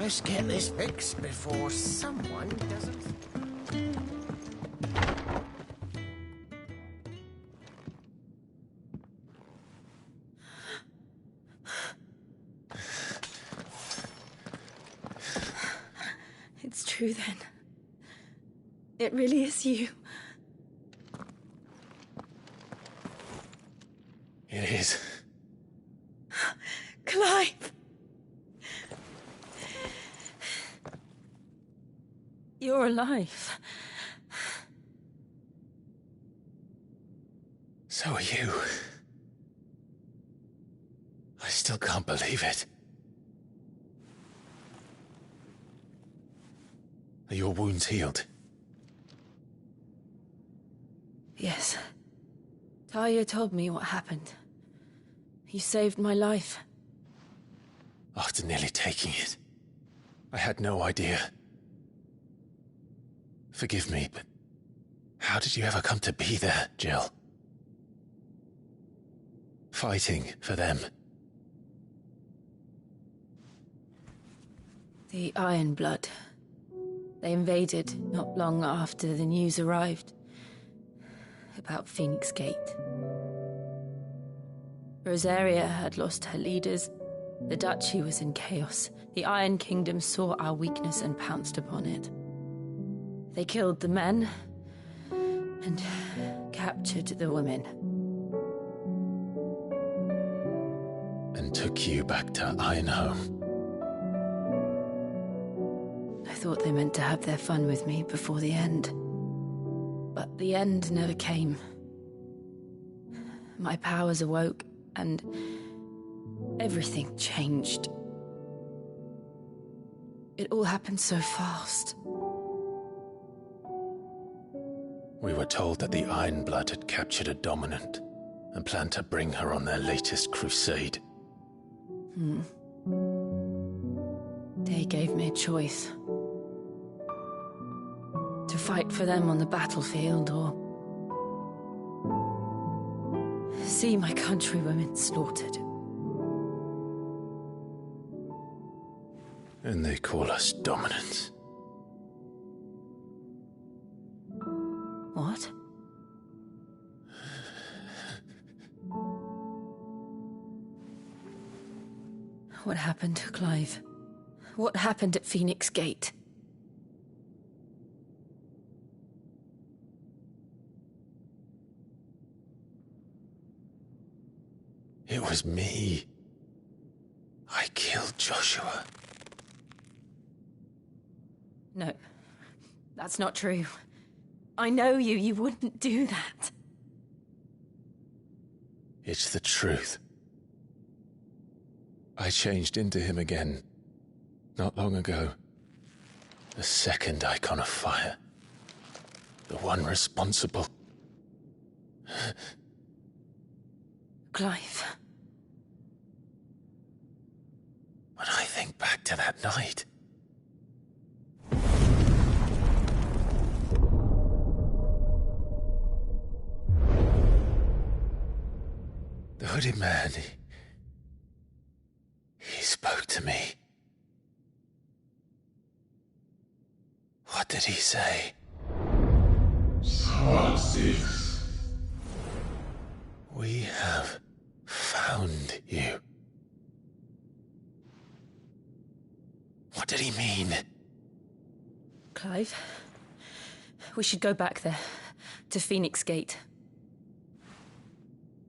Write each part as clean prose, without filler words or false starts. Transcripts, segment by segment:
best get this fixed before someone doesn't... It's true then. It really is you. It is. Clive! You're alive. So are you. I still can't believe it. Are your wounds healed? Yes. Talia told me what happened. You saved my life. After nearly taking it, I had no idea. Forgive me, but how did you ever come to be there, Jill? Fighting for them. The Iron Blood. They invaded not long after the news arrived about Phoenix Gate. Rosaria had lost her leaders. The Duchy was in chaos. The Iron Kingdom saw our weakness and pounced upon it. They killed the men and captured the women. And took you back to Ironhome. I thought they meant to have their fun with me before the end. But the end never came. My powers awoke, and everything changed. It all happened so fast. We were told that the Iron Blood had captured a dominant and planned to bring her on their latest crusade. They gave me a choice. To fight for them on the battlefield, or see my countrywomen slaughtered. And they call us dominants. What? What happened, Clive? What happened at Phoenix Gate? It was me. I killed Joshua. No, that's not true. I know you. You wouldn't do that. It's the truth. I changed into him again, not long ago. The second Icon of Fire. The one responsible. Clive. When I think back to that night... The hooded man, he spoke to me. What did he say? Six. We have found you. What did he mean? Clive, we should go back there, to Phoenix Gate.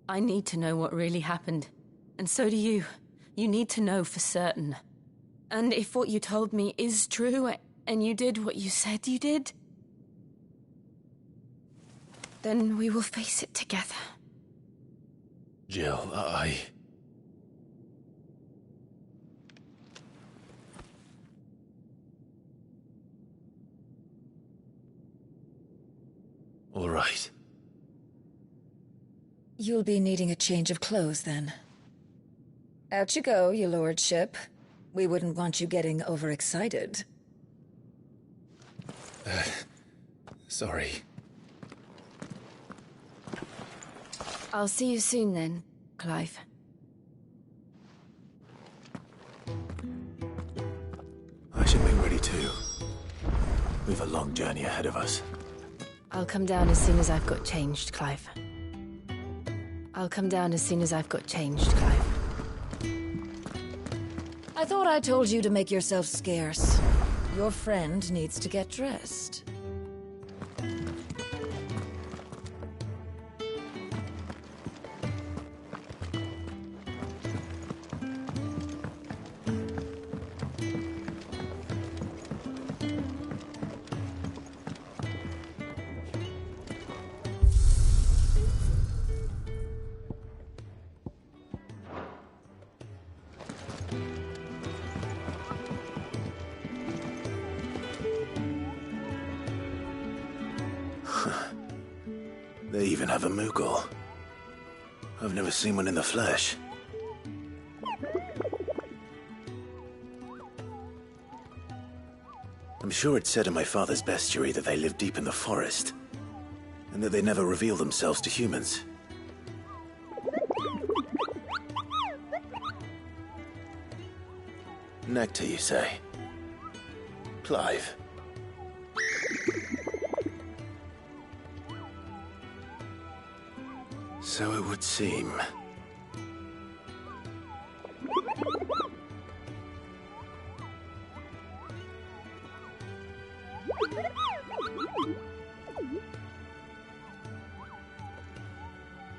I need to know what really happened, and so do you. You need to know for certain. And if what you told me is true, and you did what you said you did, then we will face it together. Jill, All right. You'll be needing a change of clothes, then. Out you go, your lordship. We wouldn't want you getting overexcited. Sorry. I'll see you soon then, Clive. too. We've a long journey ahead of us. I'll come down as soon as I've got changed, Clive. I'll come down as soon as I've got changed, Clive. I thought I told you to make yourself scarce. Your friend needs to get dressed. They even have a Moogle. I've never seen one in the flesh. I'm sure it said in my father's bestiary that they live deep in the forest, and that they never reveal themselves to humans. Nectar, you say? Clive. So it would seem.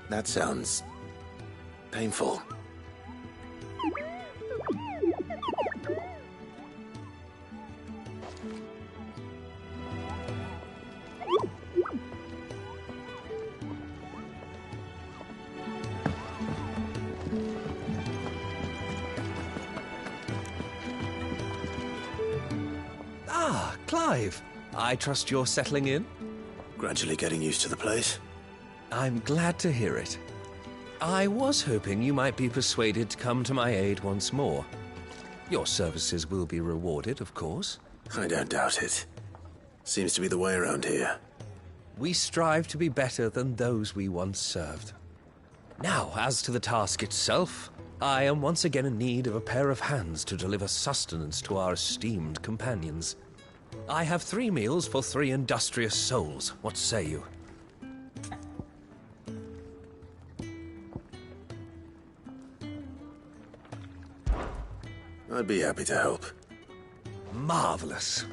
That sounds painful. Ah, Clive. I trust you're settling in? Gradually getting used to the place. I'm glad to hear it. I was hoping you might be persuaded to come to my aid once more. Your services will be rewarded, of course. I don't doubt it. Seems to be the way around here. We strive to be better than those we once served. Now, as to the task itself, I am once again in need of a pair of hands to deliver sustenance to our esteemed companions. I have 3 meals for 3 industrious souls. What say you? I'd be happy to help. Marvelous.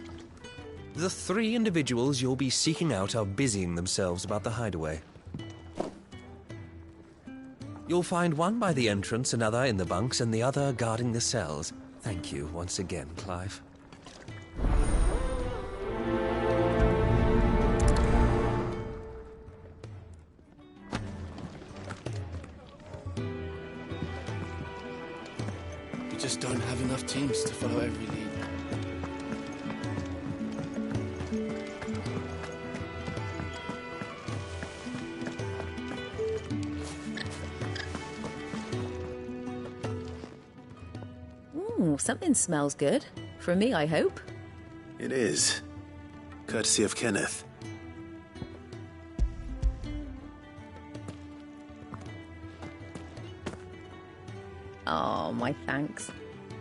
The 3 individuals you'll be seeking out are busying themselves about the hideaway. You'll find one by the entrance, another in the bunks, and the other guarding the cells. Thank you once again, Clive. We just don't have enough teams to follow every lead. Ooh, something smells good. For me, I hope. It is. Courtesy of Kenneth. Oh, my thanks.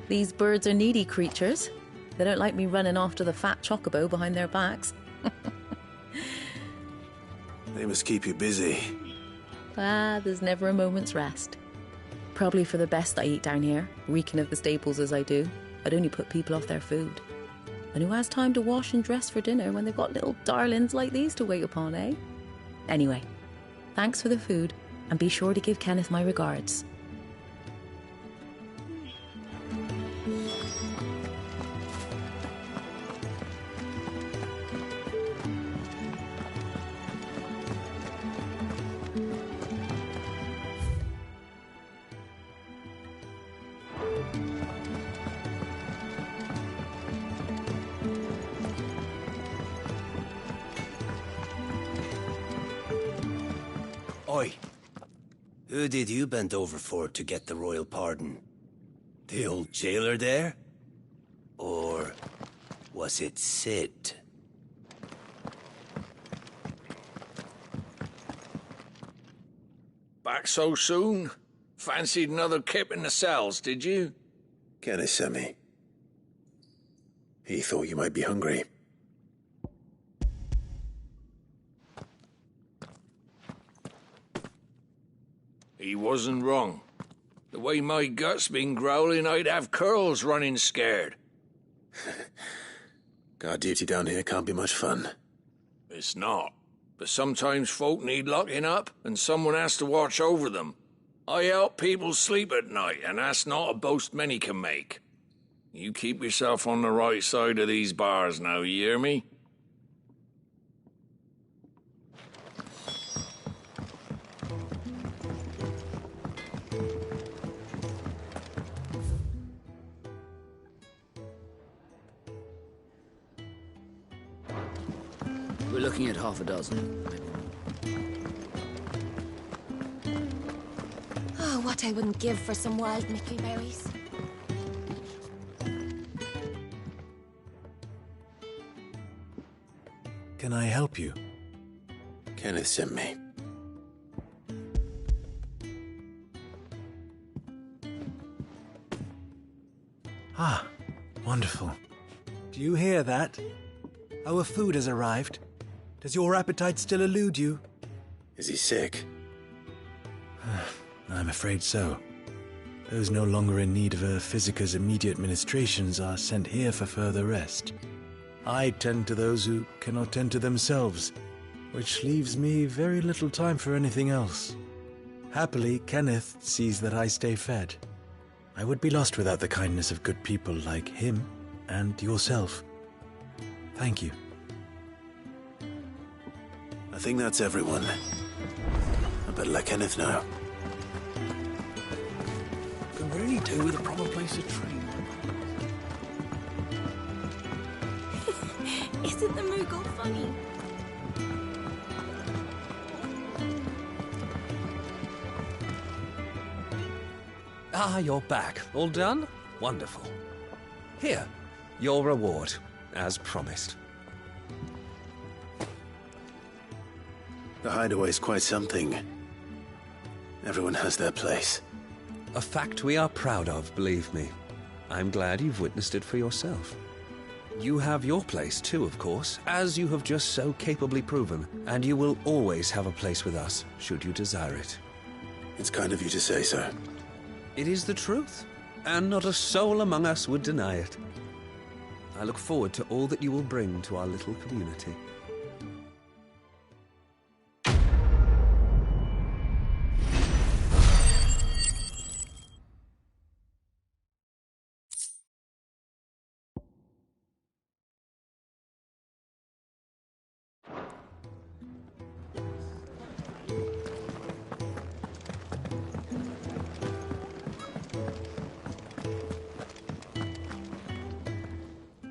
These birds are needy creatures. They don't like me running after the fat chocobo behind their backs. They must keep you busy. Ah, there's never a moment's rest. Probably for the best I eat down here, reeking of the staples as I do. I'd only put people off their food. And who has time to wash and dress for dinner when they've got little darlings like these to wait upon, eh? Anyway, thanks for the food, and be sure to give Kenneth my regards. Oi, who did you bend over for to get the royal pardon? The old jailer there? Or was it Sid? Back so soon? Fancied another kip in the cells, did you? Kenneth sent me. He thought you might be hungry. He wasn't wrong. The way my gut's been growling, I'd have curls running scared. Guard duty down here can't be much fun. It's not. But sometimes folk need locking up, and someone has to watch over them. I help people sleep at night, and that's not a boast many can make. You keep yourself on the right side of these bars now, you hear me? We're looking at half a dozen. Oh, what I wouldn't give for some wild Mickey berries. Can I help you? Kenneth sent me. Ah, wonderful. Do you hear that? Our food has arrived. Does your appetite still elude you? Is he sick? I'm afraid so. Those no longer in need of a Physica's immediate ministrations are sent here for further rest. I tend to those who cannot tend to themselves, which leaves me very little time for anything else. Happily, Kenneth sees that I stay fed. I would be lost without the kindness of good people like him and yourself. Thank you. I think that's everyone. I better let Kenneth know. Can really do with a proper place to train. Isn't the Moogle funny? Ah, you're back. All done? Wonderful. Here, your reward, as promised. The hideaway's quite something. Everyone has their place. A fact we are proud of, believe me. I'm glad you've witnessed it for yourself. You have your place too, of course, as you have just so capably proven, and you will always have a place with us, should you desire it. It's kind of you to say so. It is the truth, and not a soul among us would deny it. I look forward to all that you will bring to our little community.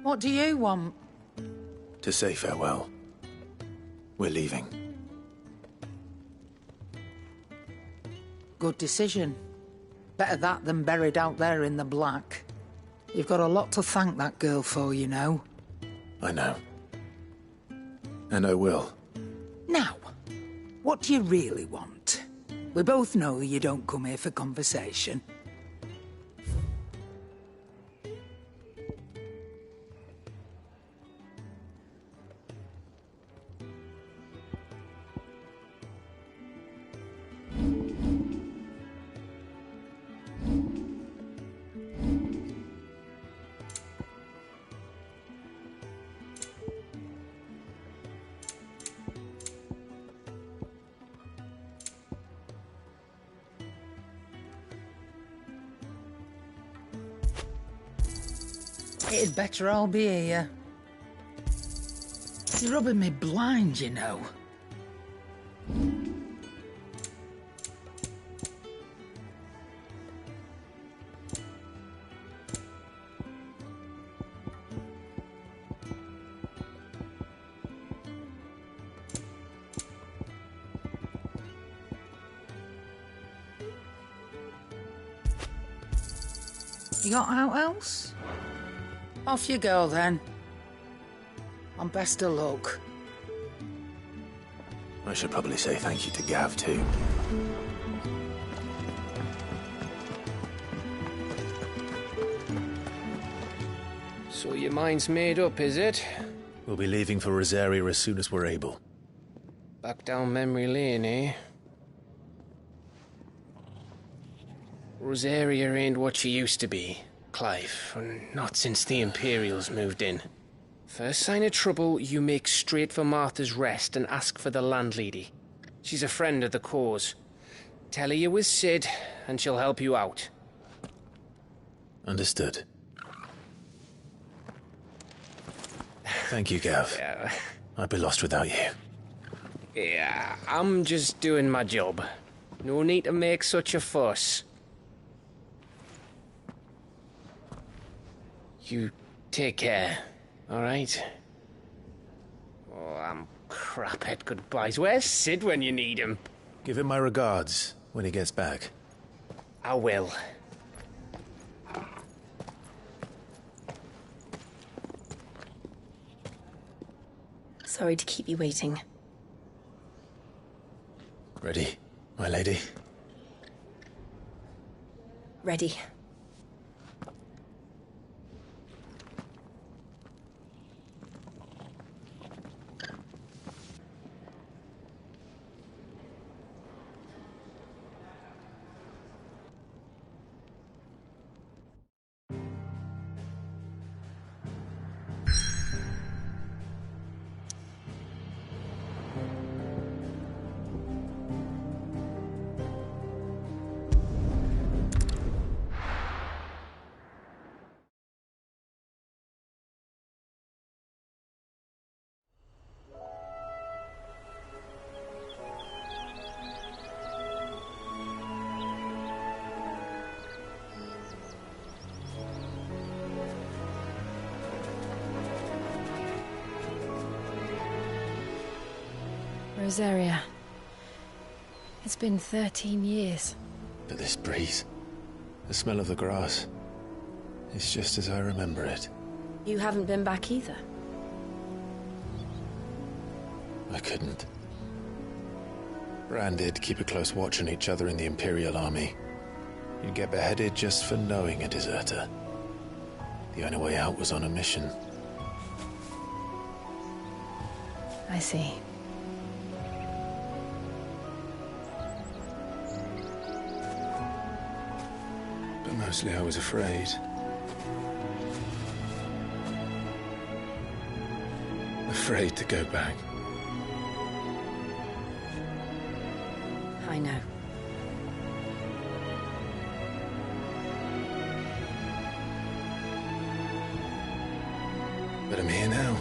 What do you want? To say farewell. We're leaving. Good decision. Better that than buried out there in the black. You've got a lot to thank that girl for, you know. I know. And I will. Now, what do you really want? We both know you don't come here for conversation. It'd better all be here. It's rubbing me blind, you know. You got out else? Off you go, then. And best of luck. I should probably say thank you to Gav, too. So your mind's made up, is it? We'll be leaving for Rosaria as soon as we're able. Back down memory lane, eh? Rosaria ain't what she used to be, Clive. Not since the Imperials moved in. First sign of trouble, you make straight for Martha's Rest and ask for the landlady. She's a friend of the cause. Tell her you was Sid, and she'll help you out. Understood. Thank you, Gav. Yeah. I'd be lost without you. Yeah, I'm just doing my job. No need to make such a fuss. You take care, alright? Oh, I'm crap at goodbyes. Where's Sid when you need him? Give him my regards when he gets back. I will. Sorry to keep you waiting. Ready, my lady? Ready. Rosaria. It's been 13 years. But this breeze, the smell of the grass, it's just as I remember it. You haven't been back either. I couldn't. Bran did keep a close watch on each other in the Imperial Army. You'd get beheaded just for knowing a deserter. The only way out was on a mission. I see. But mostly I was afraid. Afraid to go back. I know. But I'm here now.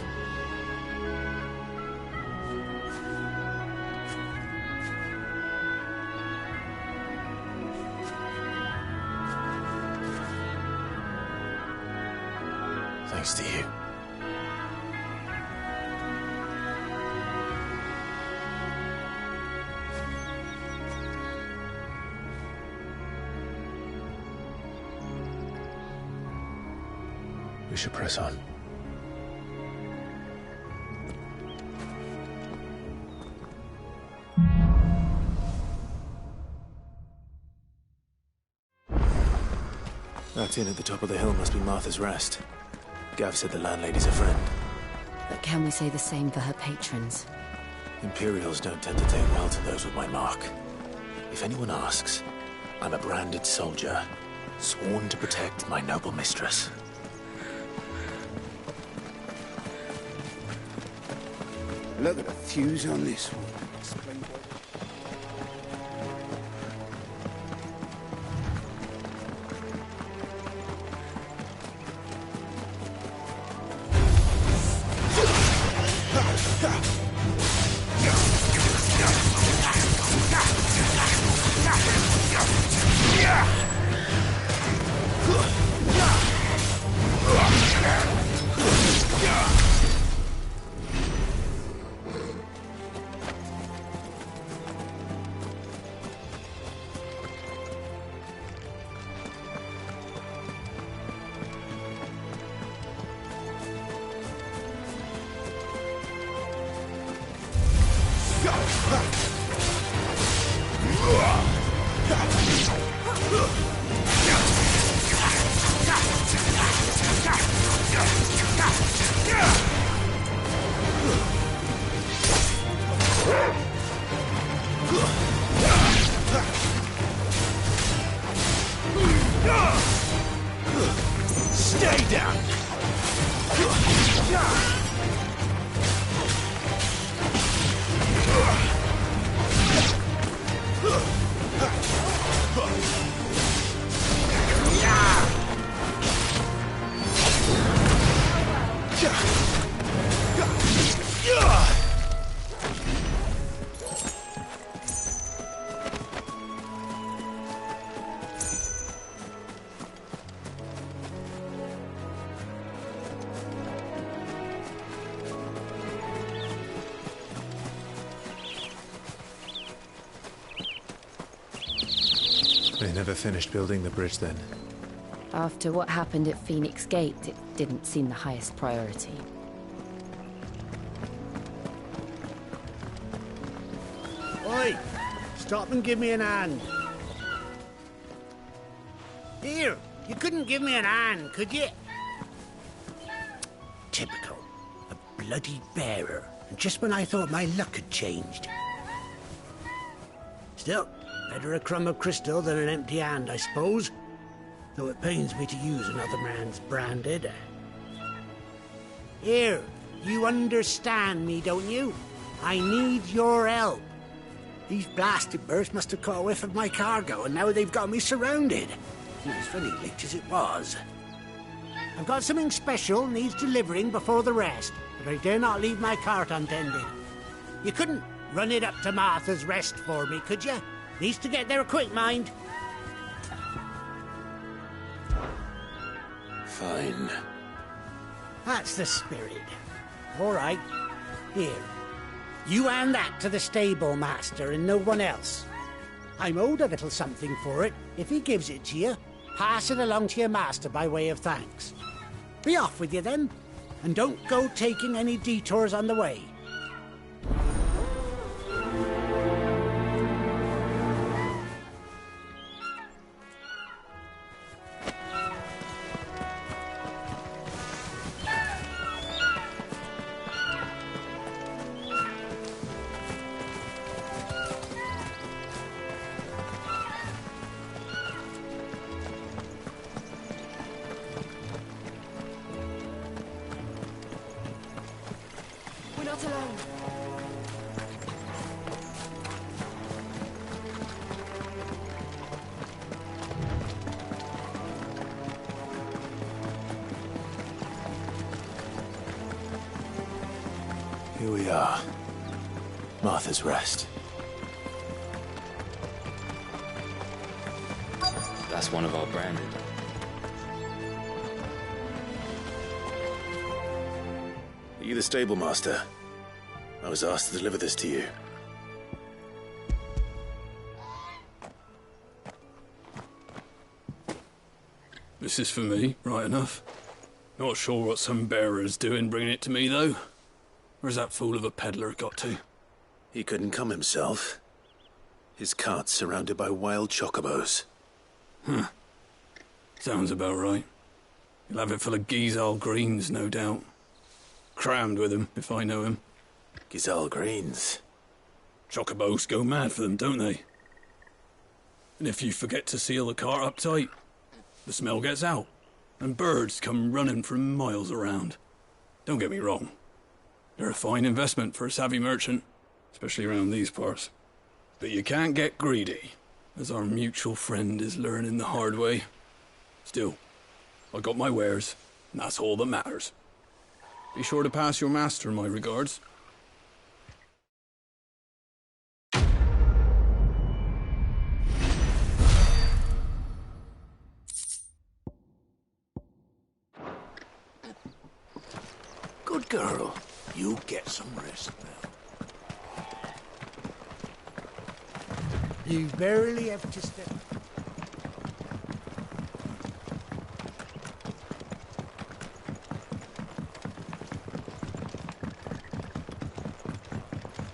Thanks to you. We should press on. That inn at the top of the hill must be Martha's Rest. Gav said the landlady's a friend. But can we say the same for her patrons? Imperials don't tend to take well to those with my mark. If anyone asks, I'm a branded soldier, sworn to protect my noble mistress. Look at the fuse on this one. Yeah. They never finished building the bridge then. After what happened at Phoenix Gate, it didn't seem the highest priority. Oi! Stop and give me an hand. Here, you couldn't give me an hand, could you? Typical. A bloody bearer. And just when I thought my luck had changed. Still, better a crumb of crystal than an empty hand, I suppose. Though it pains me to use another man's branded. Here, you understand me, don't you? I need your help. These blasted birds must have caught a whiff of my cargo, and now they've got me surrounded. As funny late as it was. I've got something special needs delivering before the rest, but I dare not leave my cart untended. You couldn't run it up to Martha's Rest for me, could you? Needs to get there quick, mind. Fine. That's the spirit. All right. Here. You hand that to the stable master and no one else. I'm owed a little something for it. If he gives it to you, pass it along to your master by way of thanks. Be off with you then, and don't go taking any detours on the way. Here we are. Martha's Rest. That's one of our branded. Are you the stable master? I was asked to deliver this to you. This is for me, right enough. Not sure what some bearer's doing bringing it to me, though. Where's that fool of a peddler got to? He couldn't come himself. His cart's surrounded by wild chocobos. Huh. Sounds about right. He'll have it full of Gizal greens, no doubt. Crammed with him, if I know him. Gizal greens? Chocobos go mad for them, don't they? And if you forget to seal the cart up tight, the smell gets out, and birds come running from miles around. Don't get me wrong. They're a fine investment for a savvy merchant, especially around these parts. But you can't get greedy, as our mutual friend is learning the hard way. Still, I got my wares, and that's all that matters. Be sure to pass your master my regards. Good girl. You get some rest now. You barely have to step.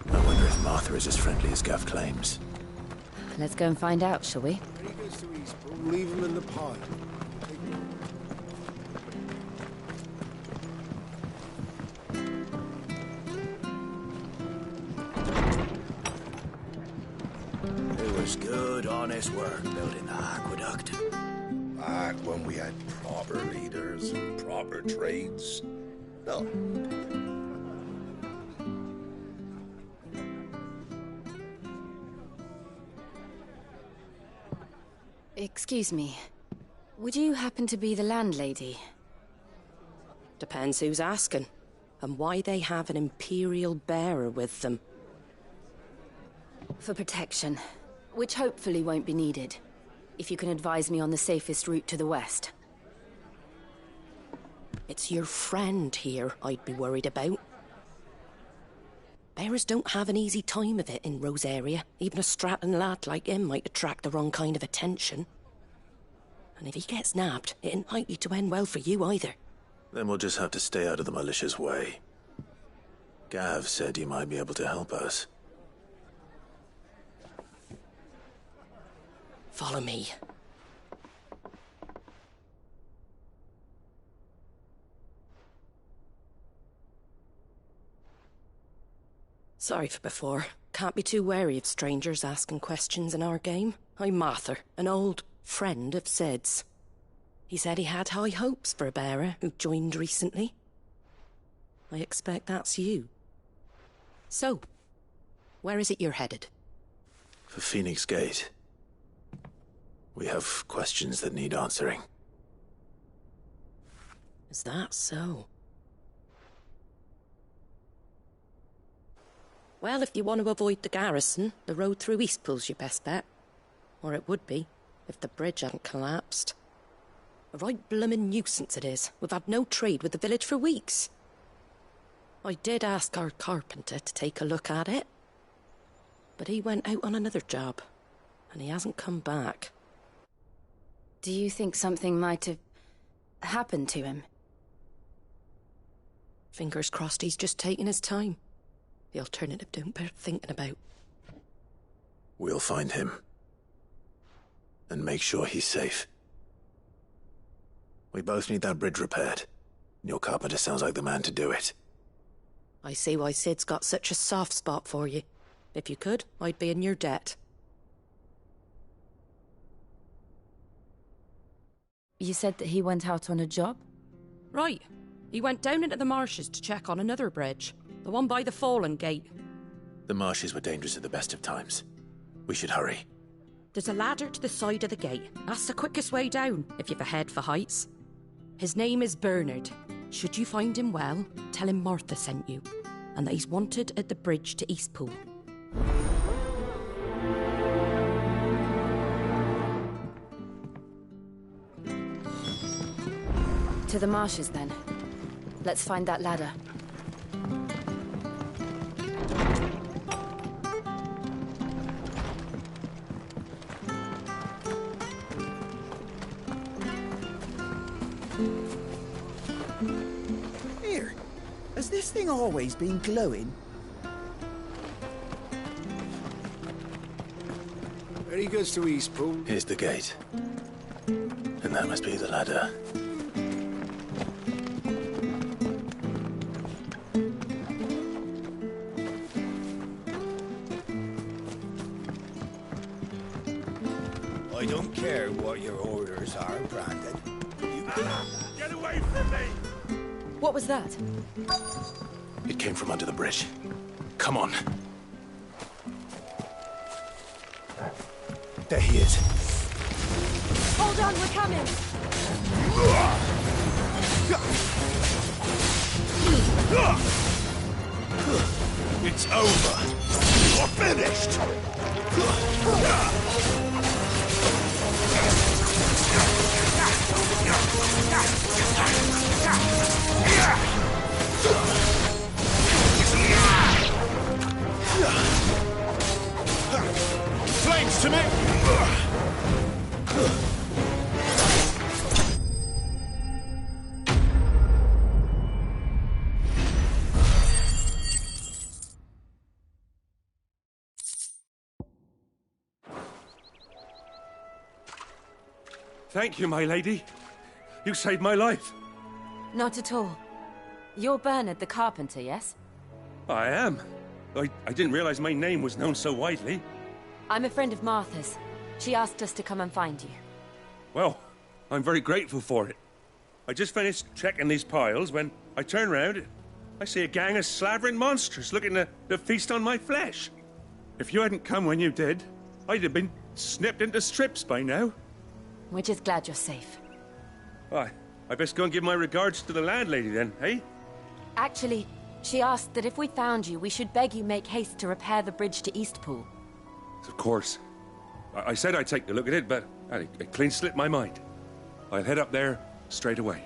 I wonder if Martha is as friendly as Gav claims. Let's go and find out, shall we? When he goes to Eastbourne, leave him in the pile. Good, honest work building the aqueduct. Back when we had proper leaders and proper trades. No. Excuse me. Would you happen to be the landlady? Depends who's asking, and why they have an Imperial bearer with them. For protection, which hopefully won't be needed. If you can advise me on the safest route to the west. It's your friend here I'd be worried about. Bearers don't have an easy time of it in Rose area. Even a Stratton lad like him might attract the wrong kind of attention. And if he gets nabbed, it ain't likely to end well for you either. Then we'll just have to stay out of the militia's way. Gav said he might be able to help us. Follow me. Sorry for before. Can't be too wary of strangers asking questions in our game. I'm Martha, an old friend of Sid's. He said he had high hopes for a bearer who joined recently. I expect that's you. So, where is it you're headed? For Phoenix Gate. We have questions that need answering. Is that so? Well, if you want to avoid the garrison, the road through Eastpool's your best bet. Or it would be, if the bridge hadn't collapsed. A right bloomin' nuisance it is. We've had no trade with the village for weeks. I did ask our carpenter to take a look at it. But he went out on another job, and he hasn't come back. Do you think something might have happened to him? Fingers crossed he's just taking his time. The alternative don't bear thinking about. We'll find him. And make sure he's safe. We both need that bridge repaired. Your carpenter sounds like the man to do it. I see why Sid's got such a soft spot for you. If you could, I'd be in your debt. You said that he went out on a job? Right. He went down into the marshes to check on another bridge. The one by the Fallen Gate. The marshes were dangerous at the best of times. We should hurry. There's a ladder to the side of the gate. That's the quickest way down, if you've a head for heights. His name is Bernard. Should you find him well, tell him Martha sent you, and that he's wanted at the bridge to Eastpool. To the marshes, then. Let's find that ladder. Here, has this thing always been glowing? Very good to Eastpool. Here's the gate. And that must be the ladder. I don't care what your orders are, Brandon. Get away from me! What was that? It came from under the bridge. Come on. There he is. Hold on, we're coming! It's over. You're finished. Flanks to me! Thank you, my lady. You saved my life. Not at all. You're Bernard the carpenter, yes? I am. I didn't realize my name was known so widely. I'm a friend of Martha's. She asked us to come and find you. Well, I'm very grateful for it. I just finished checking these piles when I turn round. I see a gang of slavering monsters looking to feast on my flesh. If you hadn't come when you did, I'd have been snipped into strips by now. We're just glad you're safe. Why, I best go and give my regards to the landlady then, eh? Actually, she asked that if we found you, we should beg you make haste to repair the bridge to Eastpool. Of course. I said I'd take a look at it, but it clean slipped my mind. I'll head up there straight away.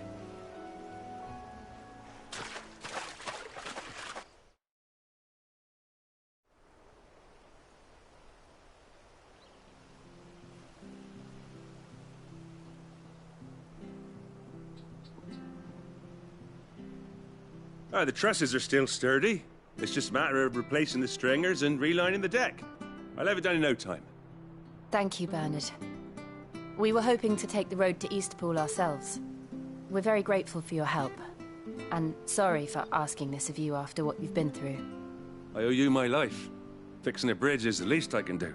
The trusses are still sturdy. It's just a matter of replacing the stringers and relining the deck. I'll have it done in no time. Thank you, Bernard. We were hoping to take the road to Eastpool ourselves. We're very grateful for your help. And sorry for asking this of you after what you've been through. I owe you my life. Fixing a bridge is the least I can do.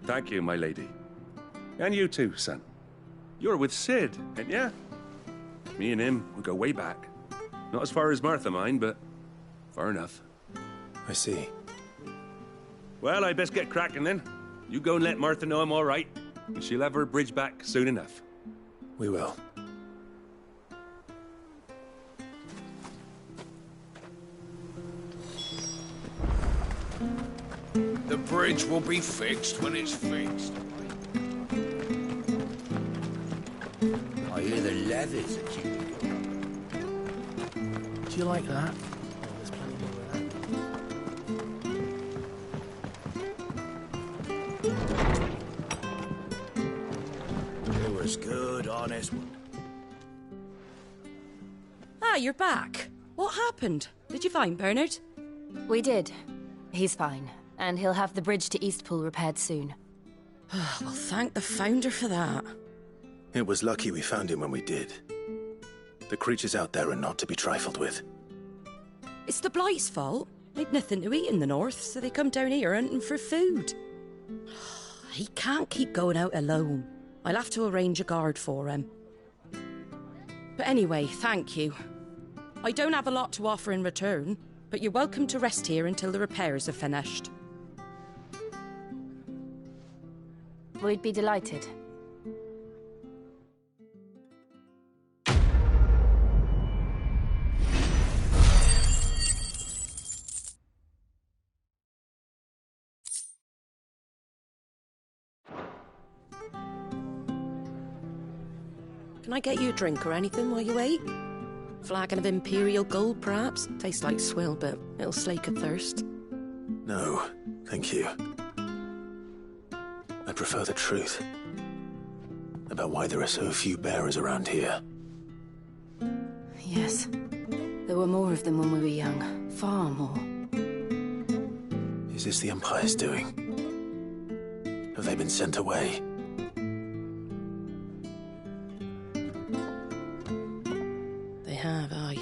Thank you, my lady. And you too, son. You're with Sid, ain't ya? Me and him, we go way back. Not as far as Martha, mind, but far enough. I see. Well, I best get cracking then. You go and let Martha know I'm all right, and she'll have her bridge back soon enough. We will. The bridge will be fixed when it's fixed. I hear the leathers are keeping going. Do you like that? Oh, there's plenty more of that. It was good, honest wood. Ah, you're back. What happened? Did you find Bernard? We did. He's fine, and he'll have the bridge to Eastpool repaired soon. Well, thank the Founder for that. It was lucky we found him when we did. The creatures out there are not to be trifled with. It's the Blight's fault. They'd nothing to eat in the north, so they come down here hunting for food. He can't keep going out alone. I'll have to arrange a guard for him. But anyway, thank you. I don't have a lot to offer in return, but you're welcome to rest here until the repairs are finished. We'd be delighted. Can I get you a drink or anything while you wait? Flagon of Imperial Gold, perhaps? Tastes like swill, but it'll slake a thirst. No, thank you. I prefer the truth. About why there are so few bearers around here. Yes. There were more of them when we were young. Far more. Is this the Empire's doing? Have they been sent away? They have, aye.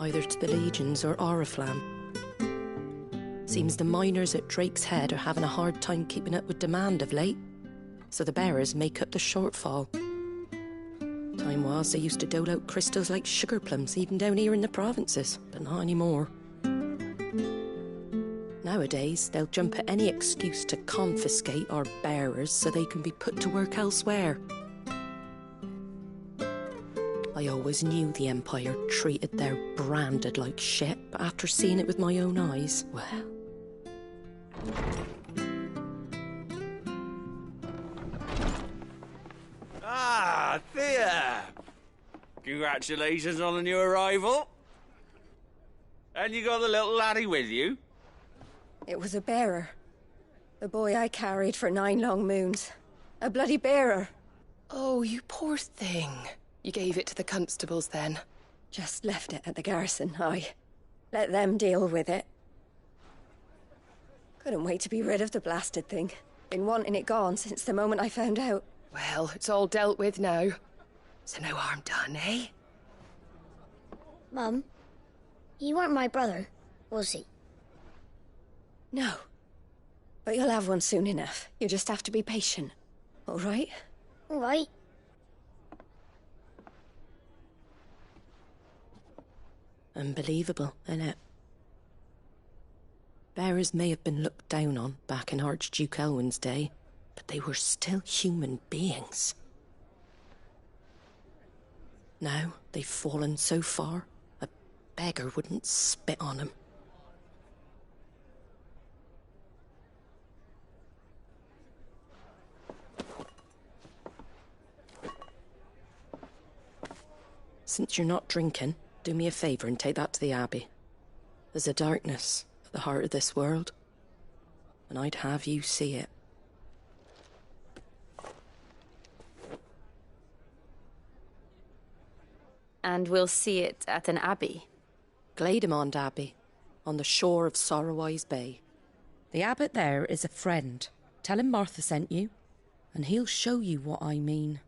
Either to the Legions or Oriflamme. Seems the miners at Drake's Head are having a hard time keeping up with demand of late, so the bearers make up the shortfall. Time was they used to dole out crystals like sugar plums even down here in the provinces, but not anymore. Nowadays, they'll jump at any excuse to confiscate our bearers so they can be put to work elsewhere. I always knew the Empire treated their branded like shit, but after seeing it with my own eyes, well... Ah, Thea! Congratulations on the new arrival. And you got the little laddie with you? It was a bearer. The boy I carried for 9 long moons. A bloody bearer. Oh, you poor thing. You gave it to the constables then? Just left it at the garrison, aye. Let them deal with it. Couldn't wait to be rid of the blasted thing. Been wanting it gone since the moment I found out. Well, it's all dealt with now. So no harm done, eh? Mum, he weren't my brother, was he? No. But you'll have one soon enough. You just have to be patient. All right? All right. Unbelievable, innit? Bearers may have been looked down on back in Archduke Elwin's day, but they were still human beings. Now they've fallen so far, a beggar wouldn't spit on them. Since you're not drinking, do me a favour and take that to the Abbey. There's a darkness at the heart of this world, and I'd have you see it. And we'll see it at an abbey. Glademond Abbey, on the shore of Sorrowwise Bay. The abbot there is a friend. Tell him Martha sent you, and he'll show you what I mean.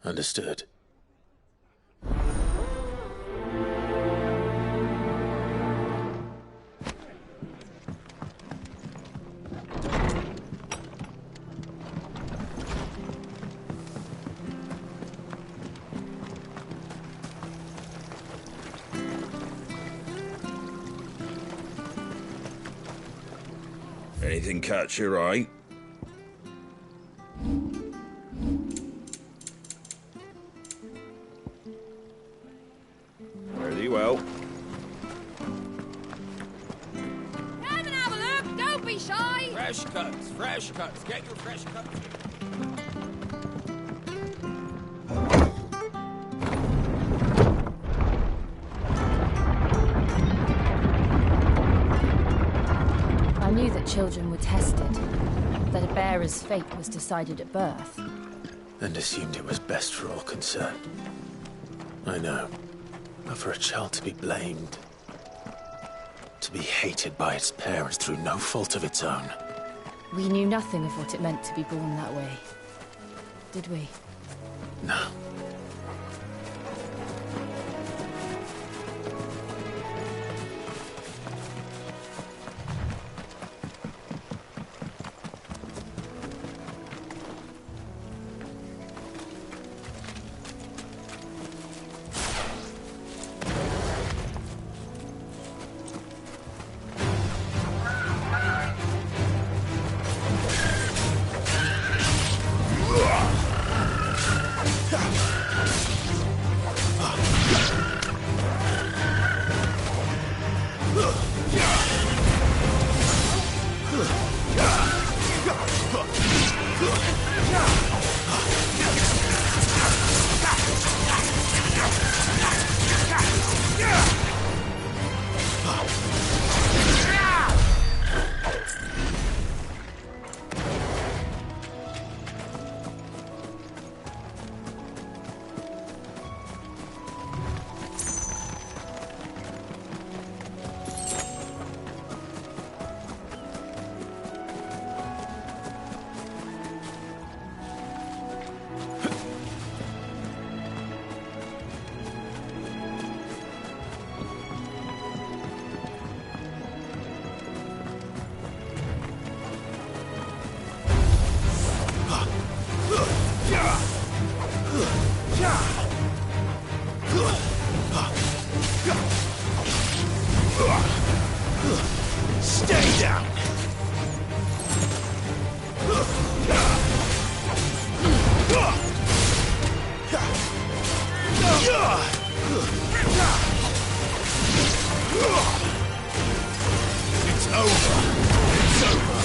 Understood. Anything catch your eye? Very well. Come and have a look, don't be shy! Fresh cuts, get your fresh cuts. I knew that children were tested, that a bearer's fate was decided at birth. And assumed it was best for all concerned. I know. But for a child to be blamed, to be hated by its parents through no fault of its own. We knew nothing of what it meant to be born that way, did we? No. Stay down! It's over! It's over!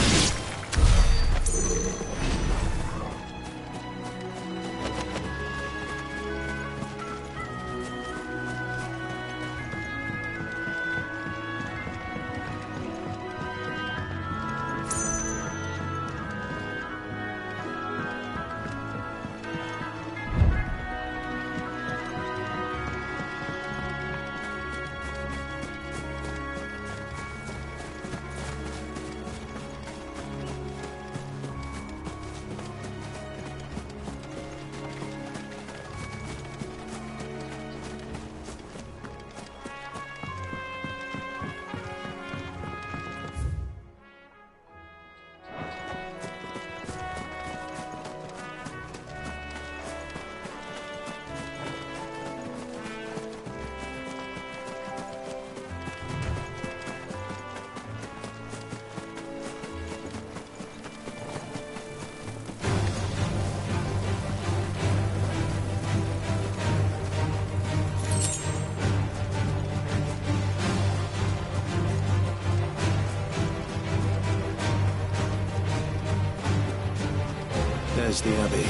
There's the Abbey.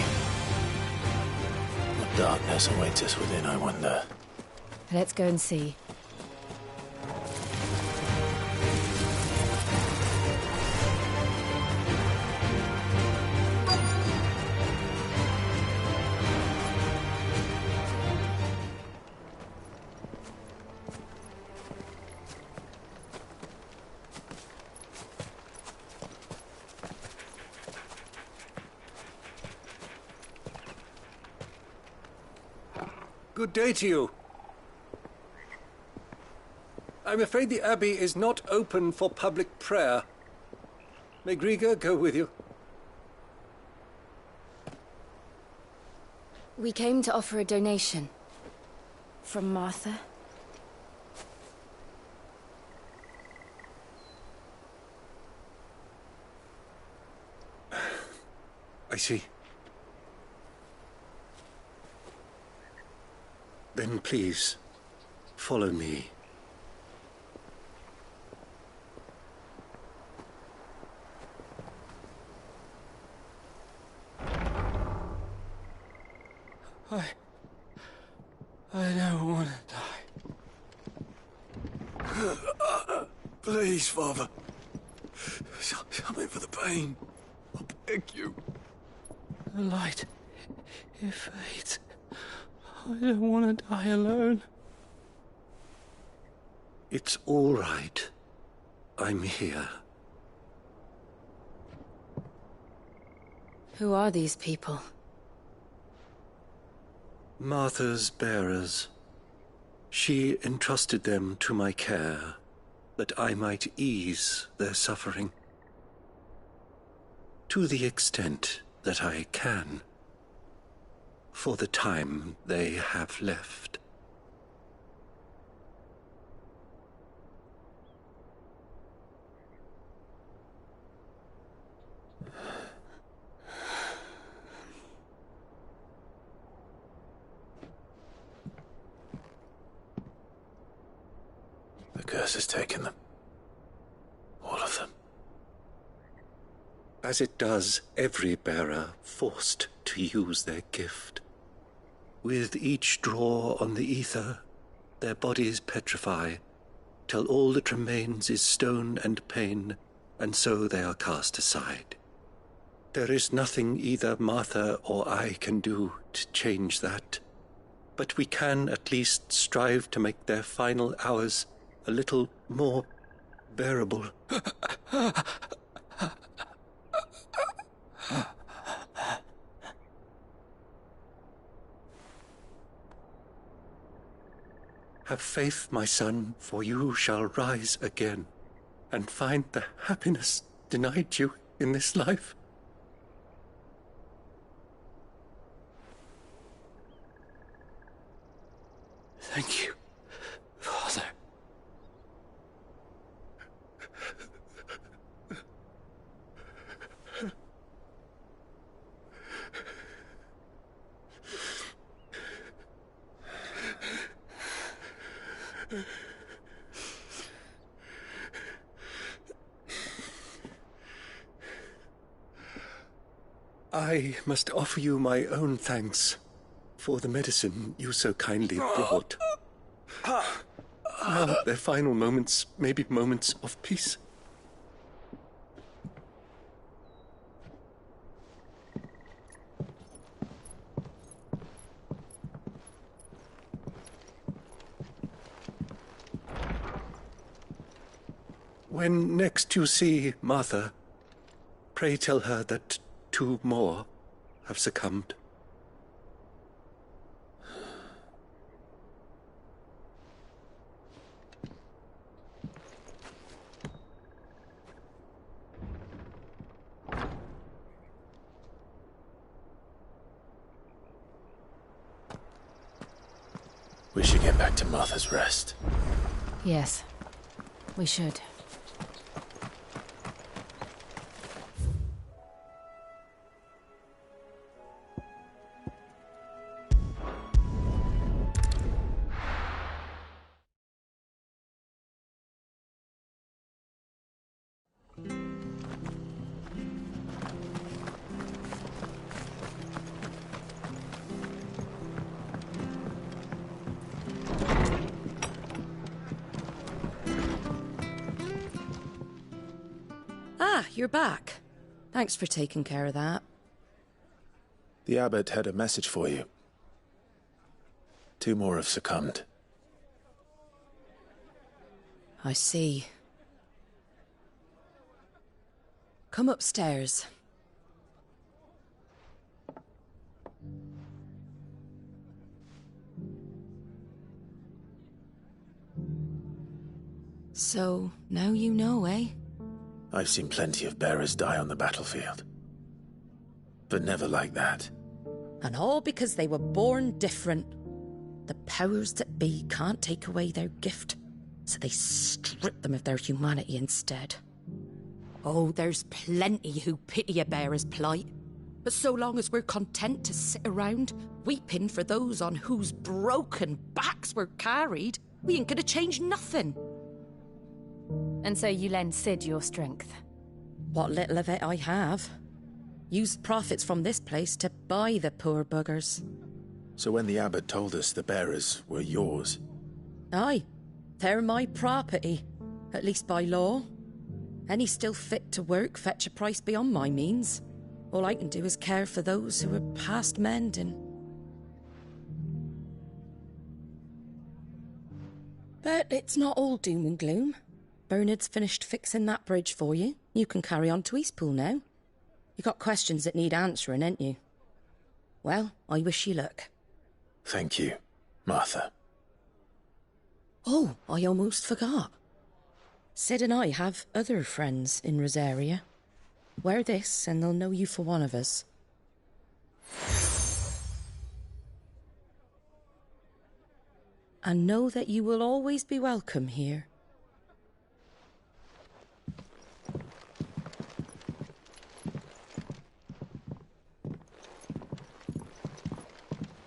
What darkness awaits us within, I wonder. Let's go and see. Good day to you. I'm afraid the Abbey is not open for public prayer. May Grieger go with you? We came to offer a donation. From Martha? I see. Then please, follow me. I don't want to die. Please, Father. Something for the pain. I beg you. The light, it fades. I don't want to die alone. It's all right. I'm here. Who are these people? Martha's bearers. She entrusted them to my care, that I might ease their suffering. To the extent that I can, for the time they have left. The curse has taken them. All of them. As it does every bearer forced to use their gift. With each draw on the ether, their bodies petrify, till all that remains is stone and pain, and so they are cast aside. There is nothing either Martha or I can do to change that, but we can at least strive to make their final hours a little more bearable. Have faith, my son, for you shall rise again, and find the happiness denied you in this life. Thank you, Father. I must offer you my own thanks for the medicine you so kindly brought. Now their final moments may be moments of peace. When next you see Martha, pray tell her that 2 more have succumbed. We should get back to Martha's Rest. Yes, we should. You're back. Thanks for taking care of that. The abbot had a message for you. 2 more have succumbed. I see. Come upstairs. So, now you know, eh? I've seen plenty of bearers die on the battlefield. But never like that. And all because they were born different. The powers that be can't take away their gift, so they strip them of their humanity instead. Oh, there's plenty who pity a bearer's plight. But so long as we're content to sit around, weeping for those on whose broken backs we're carried, we ain't gonna change nothing. And so you lend Cid your strength? What little of it I have. Used profits from this place to buy the poor buggers. So when the abbot told us the bearers were yours... Aye, they're my property, at least by law. Any still fit to work fetch a price beyond my means. All I can do is care for those who are past mending. But it's not all doom and gloom. Bernard's finished fixing that bridge for you. You can carry on to Eastpool now. You got questions that need answering, ain't you? Well, I wish you luck. Thank you, Martha. Oh, I almost forgot. Cid and I have other friends in Rosaria. Wear this and they'll know you for one of us. And know that you will always be welcome here.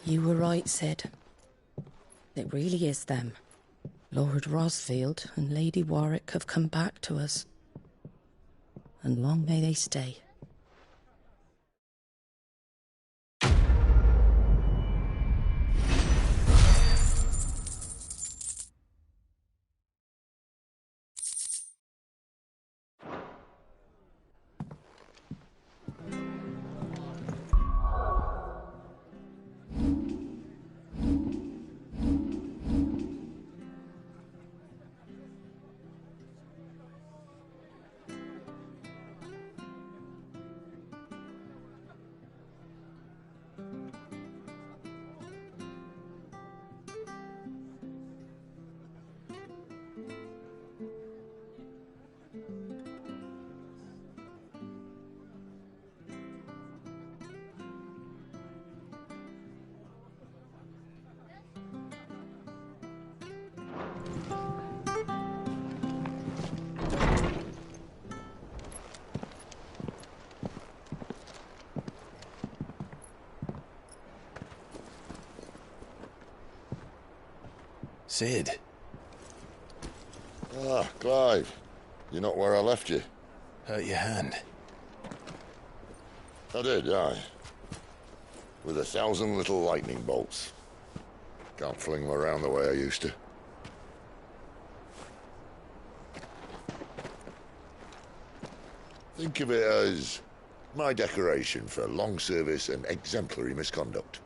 You were right, Cid. It really is them. Lord Rosfield and Lady Warwick have come back to us. And long may they stay. Cid. Ah, Clive. You're not where I left you. Hurt your hand. I did, aye. With 1,000 little lightning bolts. Can't fling them around the way I used to. Think of it as my decoration for long service and exemplary misconduct.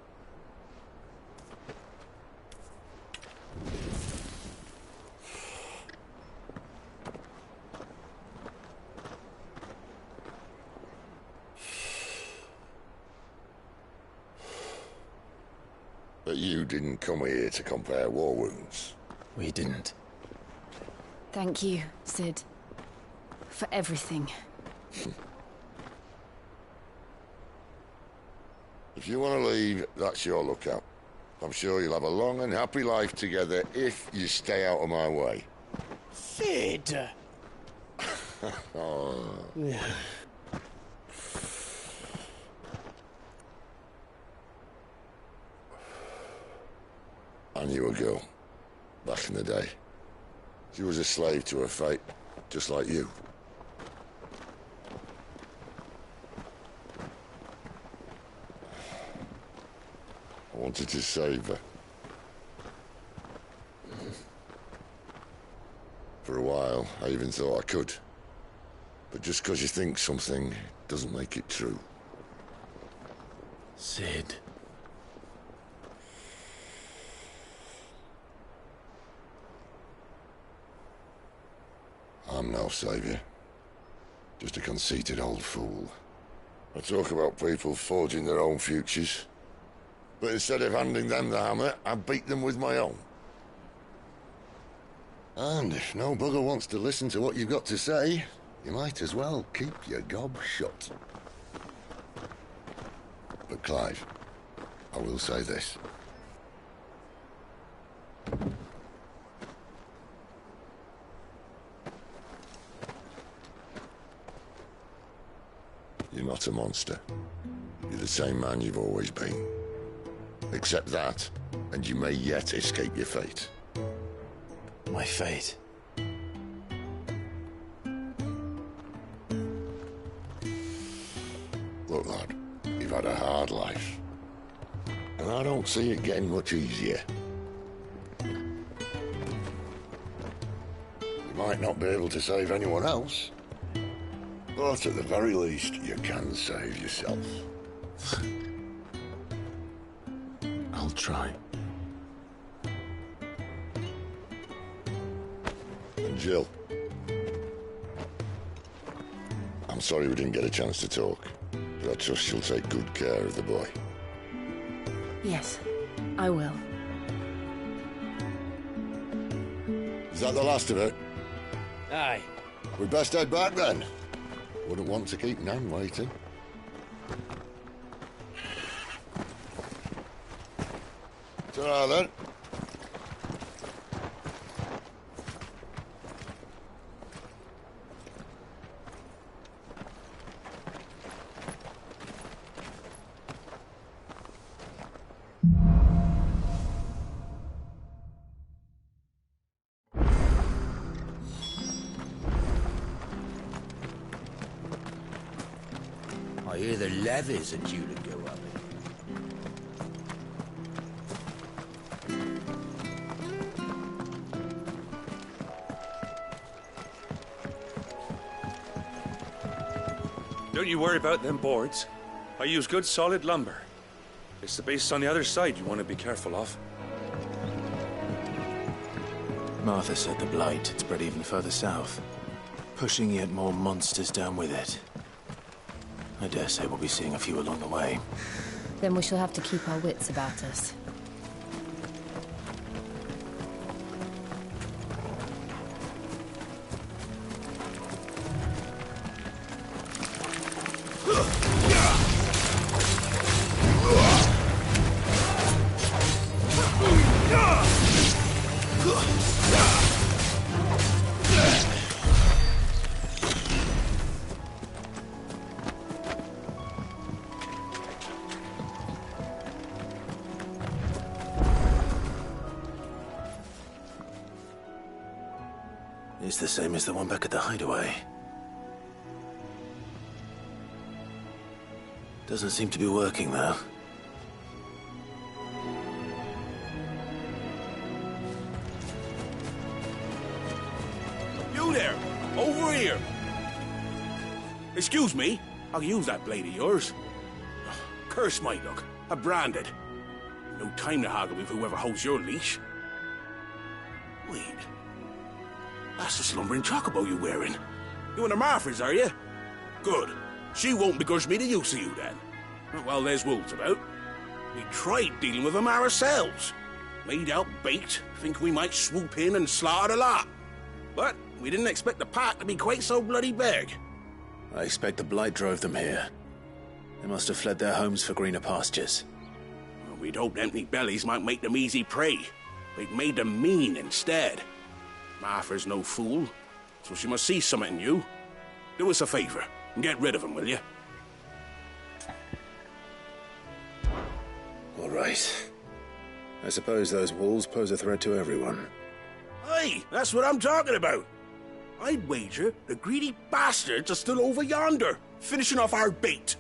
But you didn't come here to compare war wounds. We didn't. Thank you, Cid. For everything. If you want to leave, that's your lookout. I'm sure you'll have a long and happy life together if you stay out of my way. Cid! Oh. I knew a girl, back in the day. She was a slave to her fate, just like you. I wanted to save her. For a while, I even thought I could. But just because you think something doesn't make it true. Cid. I'm no savior. Just a conceited old fool. I talk about people forging their own futures. But instead of handing them the hammer, I beat them with my own. And if no bugger wants to listen to what you've got to say, you might as well keep your gob shut. But Clive, I will say this. You're not a monster. You're the same man you've always been. Accept that, and you may yet escape your fate. My fate? Look, lad, you've had a hard life. And I don't see it getting much easier. You might not be able to save anyone else, but at the very least, you can save yourself. I'll try. And Jill, I'm sorry we didn't get a chance to talk, but I trust she'll take good care of the boy. Yes, I will. Is that the last of it? Aye. We best head back then. Wouldn't want to keep Nan waiting. Ta-ra then. I hear the levies are due to go up. Don't you worry about them boards. I use good solid lumber. It's the base on the other side you want to be careful of. Martha said the blight had spread even further south, pushing yet more monsters down with it. I dare say we'll be seeing a few along the way. Then we shall have to keep our wits about us. It's the same as the one back at the hideaway. Doesn't seem to be working, though. You there! Over here! Excuse me, I'll use that blade of yours. Curse my luck. I'm branded. No time to haggle with whoever holds your leash. Wait. That's the slumbering chocobo you're wearing. You and the Marfords, are you? Good. She won't begrudge me the use of you, then. Well, there's wolves about. We tried dealing with them ourselves. Made out baked, think we might swoop in and slaughter the lot. But we didn't expect the pack to be quite so bloody big. I expect the blight drove them here. They must have fled their homes for greener pastures. Well, we'd hoped empty bellies might make them easy prey. We'd made them mean instead. Martha's no fool, so she must see something in you. Do us a favor and get rid of them, will you? All right. I suppose those wolves pose a threat to everyone. Aye, that's what I'm talking about. I'd wager the greedy bastards are still over yonder, finishing off our bait.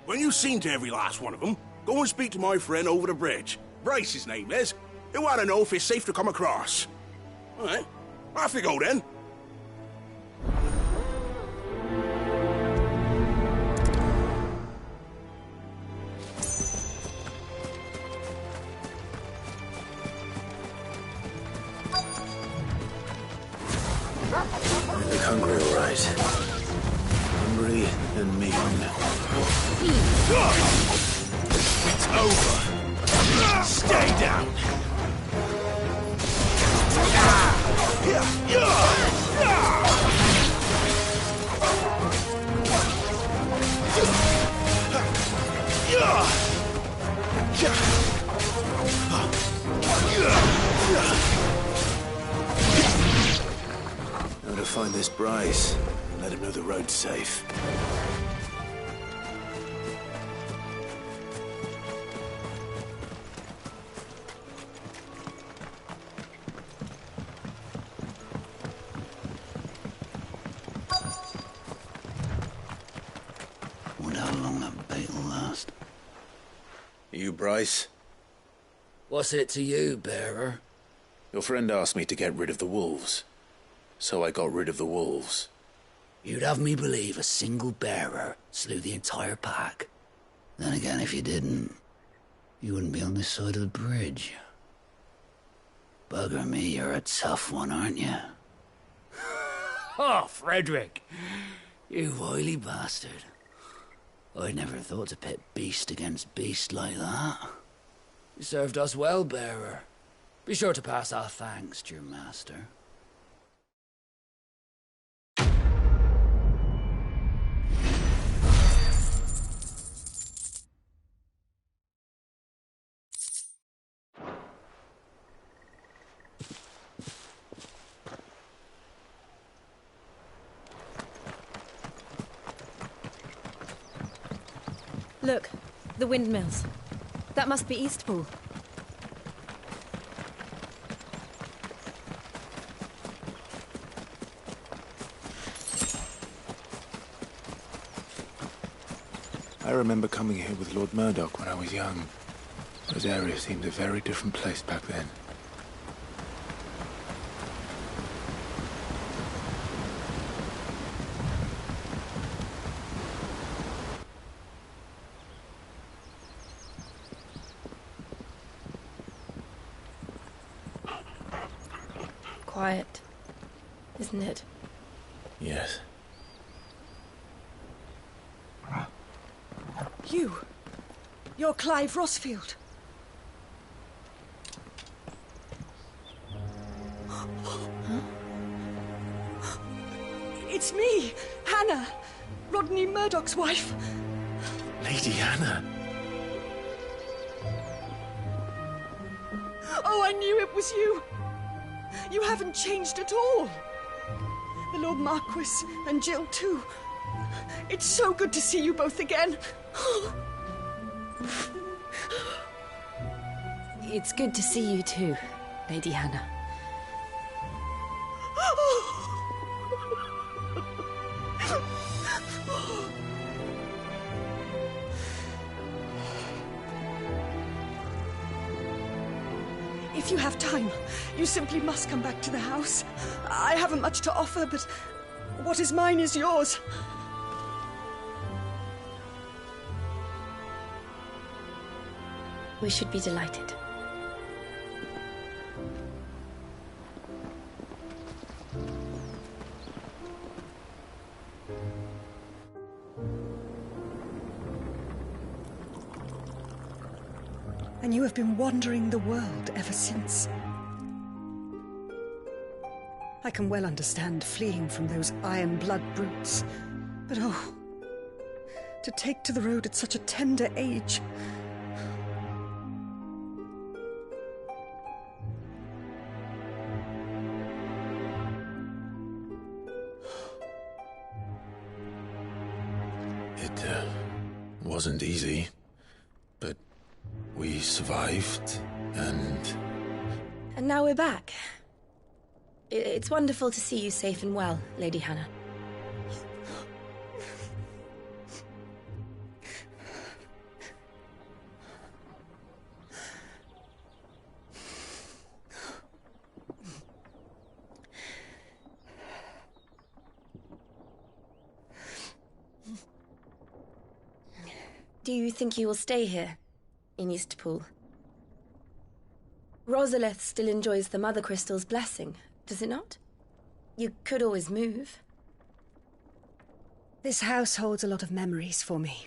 When you've seen to every last one of them, go and speak to my friend over the bridge. Bryce, his name is. He'll want to know if it's safe to come across. All right, off you go then. You look hungry, all right. Hungry and mean. It's over. Stay down. Now to find this Bryce and let him know the road's safe. Wonder how long that bait will last. You, Bryce? What's it to you, bearer? Your friend asked me to get rid of the wolves. So I got rid of the wolves. You'd have me believe a single bearer slew the entire pack. Then again, if you didn't, you wouldn't be on this side of the bridge. Bugger me, you're a tough one, aren't you? Oh, Frederick! You wily bastard. I'd never thought to pit beast against beast like that. You served us well, bearer. Be sure to pass our thanks to your master. Look, the windmills. That must be Eastpool. I remember coming here with Lord Murdoch when I was young. Rosaria seemed a very different place back then. Quiet, isn't it? Yes. You're Clive Rossfield. It's me, Hannah, Rodney Murdoch's wife. Lady Hannah. Oh, I knew it was you. You haven't changed at all. The Lord Marquis and Jill too. It's so good to see you both again. It's good to see you too, Lady Hannah. If you have time, you simply must come back to the house. I haven't much to offer, but what is mine is yours. We should be delighted. And you have been wandering the world ever since. I can well understand fleeing from those iron blood brutes. But oh, to take to the road at such a tender age. It wasn't easy, but we survived, and now we're back. It's wonderful to see you safe and well, Lady Hannah. Do you think you will stay here, in Eastpool? Rosalith still enjoys the Mother Crystal's blessing, does it not? You could always move. This house holds a lot of memories for me.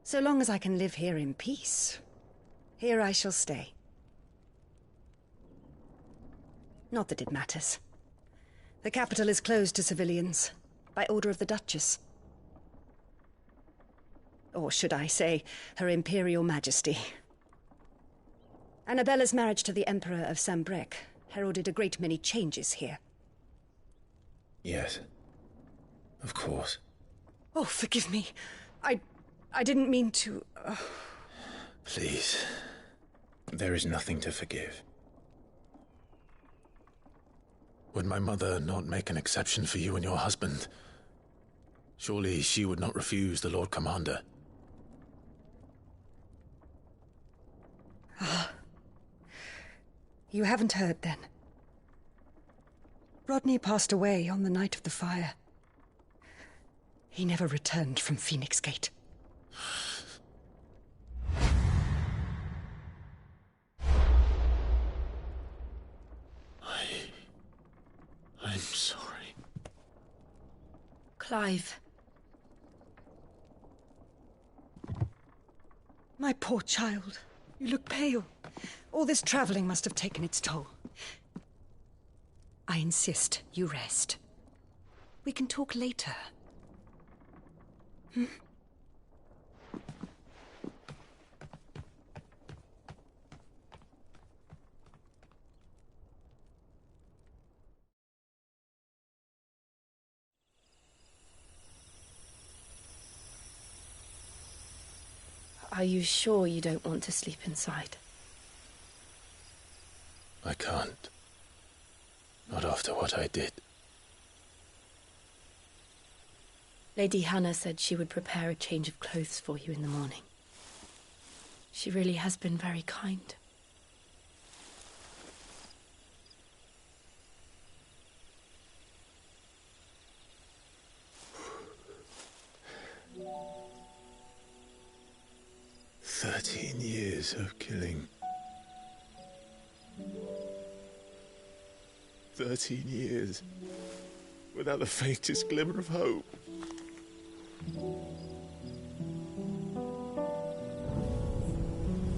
So long as I can live here in peace, here I shall stay. Not that it matters. The capital is closed to civilians, by order of the Duchess. Or should I say, Her Imperial Majesty. Annabella's marriage to the Emperor of Sambrec heralded a great many changes here. Yes. Of course. Oh, forgive me. I didn't mean to... Please. There is nothing to forgive. Would my mother not make an exception for you and your husband? Surely she would not refuse the Lord Commander. Ah. You haven't heard, then. Rodney passed away on the night of the fire. He never returned from Phoenix Gate. I'm sorry. Clive. My poor child. You look pale. All this traveling must have taken its toll. I insist you rest. We can talk later. Hmm? Are you sure you don't want to sleep inside? I can't. Not after what I did. Lady Hannah said she would prepare a change of clothes for you in the morning. She really has been very kind. Years of killing. 13 years. Without the faintest glimmer of hope.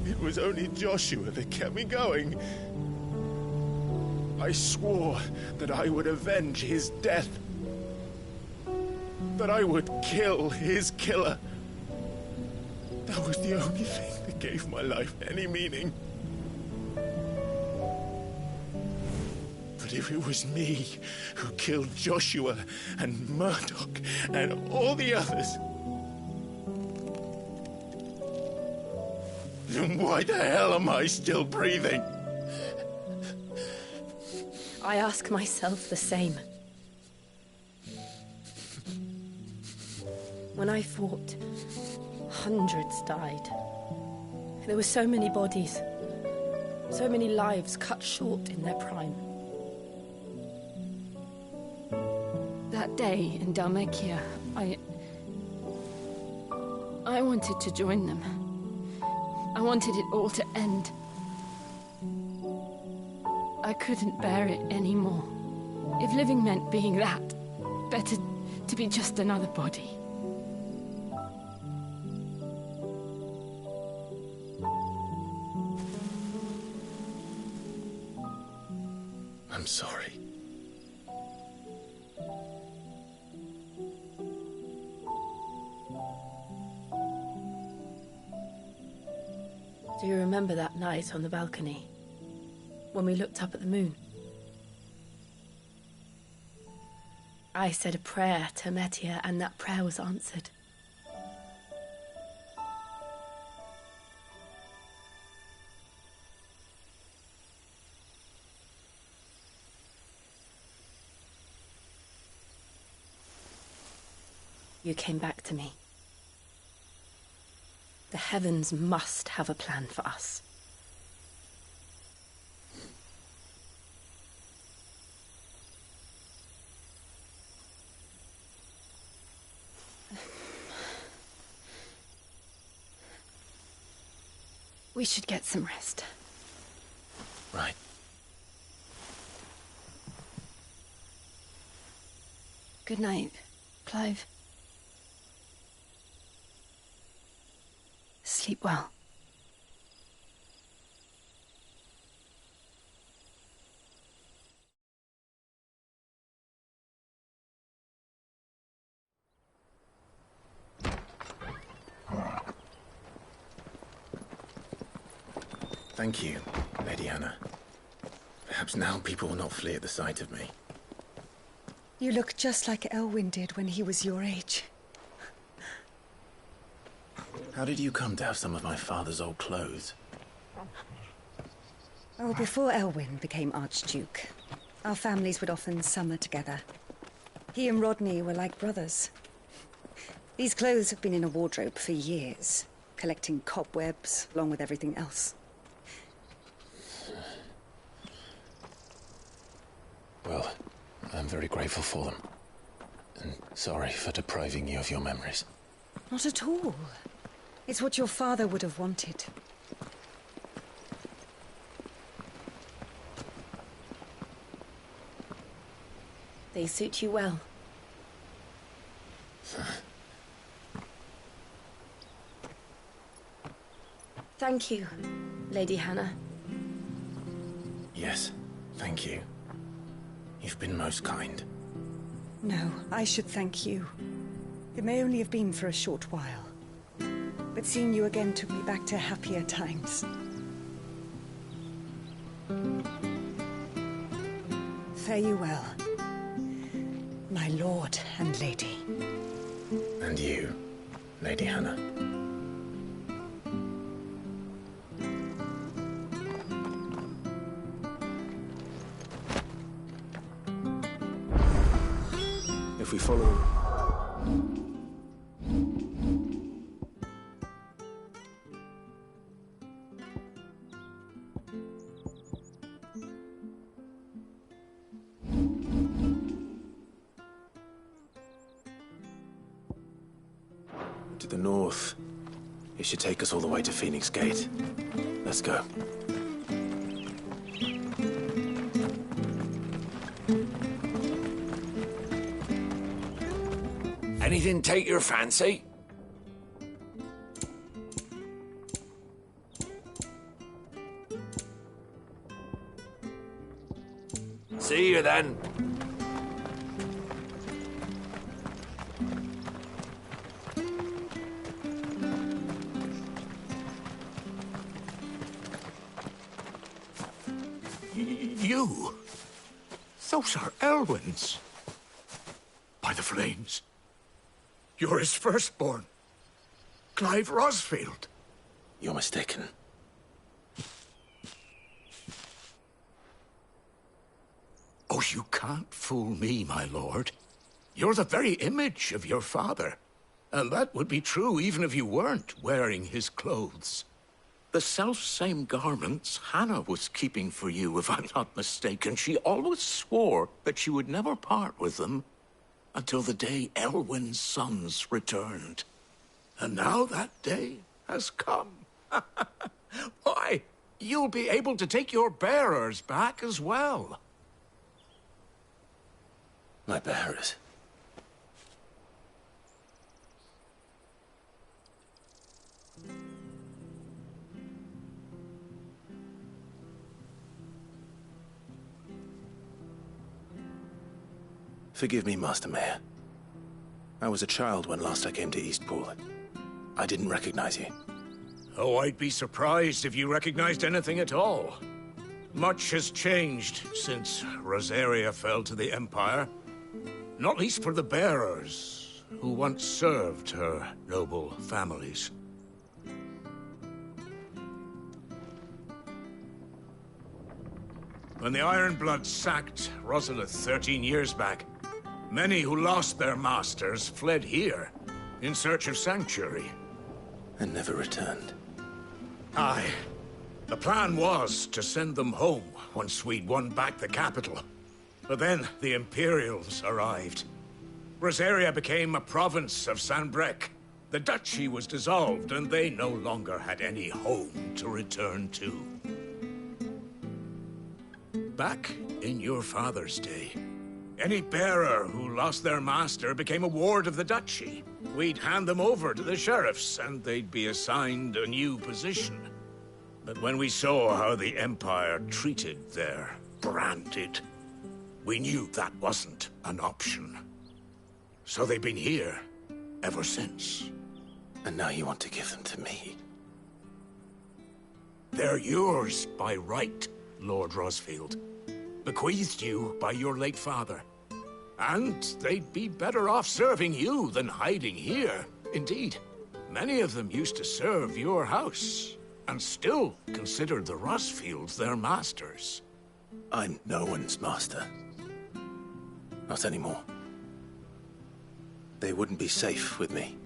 It was only Joshua that kept me going. I swore that I would avenge his death. That I would kill his killer. That was the only thing that gave my life any meaning. But if it was me who killed Joshua and Murdoch and all the others, then why the hell am I still breathing? I ask myself the same. When I fought, hundreds died. There were so many bodies, so many lives cut short in their prime. That day in Dhalmekia, I wanted to join them. I wanted it all to end. I couldn't bear it anymore. If living meant being that, better to be just another body. I'm sorry. Do you remember that night on the balcony? When we looked up at the moon? I said a prayer to Metia, and that prayer was answered. You came back to me. The heavens must have a plan for us. We should get some rest. Right. Good night, Clive. Sleep well. Thank you, Lady Hannah. Perhaps now people will not flee at the sight of me. You look just like Elwyn did when he was your age. How did you come to have some of my father's old clothes? Oh, before Elwyn became Archduke, our families would often summer together. He and Rodney were like brothers. These clothes have been in a wardrobe for years, collecting cobwebs along with everything else. Well, I'm very grateful for them. And sorry for depriving you of your memories. Not at all. It's what your father would have wanted. They suit you well. Thank you, Lady Hannah. Yes, thank you. You've been most kind. No, I should thank you. It may only have been for a short while, but seeing you again took me back to happier times. Fare you well, my lord and lady. And you, Lady Hannah. If we follow... to the north, it should take us all the way to Phoenix Gate. Let's go. Anything take your fancy? See you then. You? Those are Elwyn's. By the flames. You're his firstborn. Clive Rosfield. You're mistaken. Oh, you can't fool me, my lord. You're the very image of your father. And that would be true even if you weren't wearing his clothes. The self-same garments Hannah was keeping for you, if I'm not mistaken. She always swore that she would never part with them until the day Elwyn's sons returned. And now that day has come. Why, you'll be able to take your bearers back as well. My bearers? Forgive me, Master Mayor. I was a child when last I came to Eastpool. I didn't recognize you. Oh, I'd be surprised if you recognized anything at all. Much has changed since Rosaria fell to the Empire. Not least for the bearers, who once served her noble families. When the Ironbloods sacked Rosalith 13 years back, many who lost their masters fled here in search of sanctuary. And never returned. Aye. The plan was to send them home once we'd won back the capital. But then the Imperials arrived. Rosaria became a province of Sanbreque. The duchy was dissolved, and they no longer had any home to return to. Back in your father's day, any bearer who lost their master became a ward of the duchy. We'd hand them over to the sheriffs, and they'd be assigned a new position. But when we saw how the Empire treated their branded, we knew that wasn't an option. So they've been here ever since. And now you want to give them to me? They're yours by right, Lord Rosfield. Bequeathed you by your late father. And they'd be better off serving you than hiding here. Indeed, many of them used to serve your house, and still considered the Rosfields their masters. I'm no one's master. Not anymore. They wouldn't be safe with me.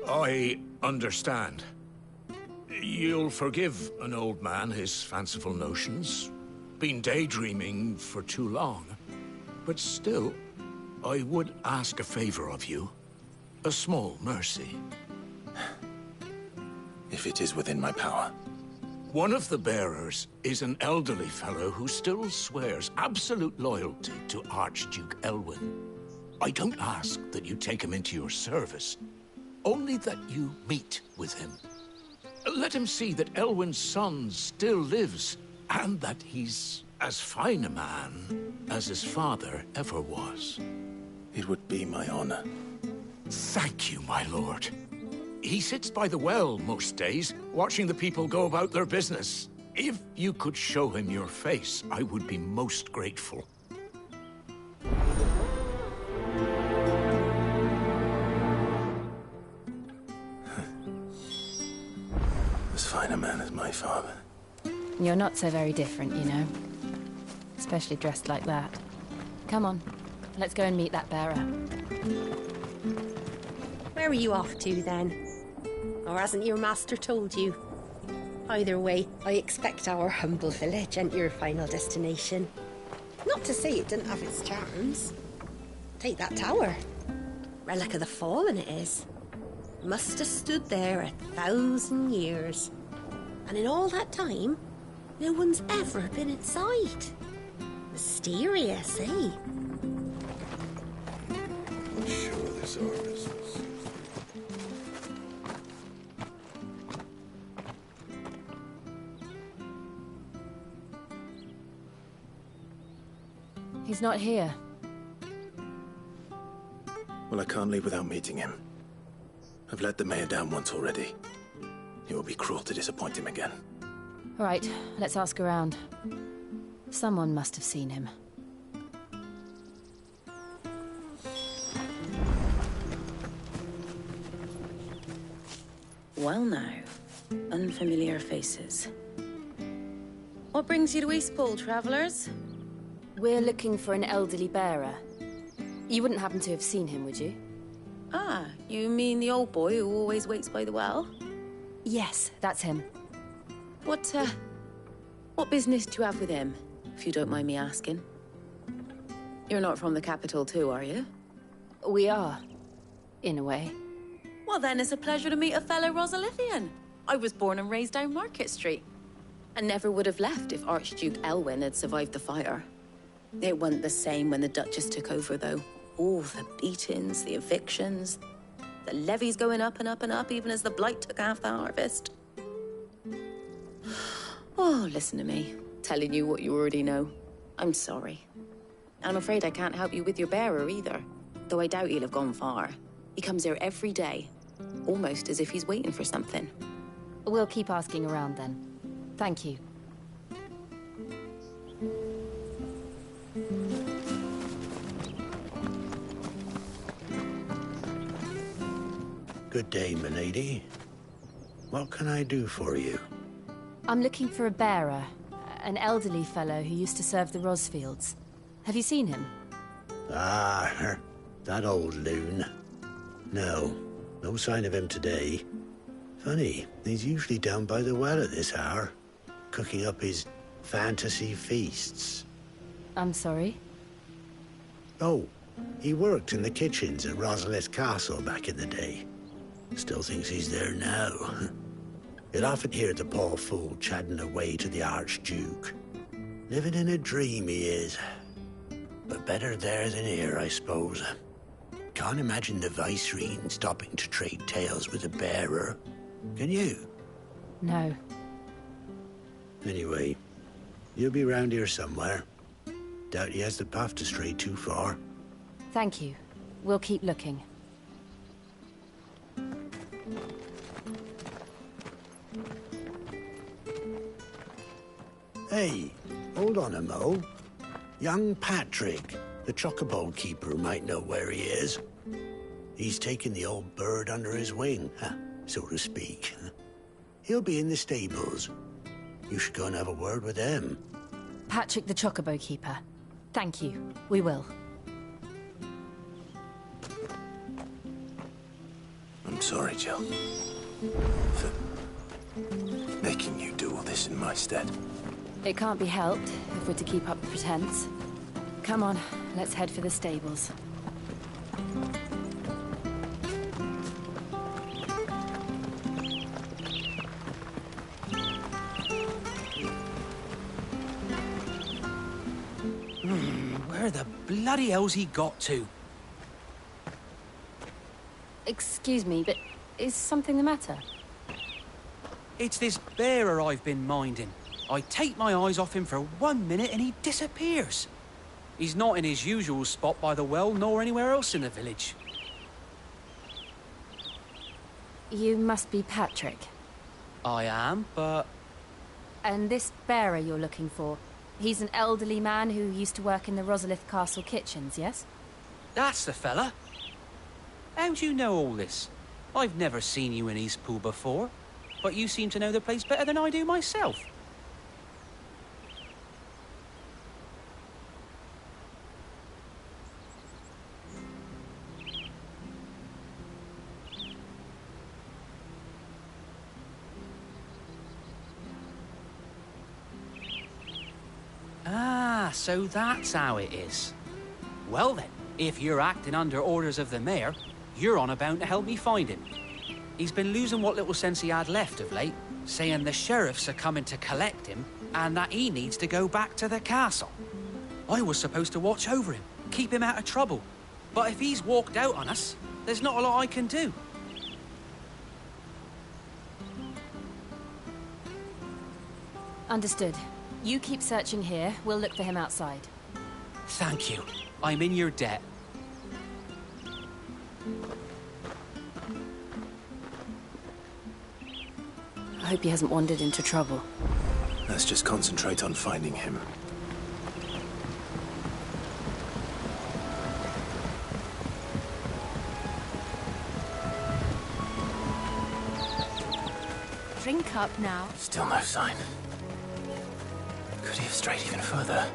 I understand. You'll forgive an old man his fanciful notions. Been daydreaming for too long. But still, I would ask a favor of you. A small mercy. If it is within my power. One of the bearers is an elderly fellow who still swears absolute loyalty to Archduke Elwyn. I don't ask that you take him into your service, only that you meet with him. Let him see that Elwyn's son still lives, and that he's as fine a man as his father ever was. It would be my honor. Thank you, my lord. He sits by the well most days, watching the people go about their business. If you could show him your face, I would be most grateful. As fine a man as my father. You're not so very different, you know. Especially dressed like that. Come on, let's go and meet that bearer. Where are you off to, then? Or hasn't your master told you? Either way, I expect our humble village ain't your final destination. Not to say it didn't have its charms. Take that tower. Relic of the Fallen it is. Must have stood there 1,000 years. And in all that time, no one's ever been inside. Mysterious, eh? I'm sure this artist. He's not here. Well, I can't leave without meeting him. I've let the mayor down once already. It will be cruel to disappoint him again. All right, let's ask around. Someone must have seen him. Well now, unfamiliar faces. What brings you to Eastpool, travellers? We're looking for an elderly bearer. You wouldn't happen to have seen him, would you? Ah, you mean the old boy who always waits by the well? Yes, that's him. What business do you have with him, if you don't mind me asking? You're not from the capital too, are you? We are, in a way. Well then, it's a pleasure to meet a fellow Rosalithian. I was born and raised down Market Street. And never would have left if Archduke Elwyn had survived the fire. It wasn't the same when the Duchess took over, though. All the beatings, the evictions, the levies going up and up and up, even as the blight took half the harvest. Oh, listen to me, telling you what you already know. I'm sorry. I'm afraid I can't help you with your bearer either, though I doubt he'll have gone far. He comes here every day, almost as if he's waiting for something. We'll keep asking around then. Thank you. Good day, milady. What can I do for you? I'm looking for a bearer, an elderly fellow who used to serve the Rosfields. Have you seen him? Ah, that old loon. No sign of him today. Funny, he's usually down by the well at this hour, cooking up his fantasy feasts. I'm sorry? Oh, he worked in the kitchens at Rosalith Castle back in the day. Still thinks he's there now. You'll often hear the poor fool chatting away to the Archduke. Living in a dream he is. But better there than here, I suppose. Can't imagine the Vicereine stopping to trade tales with a bearer. Can you? No. Anyway, you'll be round here somewhere. Doubt he has the path to stray too far. Thank you. We'll keep looking. Hey, hold on a mo. Young Patrick, the chocobo keeper, might know where he is. He's taken the old bird under his wing, so to speak. He'll be in the stables. You should go and have a word with him. Patrick the Chocobo Keeper. Thank you. We will. I'm sorry, Jill. For making you do all this in my stead. It can't be helped if we're to keep up the pretense. Come on, let's head for the stables. Where the bloody hell's he got to? Excuse me, but is something the matter? It's this bearer I've been minding. I take my eyes off him for 1 minute and he disappears. He's not in his usual spot by the well, nor anywhere else in the village. You must be Patrick. I am, but... And this bearer you're looking for, he's an elderly man who used to work in the Rosalith Castle kitchens, yes? That's the fella. How do you know all this? I've never seen you in Eastpool before, but you seem to know the place better than I do myself. Ah, so that's how it is. Well then, if you're acting under orders of the mayor, you're on about to help me find him. He's been losing what little sense he had left of late, saying the sheriffs are coming to collect him and that he needs to go back to the castle. I was supposed to watch over him, keep him out of trouble. But if he's walked out on us, there's not a lot I can do. Understood. You keep searching here, we'll look for him outside. Thank you. I'm in your debt. I hope he hasn't wandered into trouble. Let's just concentrate on finding him. Drink up now. Still no sign. Could he have strayed even further?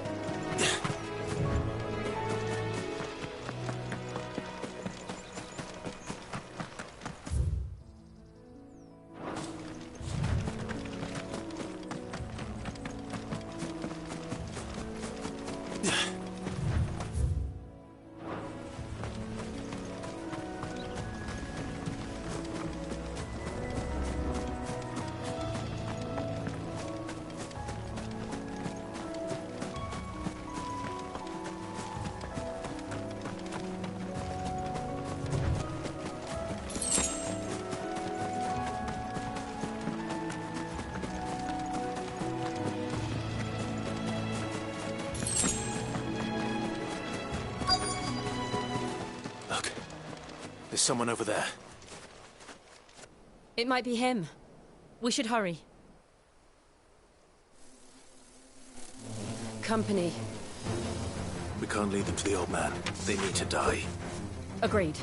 There's someone over there. It might be him. We should hurry. Company. We can't lead them to the old man. They need to die. Agreed.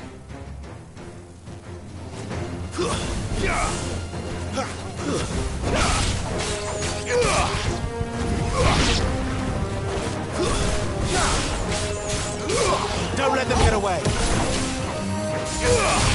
Don't let them get away! Yeah!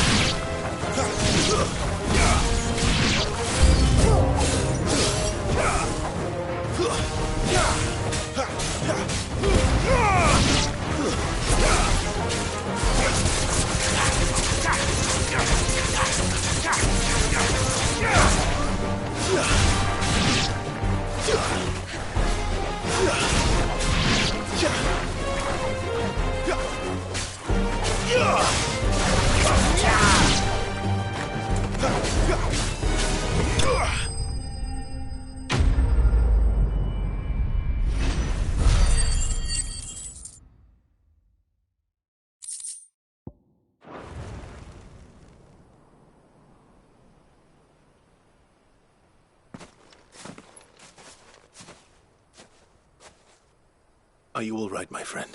Are you all right, my friend?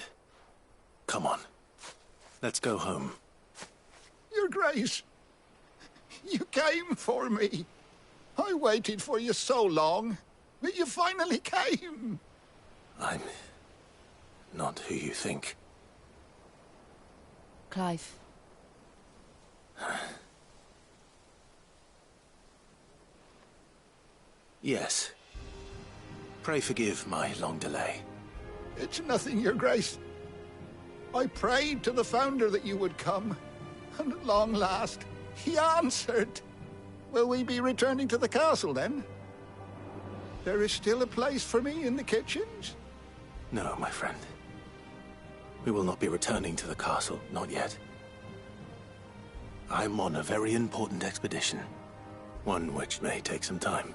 Come on. Let's go home. Your Grace, you came for me. I waited for you so long, but you finally came. I'm not who you think. Clive. Yes. Pray forgive my long delay. It's nothing, Your Grace. I prayed to the Founder that you would come, and at long last, he answered. Will we be returning to the castle, then? There is still a place for me in the kitchens? No, my friend. We will not be returning to the castle, not yet. I'm on a very important expedition, one which may take some time.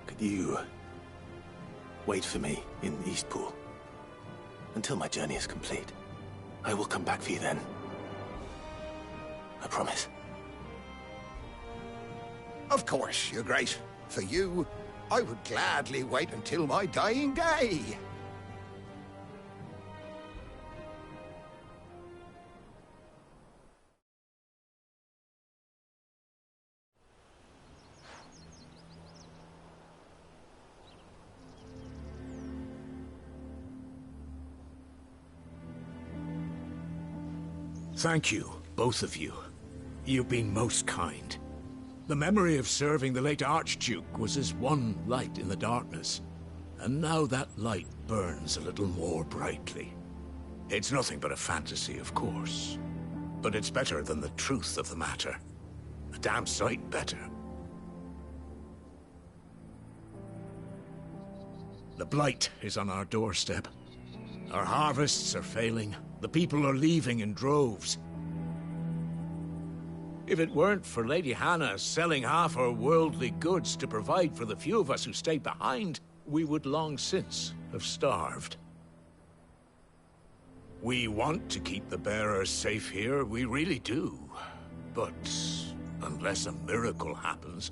Could you wait for me in Eastpool until my journey is complete? I will come back for you then. I promise. Of course, Your Grace. For you, I would gladly wait until my dying day. Thank you, both of you. You've been most kind. The memory of serving the late Archduke was as one light in the darkness, and now that light burns a little more brightly. It's nothing but a fantasy, of course, but it's better than the truth of the matter. A damn sight better. The blight is on our doorstep. Our harvests are failing. The people are leaving in droves. If it weren't for Lady Hannah selling half her worldly goods to provide for the few of us who stayed behind, we would long since have starved. We want to keep the bearers safe here, we really do. But unless a miracle happens,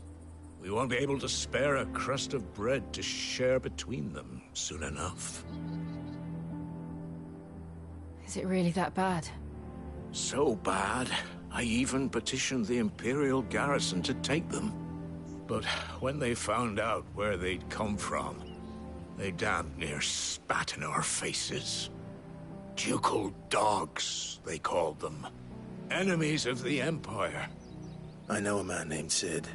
we won't be able to spare a crust of bread to share between them soon enough. Is it really that bad? So bad, I even petitioned the Imperial garrison to take them. But when they found out where they'd come from, they damn near spat in our faces. Ducal dogs, they called them. Enemies of the Empire. I know a man named Cid,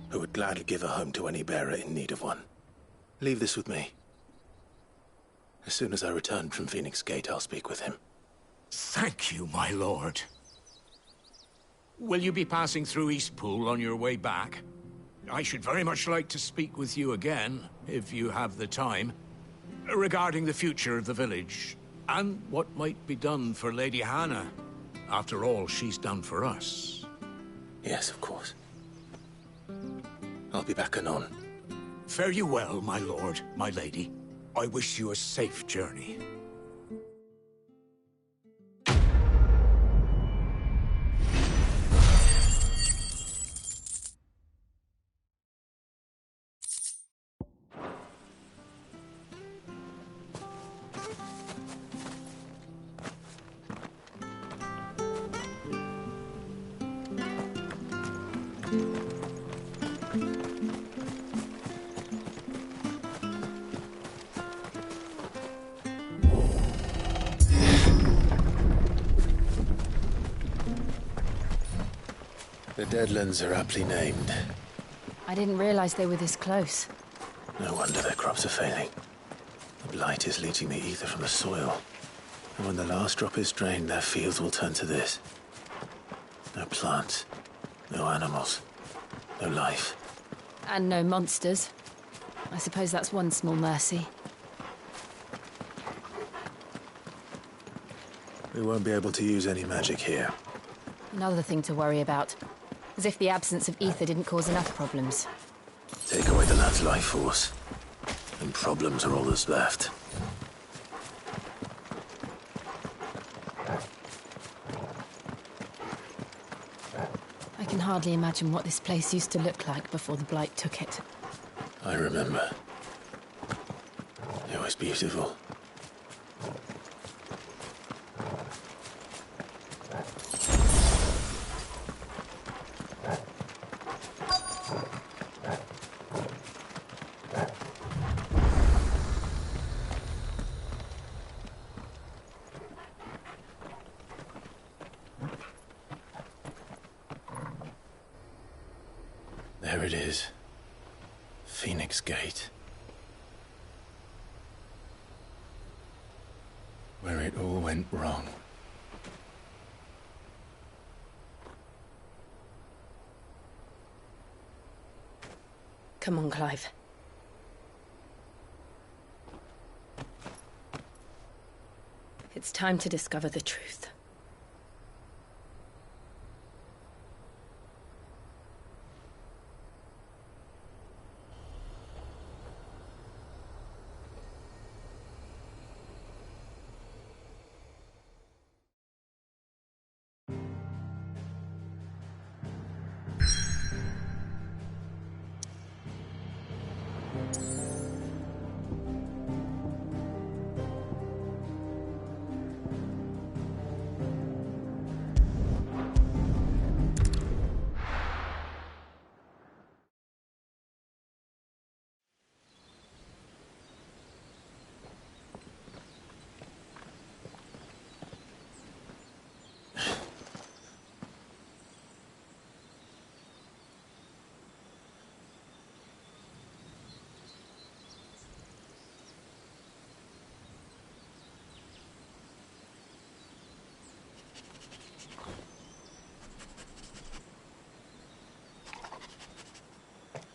who would gladly give a home to any bearer in need of one. Leave this with me. As soon as I return from Phoenix Gate, I'll speak with him. Thank you, my lord. Will you be passing through Eastpool on your way back? I should very much like to speak with you again, if you have the time, regarding the future of the village, and what might be done for Lady Hannah, after all she's done for us. Yes, of course. I'll be back anon. Fare you well, my lord, my lady. I wish you a safe journey. The Deadlands are aptly named. I didn't realize they were this close. No wonder their crops are failing. The blight is leaching the ether from the soil. And when the last drop is drained, their fields will turn to this. No plants, no animals, no life. And no monsters. I suppose that's one small mercy. We won't be able to use any magic here. Another thing to worry about. As if the absence of ether didn't cause enough problems. Take away the lad's life force, and problems are all that's left. I can hardly imagine what this place used to look like before the blight took it. I remember. It always beautiful. There it is. Phoenix Gate. Where it all went wrong. Come on, Clive. It's time to discover the truth.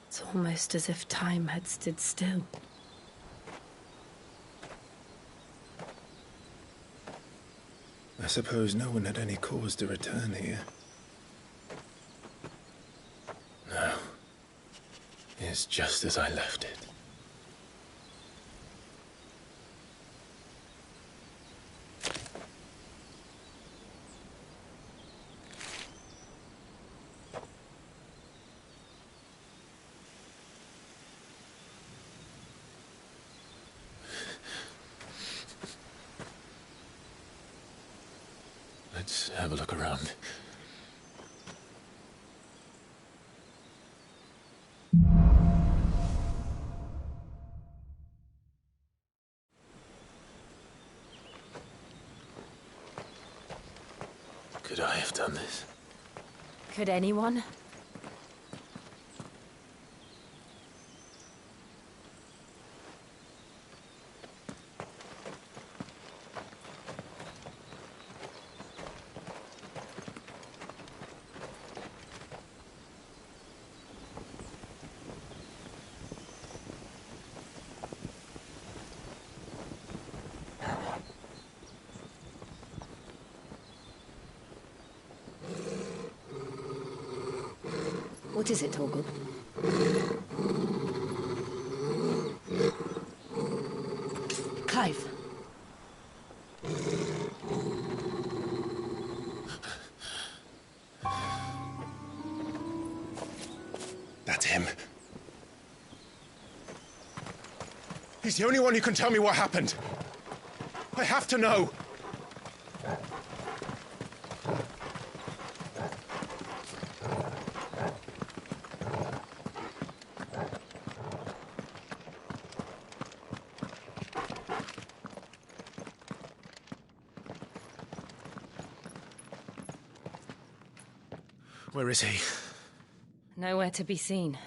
It's almost as if time had stood still. I suppose no one had any cause to return here. No. It's just as I left it. Let's have a look around. Could I have done this? Could anyone? What is it, Torgal? Clive. That's him. He's the only one who can tell me what happened. I have to know. Where is he? Nowhere to be seen.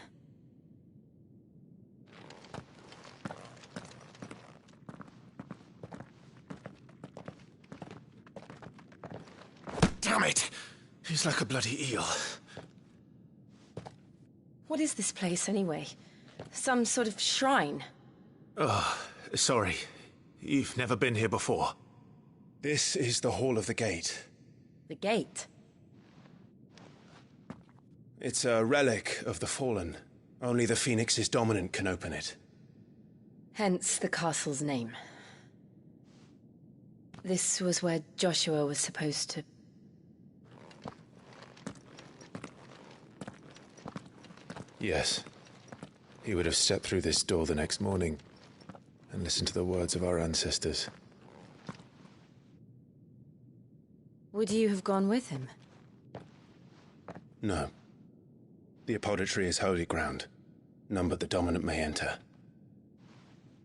Damn it! He's like a bloody eel. What is this place, anyway? Some sort of shrine? Oh, sorry. You've never been here before. This is the Hall of the Gate. The gate? It's a relic of the Fallen. Only the Phoenix's dominant can open it. Hence the castle's name. This was where Joshua was supposed to... Yes. He would have stepped through this door the next morning. and listen to the words of our ancestors. Would you have gone with him? No. The apodatory is holy ground. None but the dominant may enter.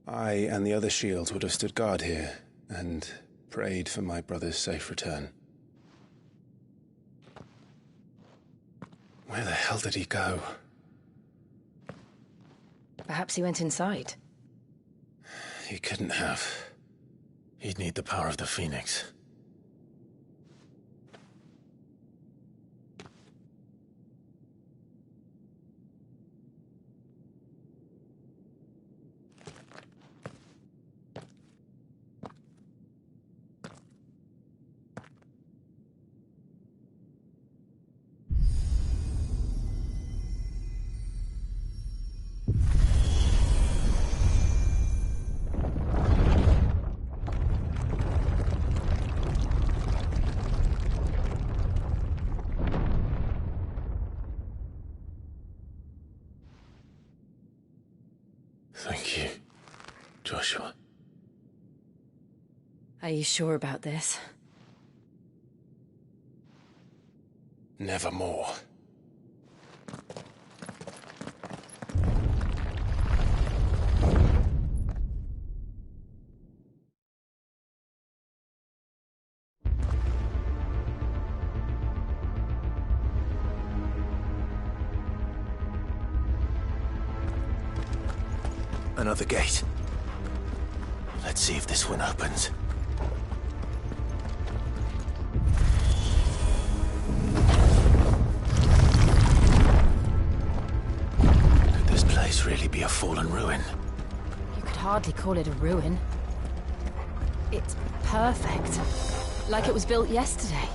I and the other shields would have stood guard here, and prayed for my brother's safe return. Where the hell did he go? Perhaps he went inside. He couldn't have. He'd need the power of the Phoenix. Thank you, Joshua. Are you sure about this? Nevermore. Another gate. Let's see if this one opens. Could this place really be a fallen ruin? You could hardly call it a ruin. It's perfect. Like it was built yesterday.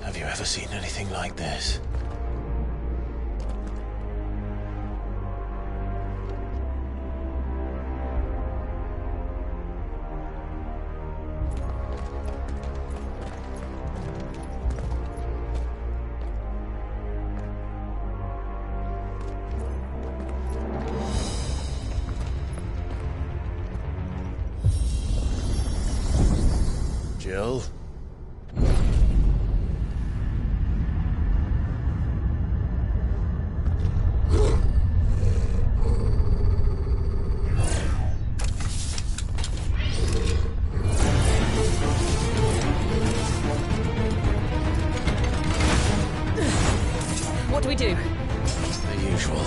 Have you ever seen anything like this? Jill? What do we do? The usual.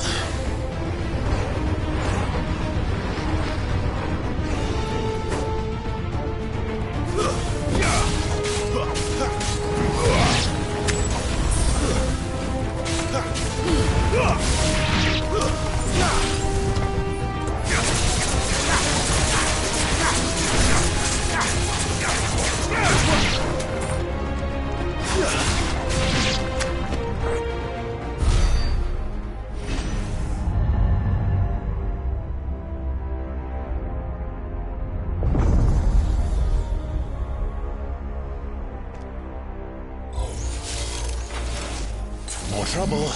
More trouble.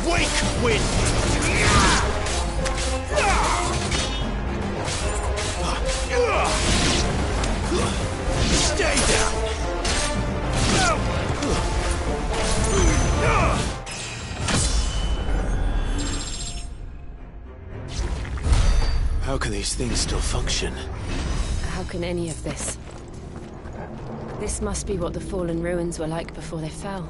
Wake, wind! Stay down! How can these things still function? How can any of this? This must be what the fallen ruins were like before they fell.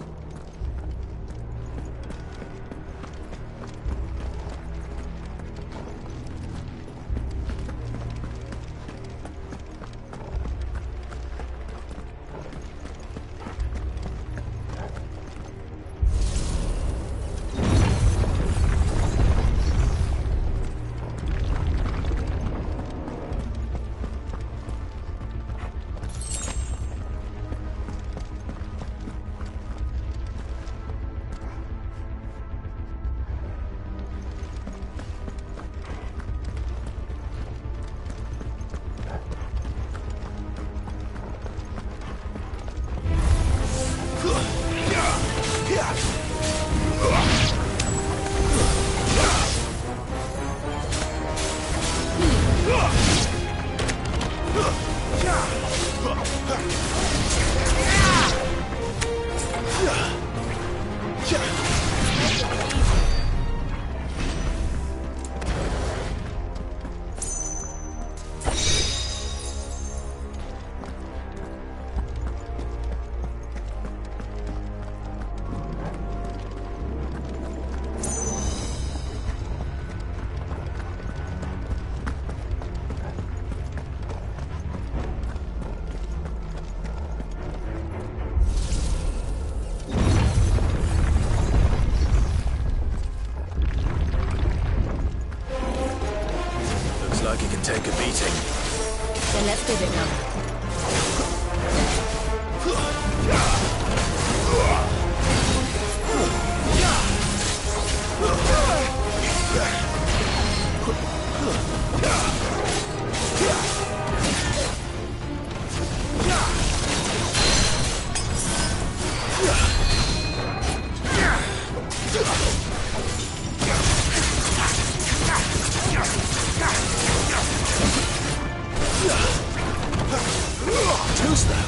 Looks like it can take a beating. Then let's give it now. Too slow.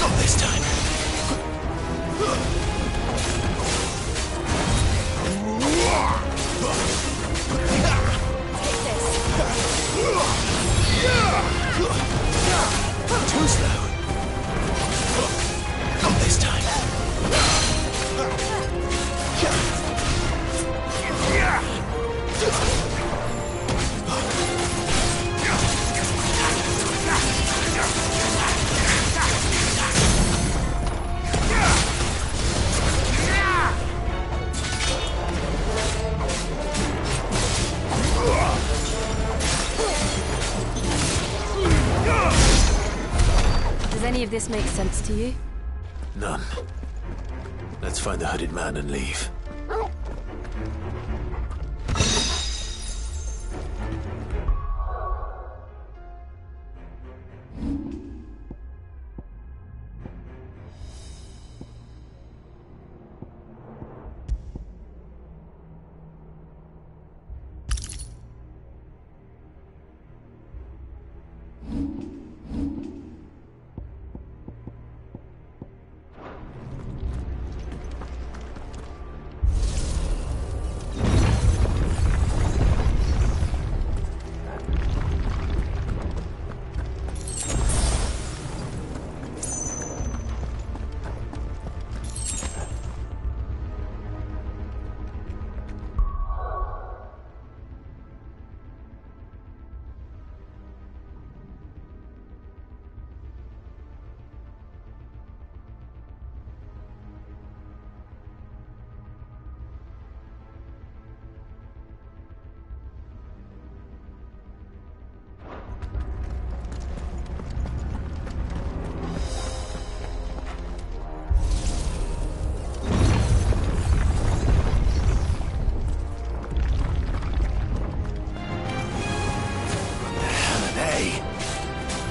Not this time. Too slow. Not this time. Does any of this make sense to you? None. Let's find the hooded man and leave.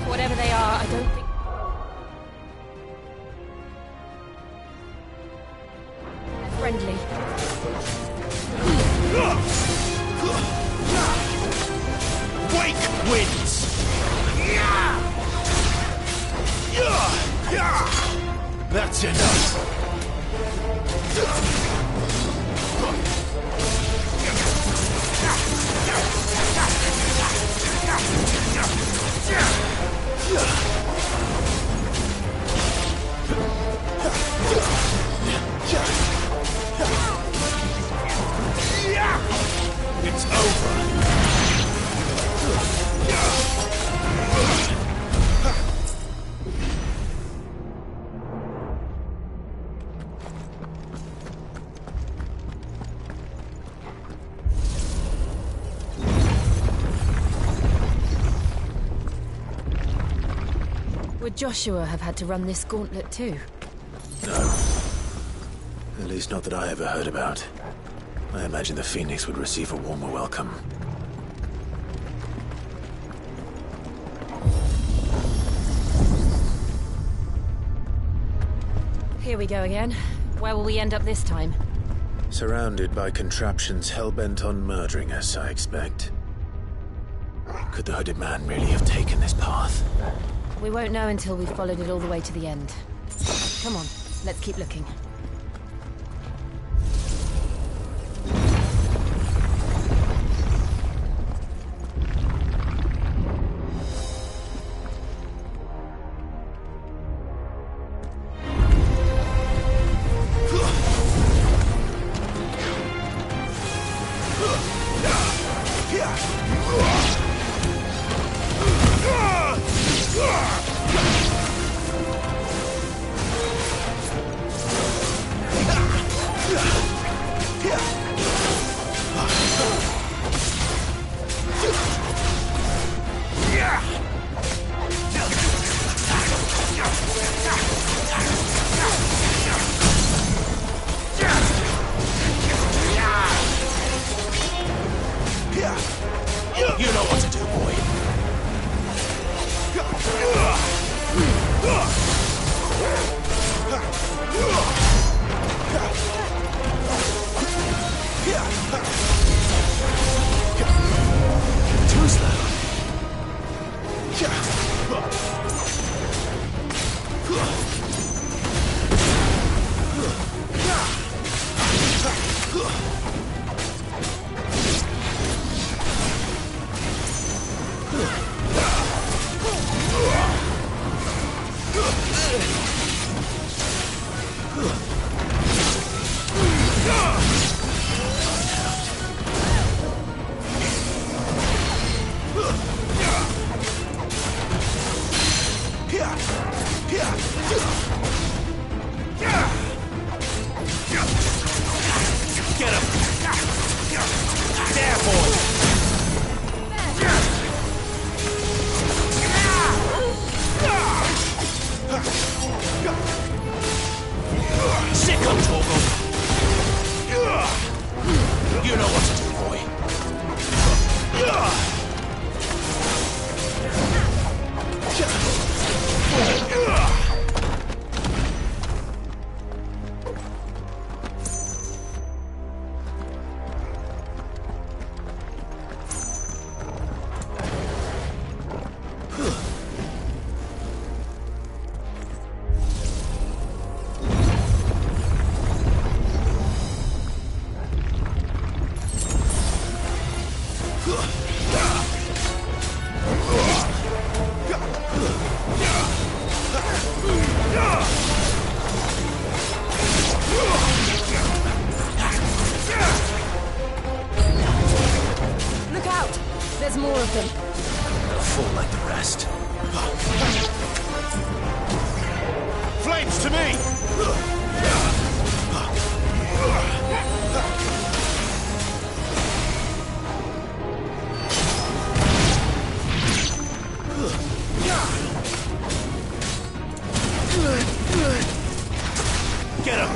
Whatever they are, I don't think... they're friendly. Wake wins! That's enough! It's over. Would Joshua have had to run this gauntlet too? No. At least not that I ever heard about. I imagine the Phoenix would receive a warmer welcome. Here we go again. Where will we end up this time? Surrounded by contraptions hell-bent on murdering us, I expect. Could the hooded man really have taken this path? We won't know until we've followed it all the way to the end. Come on, let's keep looking. Get him! There, boy! Sick of Torgal! You know what to do, boy. Look out! There's more of them. They'll fall like the rest. Flames to me! Get him!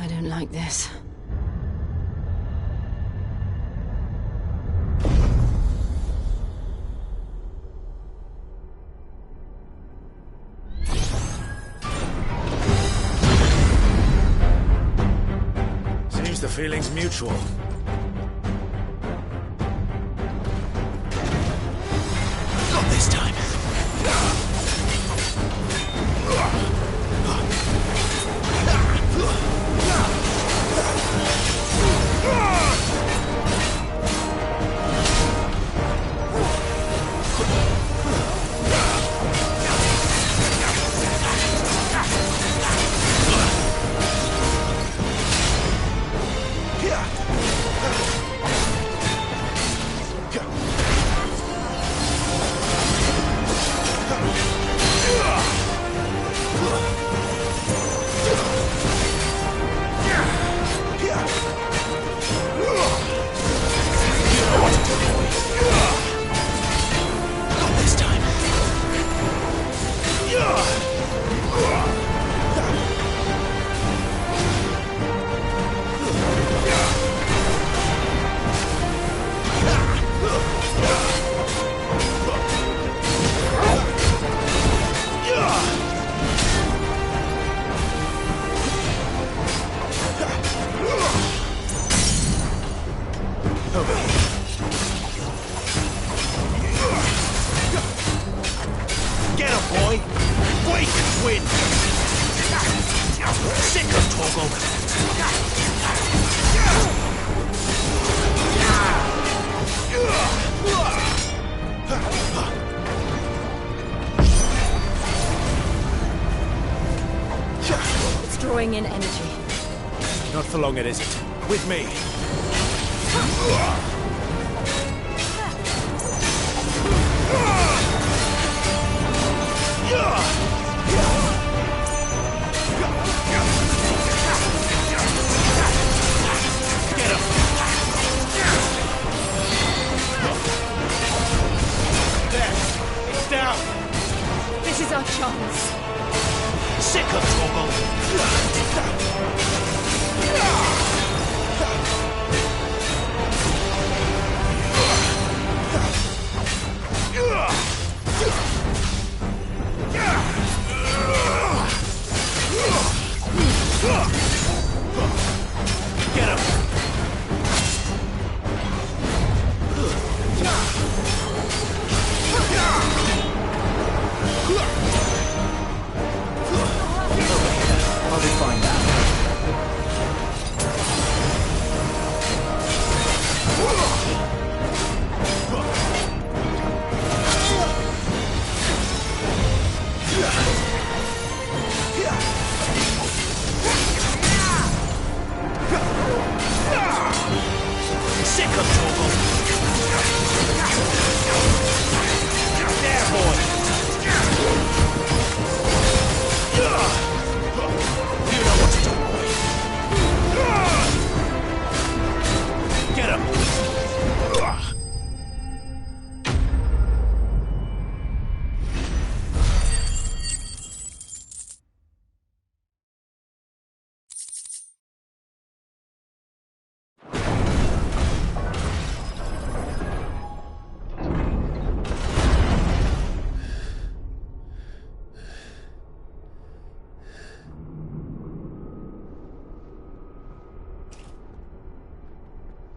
I don't like this. Seems the feeling's mutual. Not this time. Get him, boy! Wake and win! Sick of Torgal! It's drawing in energy. Not for long, it isn't. With me. chance. Sick of Get him! I'll be fine now. Sick of trouble. There, boy. You know what to do, boy. Get him.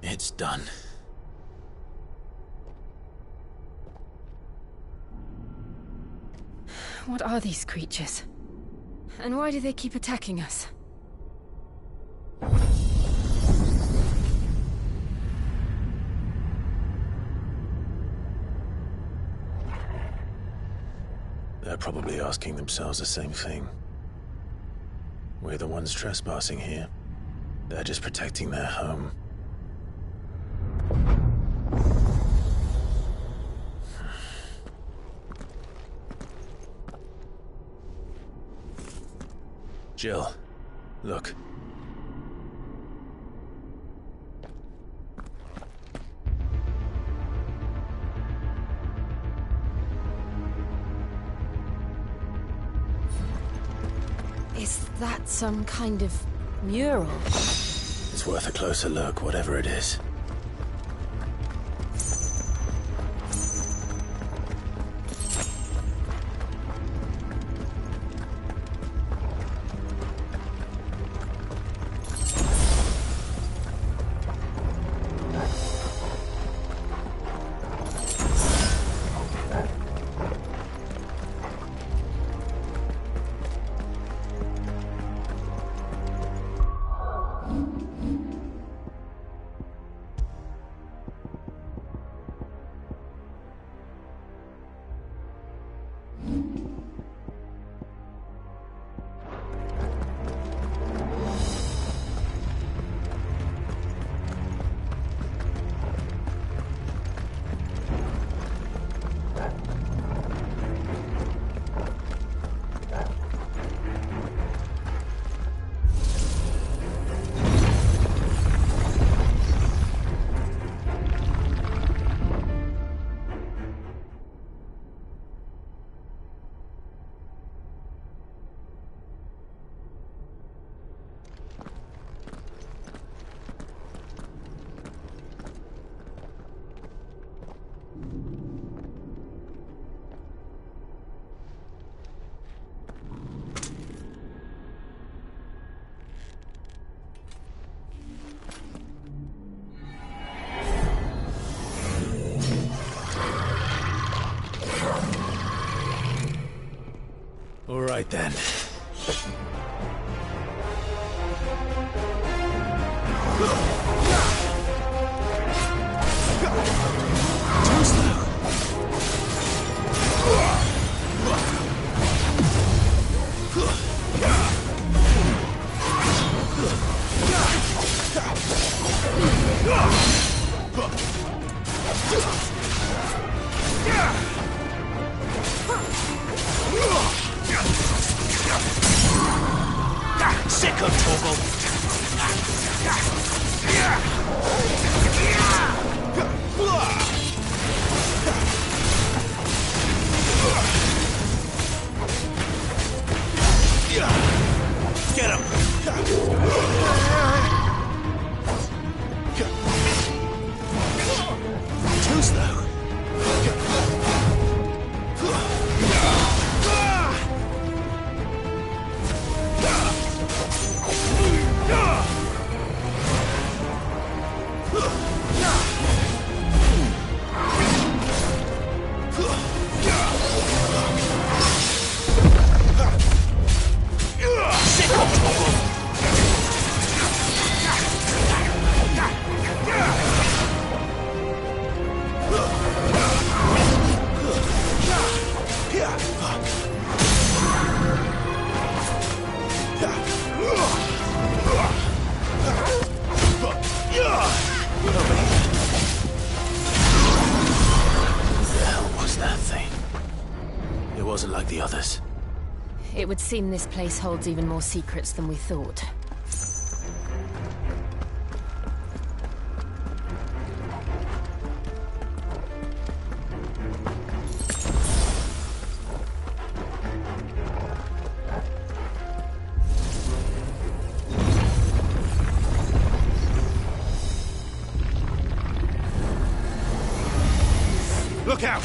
It's done. What are these creatures? And why do they keep attacking us? They're probably asking themselves the same thing. We're the ones trespassing here. They're just protecting their home. Jill, look. Is that some kind of mural? It's worth a closer look, whatever it is. All right then. Too slow. Sick of trouble. wasn't like the others. It would seem this place holds even more secrets than we thought. Look out!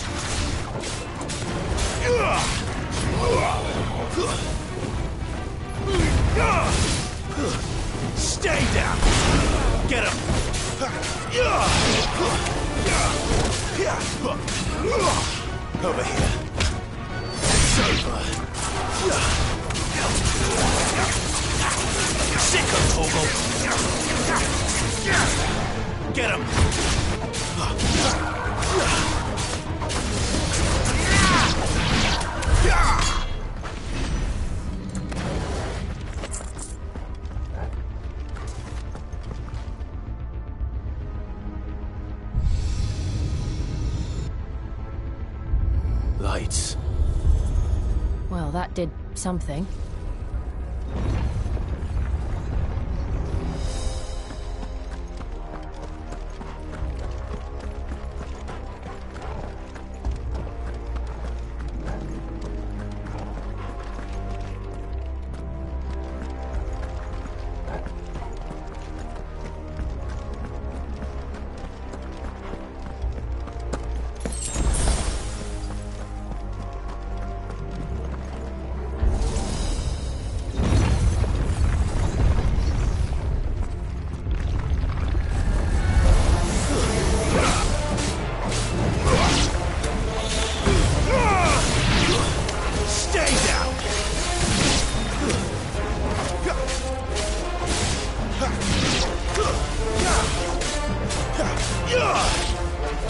Stay down! Get him! Over here. It's over. Sick of Torgal! Get him! Lights. Well, that did something.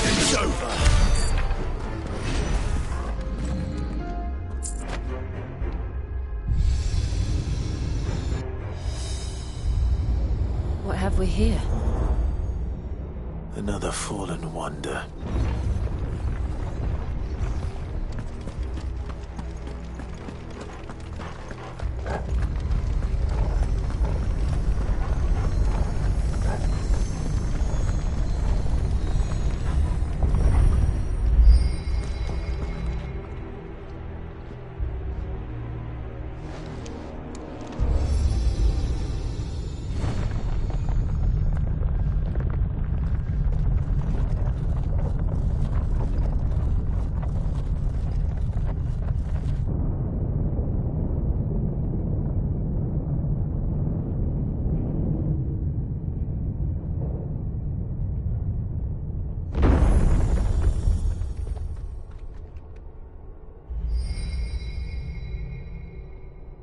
It's over. What have we here? Another fallen wonder.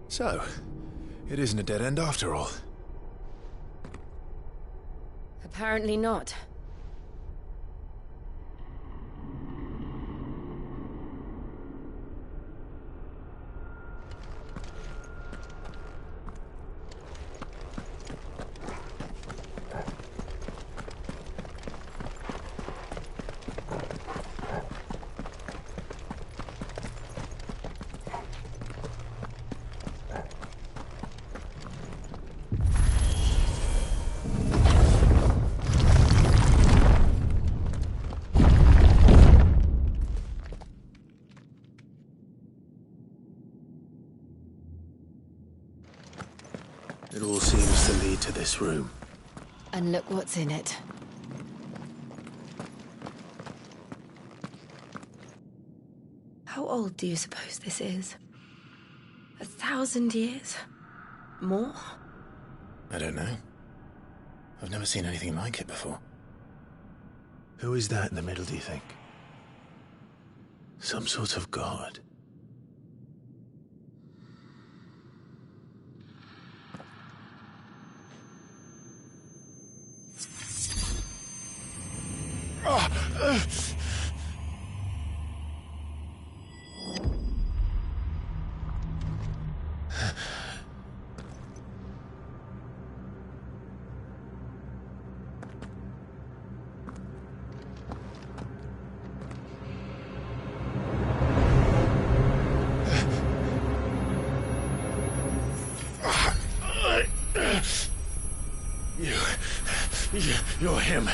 So, it isn't a dead end after all. Apparently not. It all seems to lead to this room. And look what's in it. How old do you suppose this is? 1,000 years? More? I don't know. I've never seen anything like it before. Who is that in the middle, do you think? Some sort of god? You're him.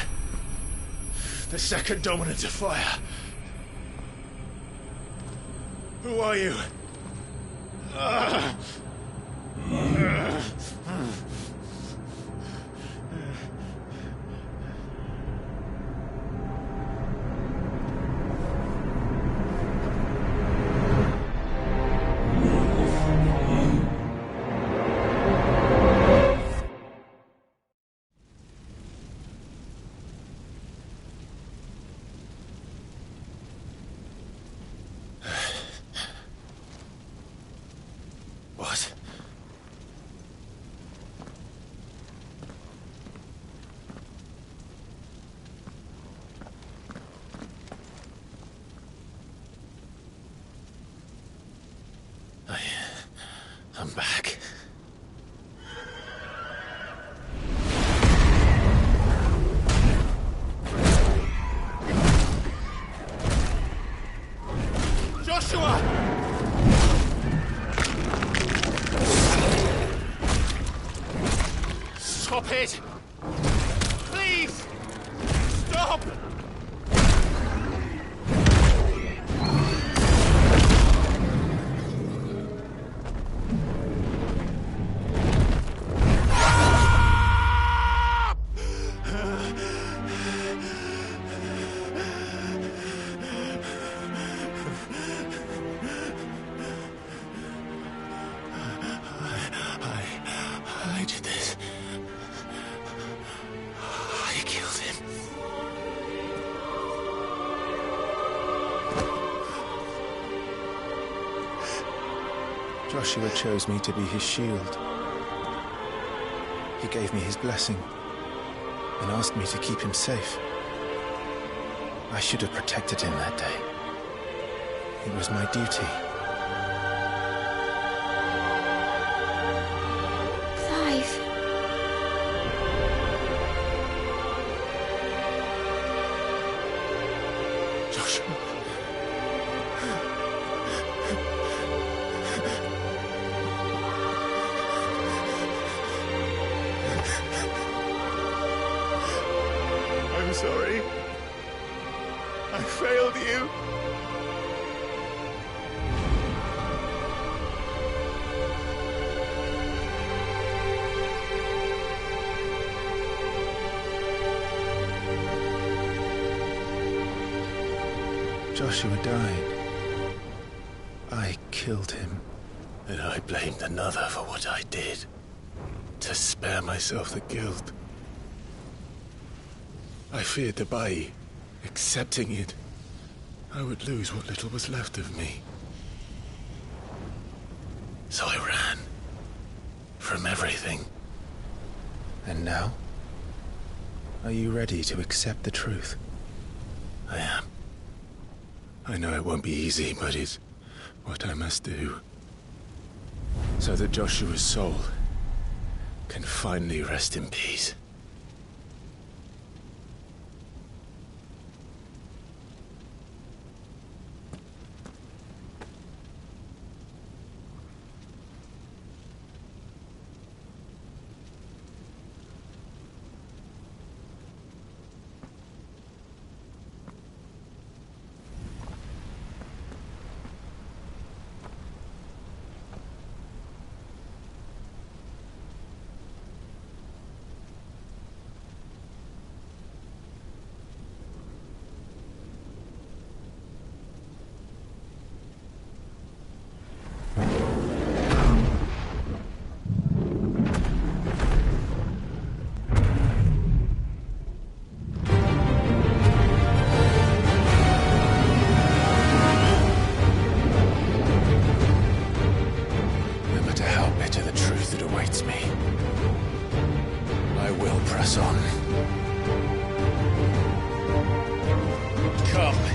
The second dominant of fire. Who are you? What? I'm back. Joshua! Stop it! Please! Stop! I did this. I killed him. Joshua chose me to be his shield. He gave me his blessing and asked me to keep him safe. I should have protected him that day. It was my duty. Clive. Joshua. I'm sorry. I failed you. Joshua died. I killed him. And I blamed another for what I did. To spare myself the guilt. I feared that by accepting it, I would lose what little was left of me. So I ran. From everything. And now? Are you ready to accept the truth? I am. I know it won't be easy, but it's what I must do. So that Joshua's soul can finally rest in peace.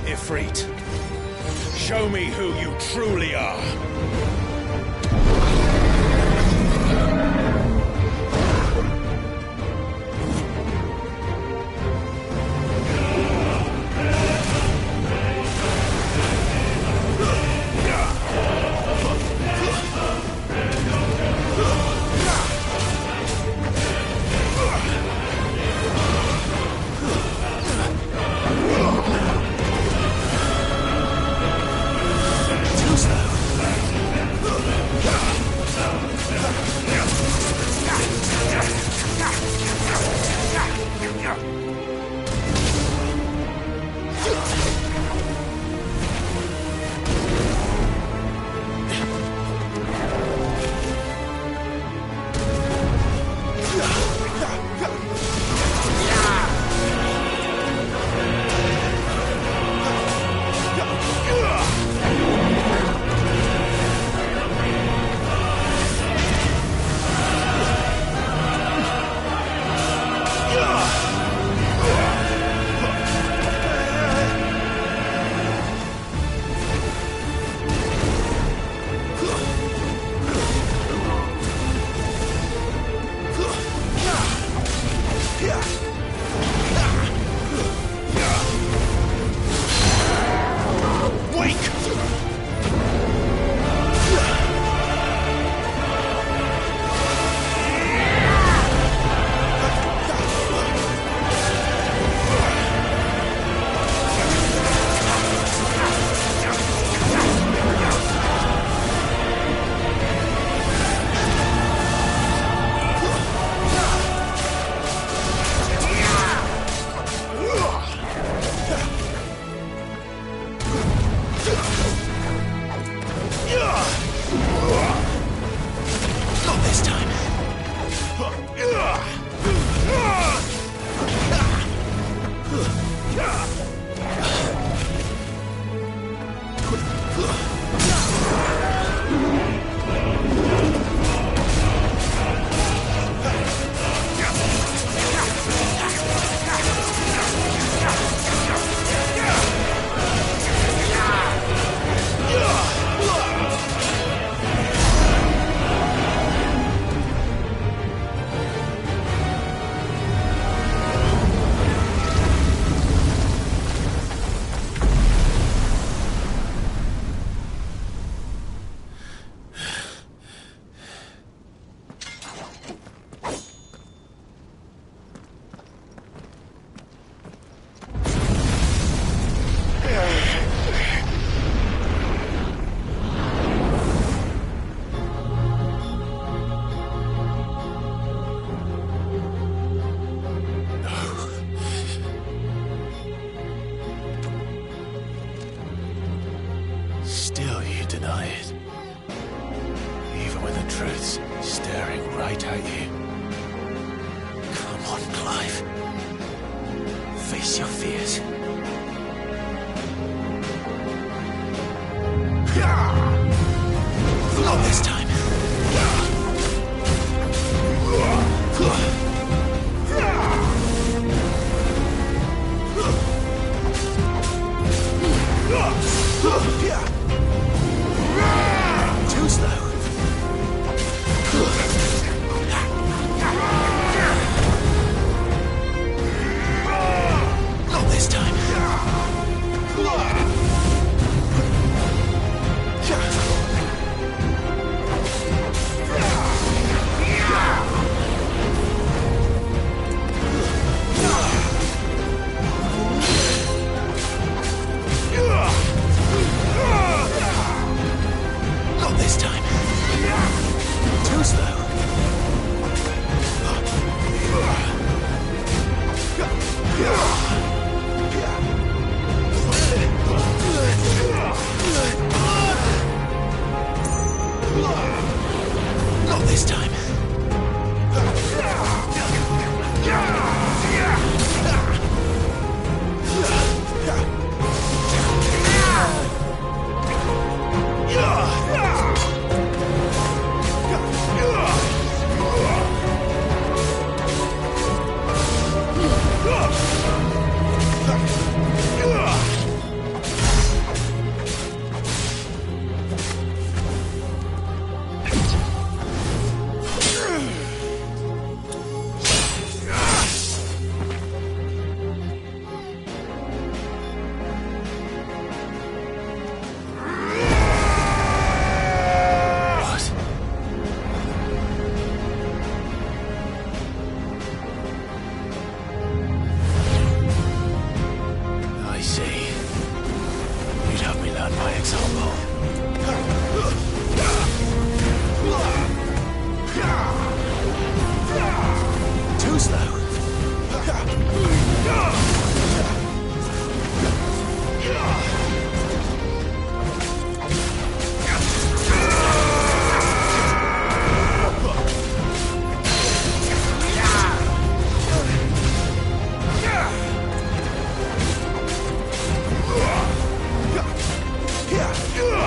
Ifrit. Show me who you truly are. Not this time. Still you deny it. Even when the truth's staring right at you. Come on, Clive. Face your fears. Not this time. Too slow. Not this time. Not this time. Too slow. Not this time. I see. You'd have me learn by example. Too slow. Yeah.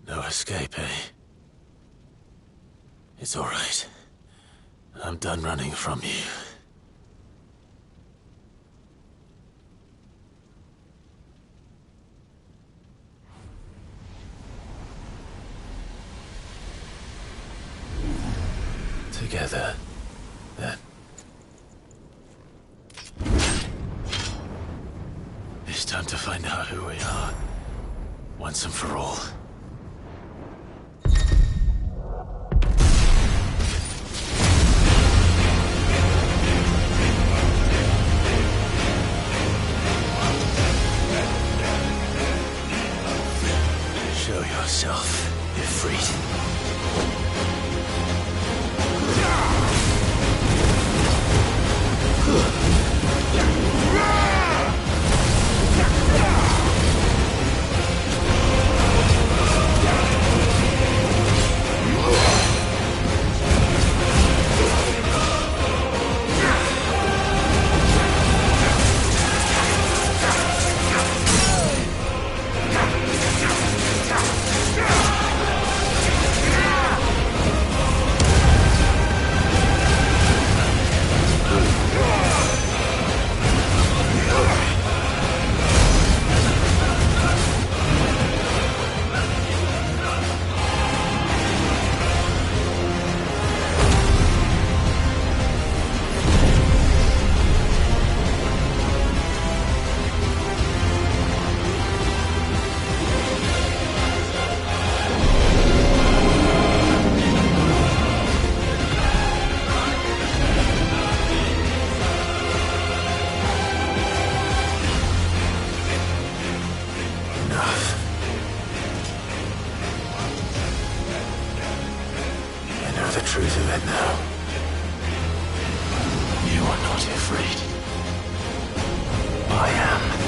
No escape, eh? It's all right. I'm done running from you. Together, then. It's time to find out who we are, once and for all. Show yourself, Ifrit. The truth of it now. You are not afraid. I am.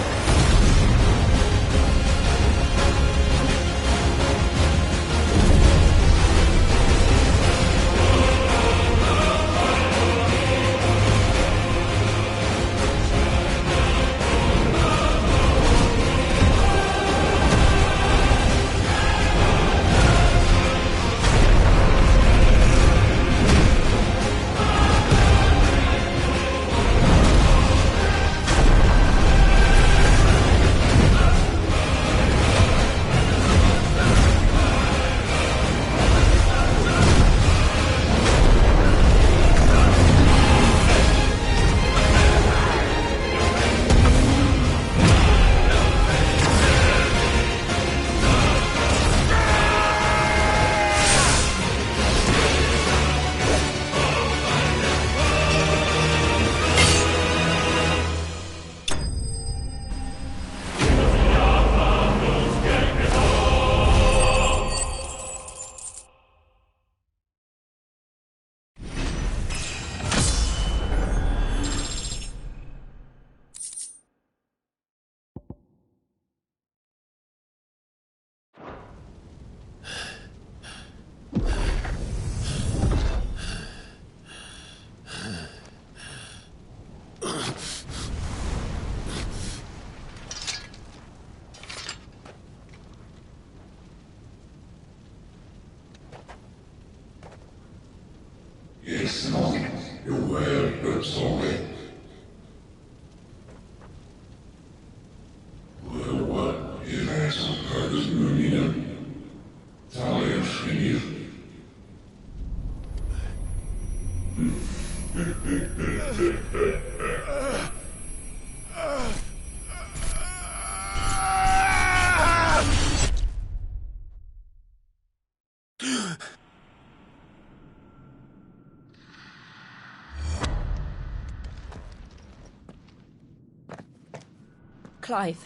Clive,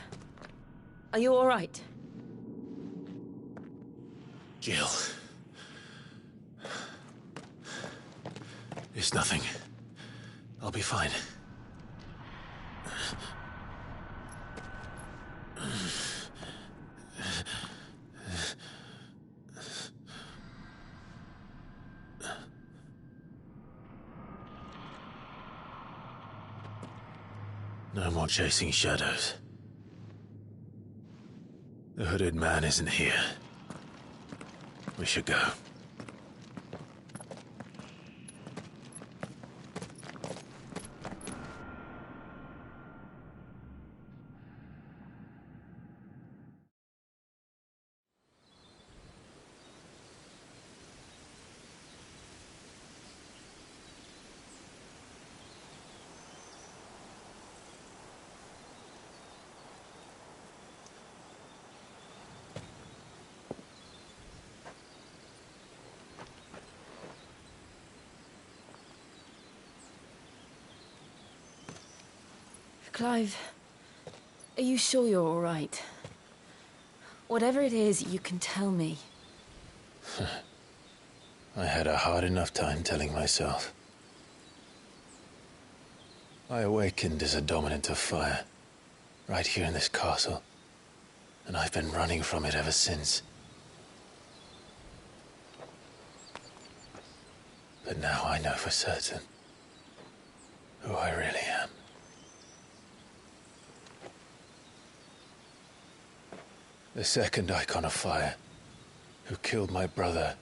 are you all right? Jill. It's nothing. I'll be fine. No more chasing shadows. The hooded man isn't here. We should go. Clive, are you sure you're all right? Whatever it is, you can tell me. I had a hard enough time telling myself. I awakened as a dominant of fire, right here in this castle, and I've been running from it ever since. But now I know for certain who I really am. The second Icon of Fire, who killed my brother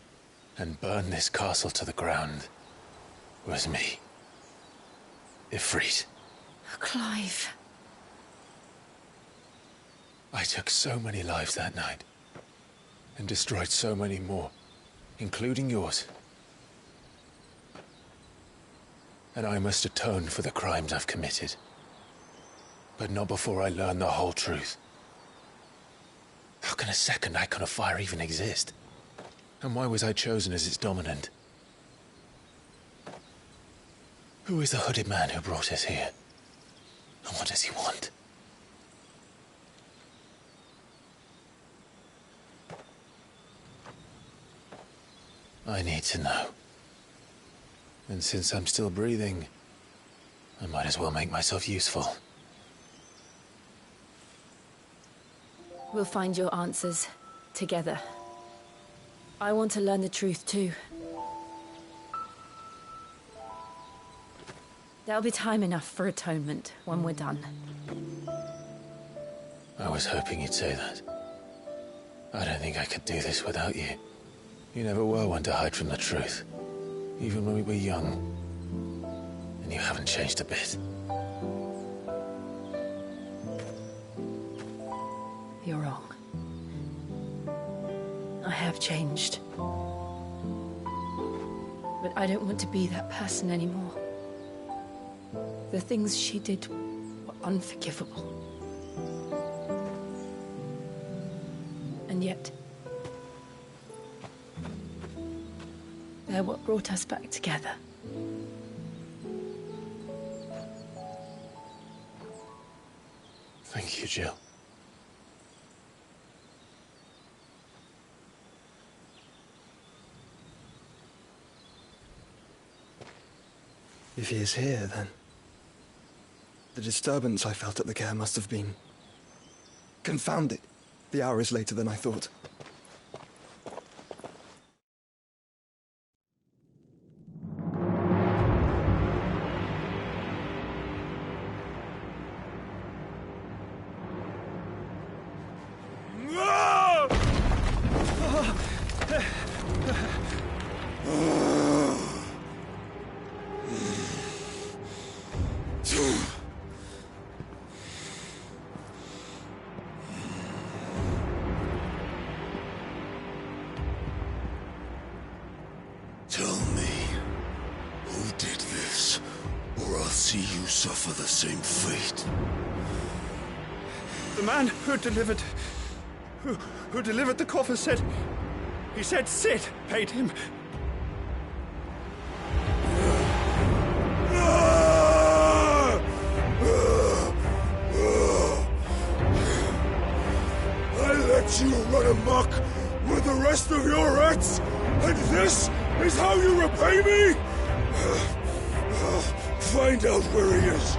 and burned this castle to the ground, was me. Ifrit. Clive. I took so many lives that night, and destroyed so many more, including yours. And I must atone for the crimes I've committed. But not before I learn the whole truth. How can a second Icon of Fire even exist? And why was I chosen as its dominant? Who is the hooded man who brought us here? And what does he want? I need to know. And since I'm still breathing, I might as well make myself useful. We'll find your answers together. I want to learn the truth too. There'll be time enough for atonement when we're done. I was hoping you'd say that. I don't think I could do this without you. You never were one to hide from the truth, even when we were young. And you haven't changed a bit. You're wrong. I have changed. But I don't want to be that person anymore. The things she did were unforgivable. And yet, they're what brought us back together. Thank you, Jill. If he is here, then the disturbance I felt at the care must have been confounded. The hour is later than I thought. see you suffer the same fate. The man who delivered the coffin said... He said Sid paid him. I let you run amok with the rest of your rats, and this is how you repay me? Find out where he is.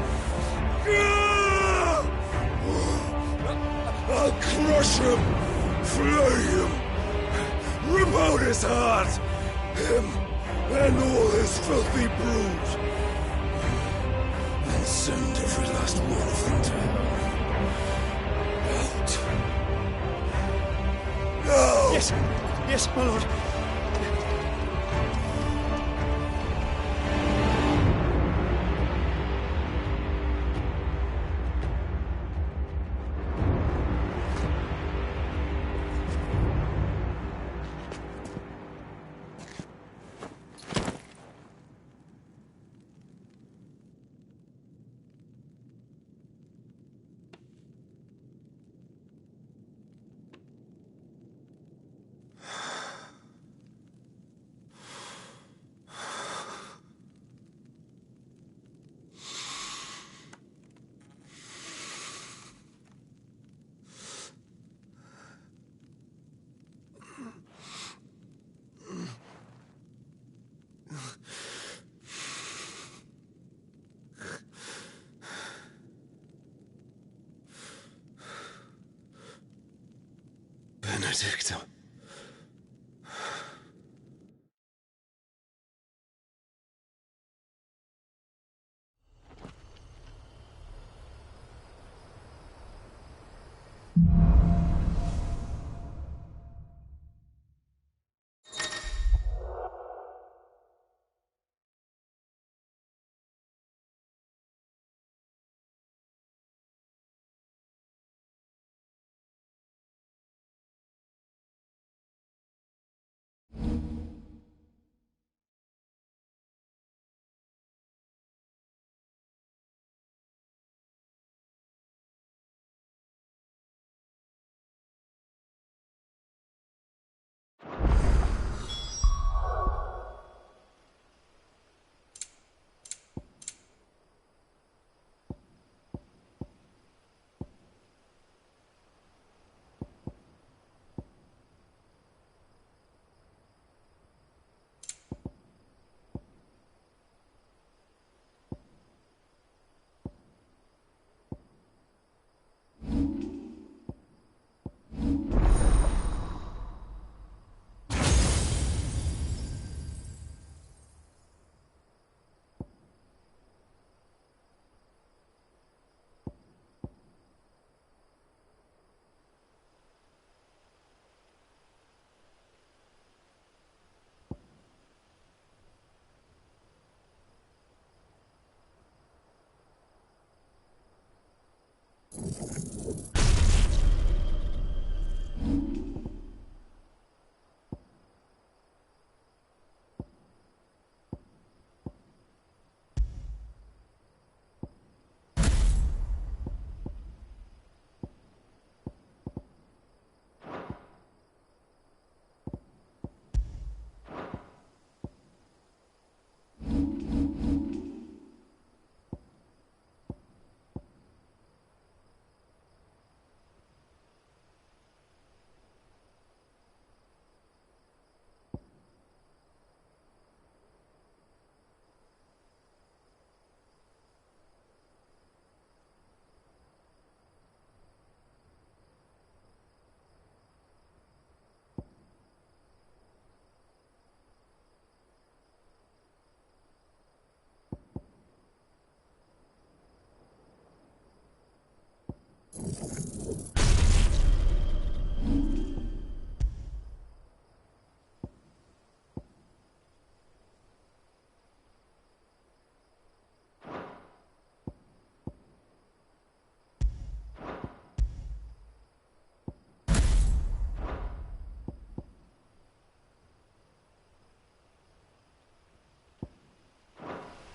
I'll crush him, flay him, rip out his heart, him and all his filthy brood, and send every last one of them to hell. Out. Now! Yes, my lord. Benedicta.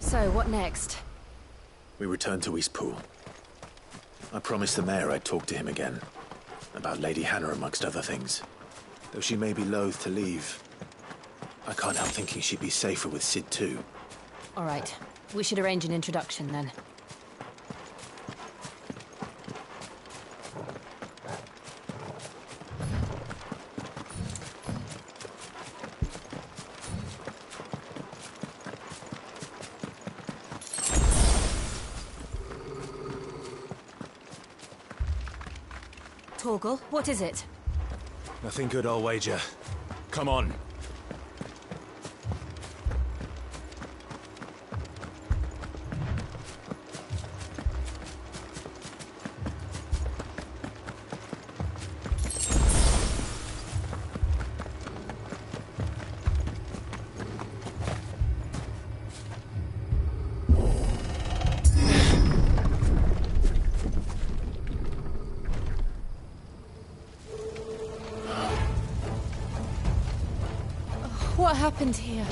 So, what next? we returned to Eastpool. I promised the mayor I'd talk to him again. About Lady Hannah, amongst other things. Though she may be loath to leave, I can't help thinking she'd be safer with Cid too. All right. We should arrange an introduction then. Torgal, what is it? Nothing good, I'll wager. Come on. What happened here?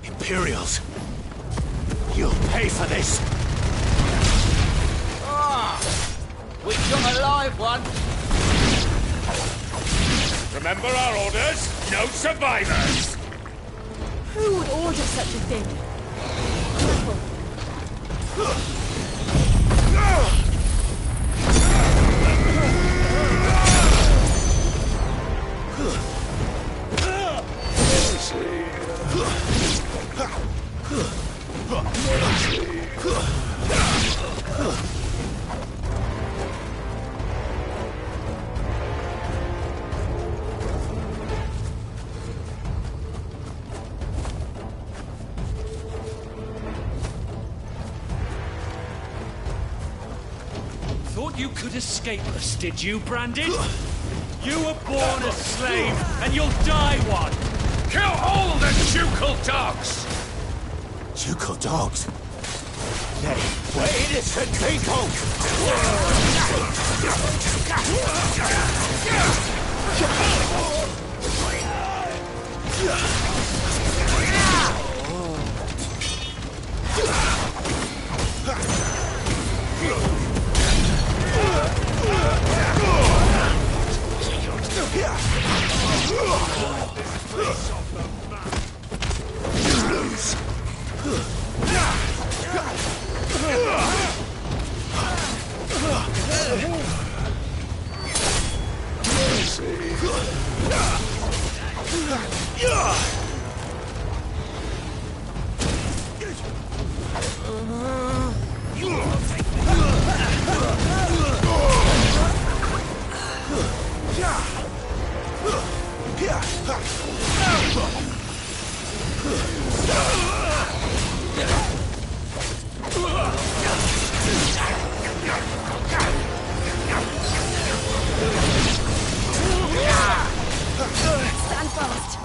Imperials! You'll pay for this! We got a live one! Remember our orders? No survivors! Who would order such a thing? Thought you could escape us, did you, Brandon? You were born a slave, and you'll die one! Kill all the ducal dogs! Ducal dogs? Nay, we're innocent people! Stand fast.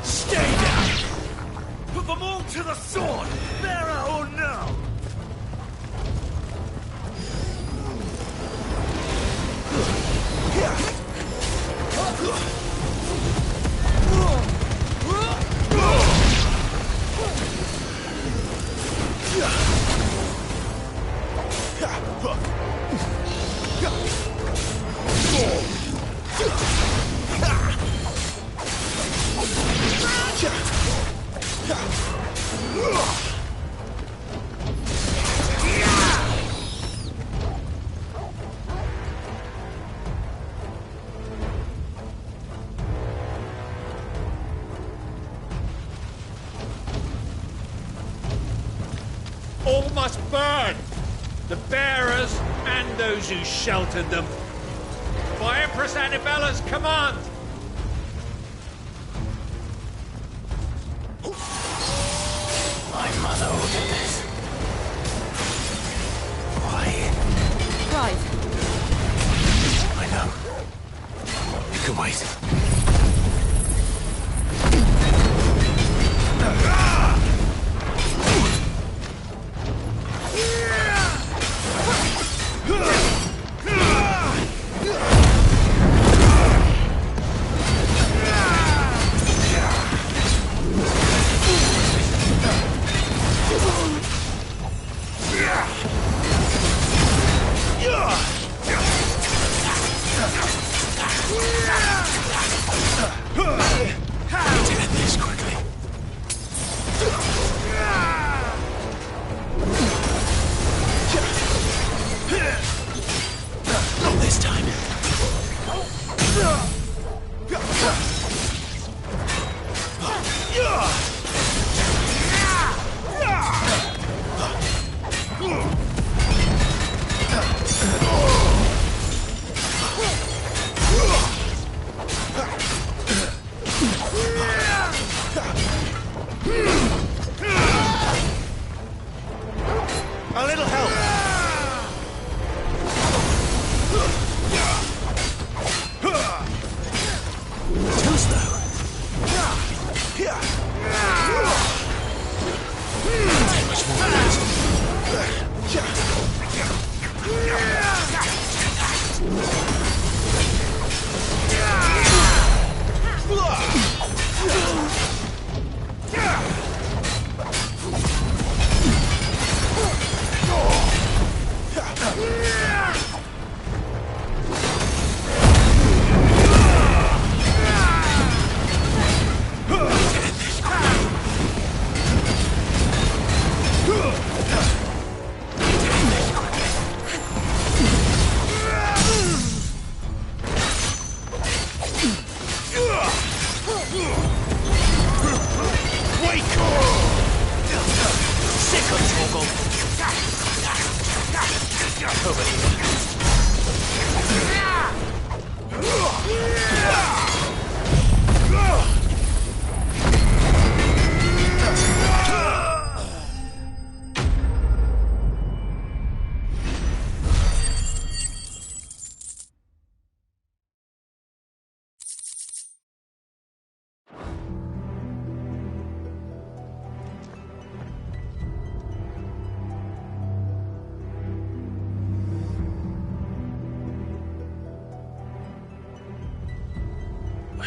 Stay down! Put them all to the sword! Bearer or no! All must burn! The bearers and those who sheltered them. By Empress Annabella's command! My mother ordered this. Why? Right. I know. You can wait.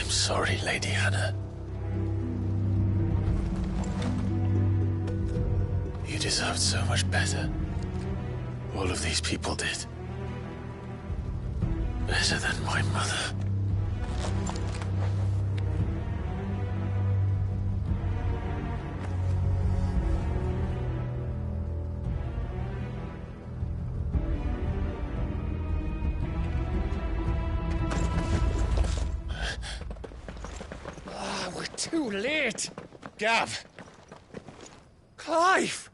I'm sorry, Lady Hannah. You deserved so much better. All of these people did. Better than my mother. We're too late. Gav. Clive.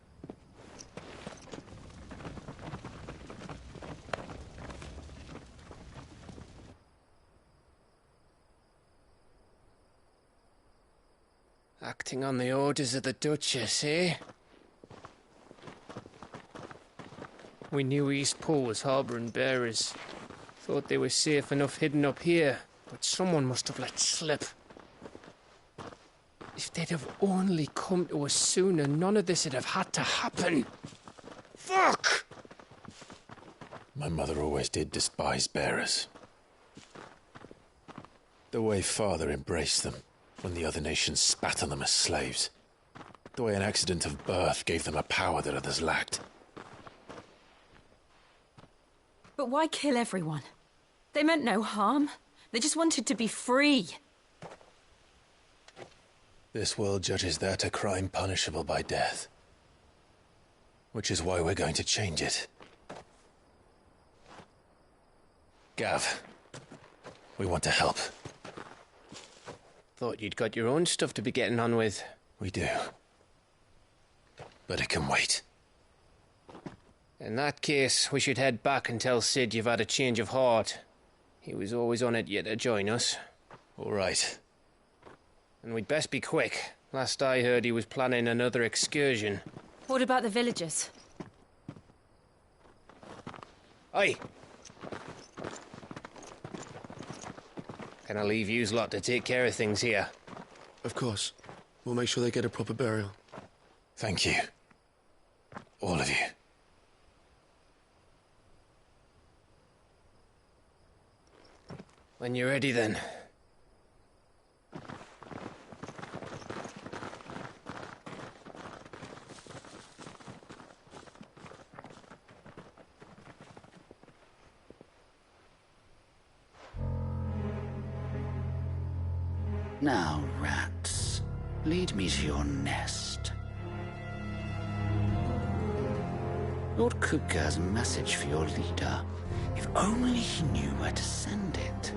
Acting on the orders of the Duchess, eh? We knew Eastpool was harbouring bearers. Thought they were safe enough hidden up here, but someone must have let slip. If they'd have only come to us sooner, none of this would have had to happen. Fuck! My mother always did despise bearers. The way Father embraced them when the other nations spat on them as slaves. The way an accident of birth gave them a power that others lacked. But why kill everyone? They meant no harm. They just wanted to be free. This world judges that a crime punishable by death. Which is why we're going to change it. Gav, we want to help. Thought you'd got your own stuff to be getting on with. We do. But it can wait. In that case, we should head back and tell Sid you've had a change of heart. He was always on it yet to join us. All right. And we'd best be quick. Last I heard, he was planning another excursion. What about the villagers? Aye. Can I leave yous lot to take care of things here? Of course. We'll make sure they get a proper burial. Thank you. All of you. When you're ready, then. Now, rats, lead me to your nest. Lord Kupka has a message for your leader. If only he knew where to send it.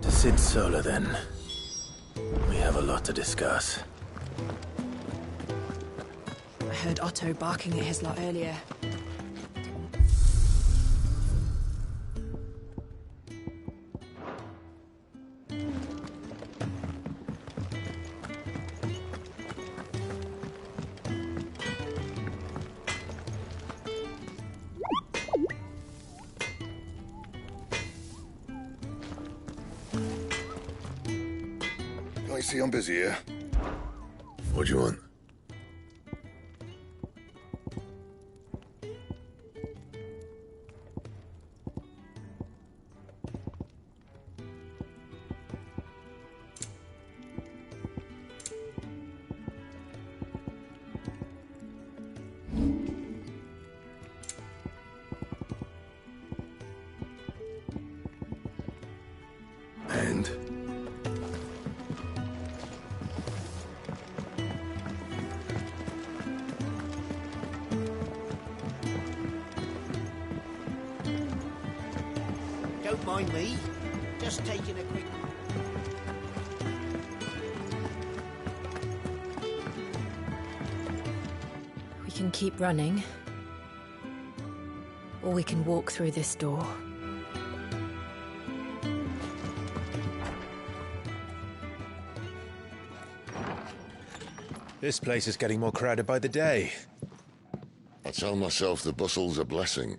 To Sid Solar, then. We have a lot to discuss. I heard Otto barking at his lot earlier. I see I'm busy here. What do you want? And? Don't mind me. Just taking a quick... We can keep running. Or we can walk through this door. This place is getting more crowded by the day. I tell myself the bustle's a blessing.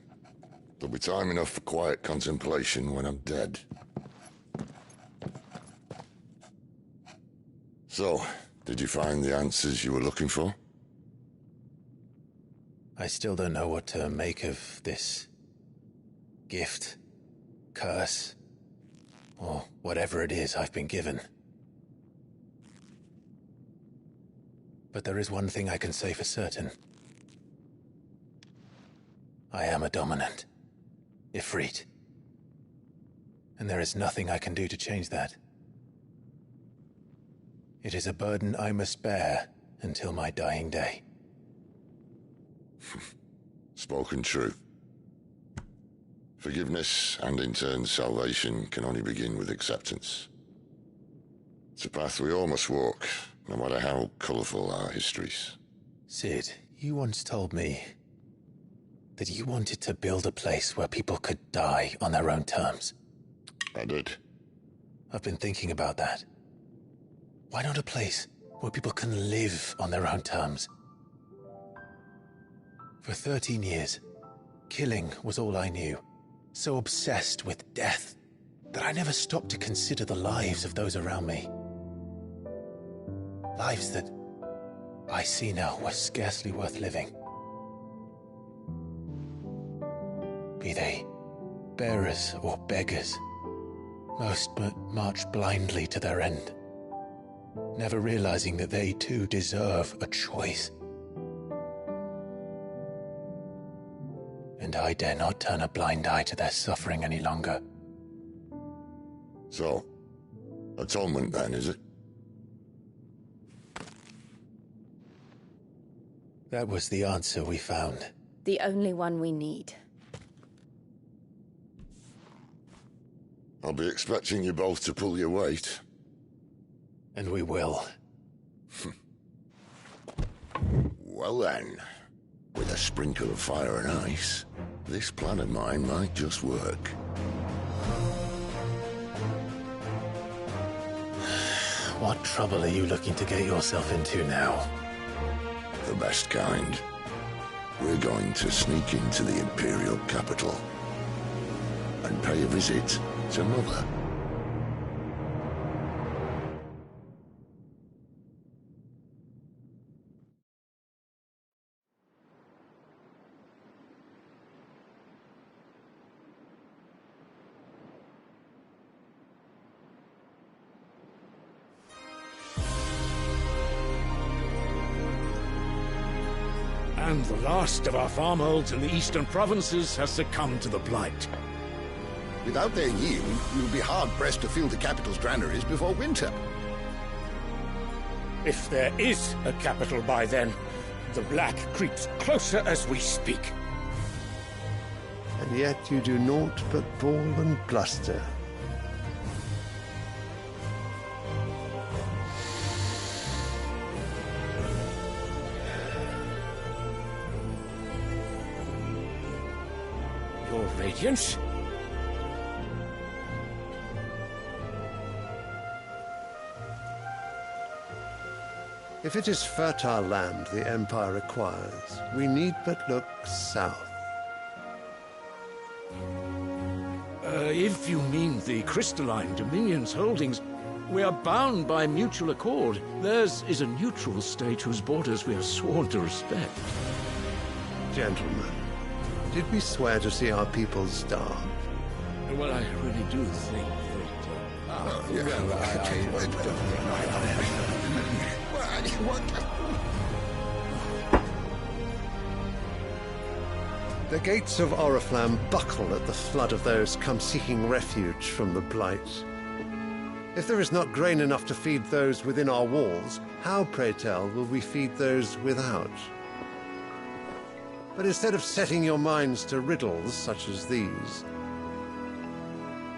There'll be time enough for quiet contemplation when I'm dead. So, did you find the answers you were looking for? I still don't know what to make of this gift, curse, or whatever it is I've been given. But there is one thing I can say for certain. I am a dominant, Ifrit. And there is nothing I can do to change that. It is a burden I must bear until my dying day. Spoken true. Forgiveness, and in turn salvation, can only begin with acceptance. It's a path we all must walk, no matter how colourful our histories. Cid, you once told me that you wanted to build a place where people could die on their own terms. I did. I've been thinking about that. Why not a place where people can live on their own terms? For 13 years, killing was all I knew. So obsessed with death that I never stopped to consider the lives of those around me. Lives that I see now were scarcely worth living. Be they bearers or beggars, most march blindly to their end, never realizing that they too deserve a choice. And I dare not turn a blind eye to their suffering any longer. So, atonement then, is it? That was the answer we found. The only one we need. I'll be expecting you both to pull your weight. And we will. Well then, with a sprinkle of fire and ice, this plan of mine might just work. What trouble are you looking to get yourself into now? The best kind. We're going to sneak into the Imperial capital and pay a visit to Mother. And the last of our farmholds in the eastern provinces has succumbed to the blight. Without their yield, we will be hard-pressed to fill the capital's granaries before winter. If there is a capital by then, the Black creeps closer as we speak. And yet you do naught but bawl and bluster. Your Radiance? If it is fertile land the Empire requires, we need but look south. If you mean the Crystalline Dominion's holdings, we are bound by mutual accord. Theirs is a neutral state whose borders we are sworn to respect. Gentlemen, did we swear to see our people starve? Well, I really do think that... The gates of Oriflamme buckle at the flood of those come seeking refuge from the blight. If there is not grain enough to feed those within our walls, how, pray tell, will we feed those without? But instead of setting your minds to riddles such as these,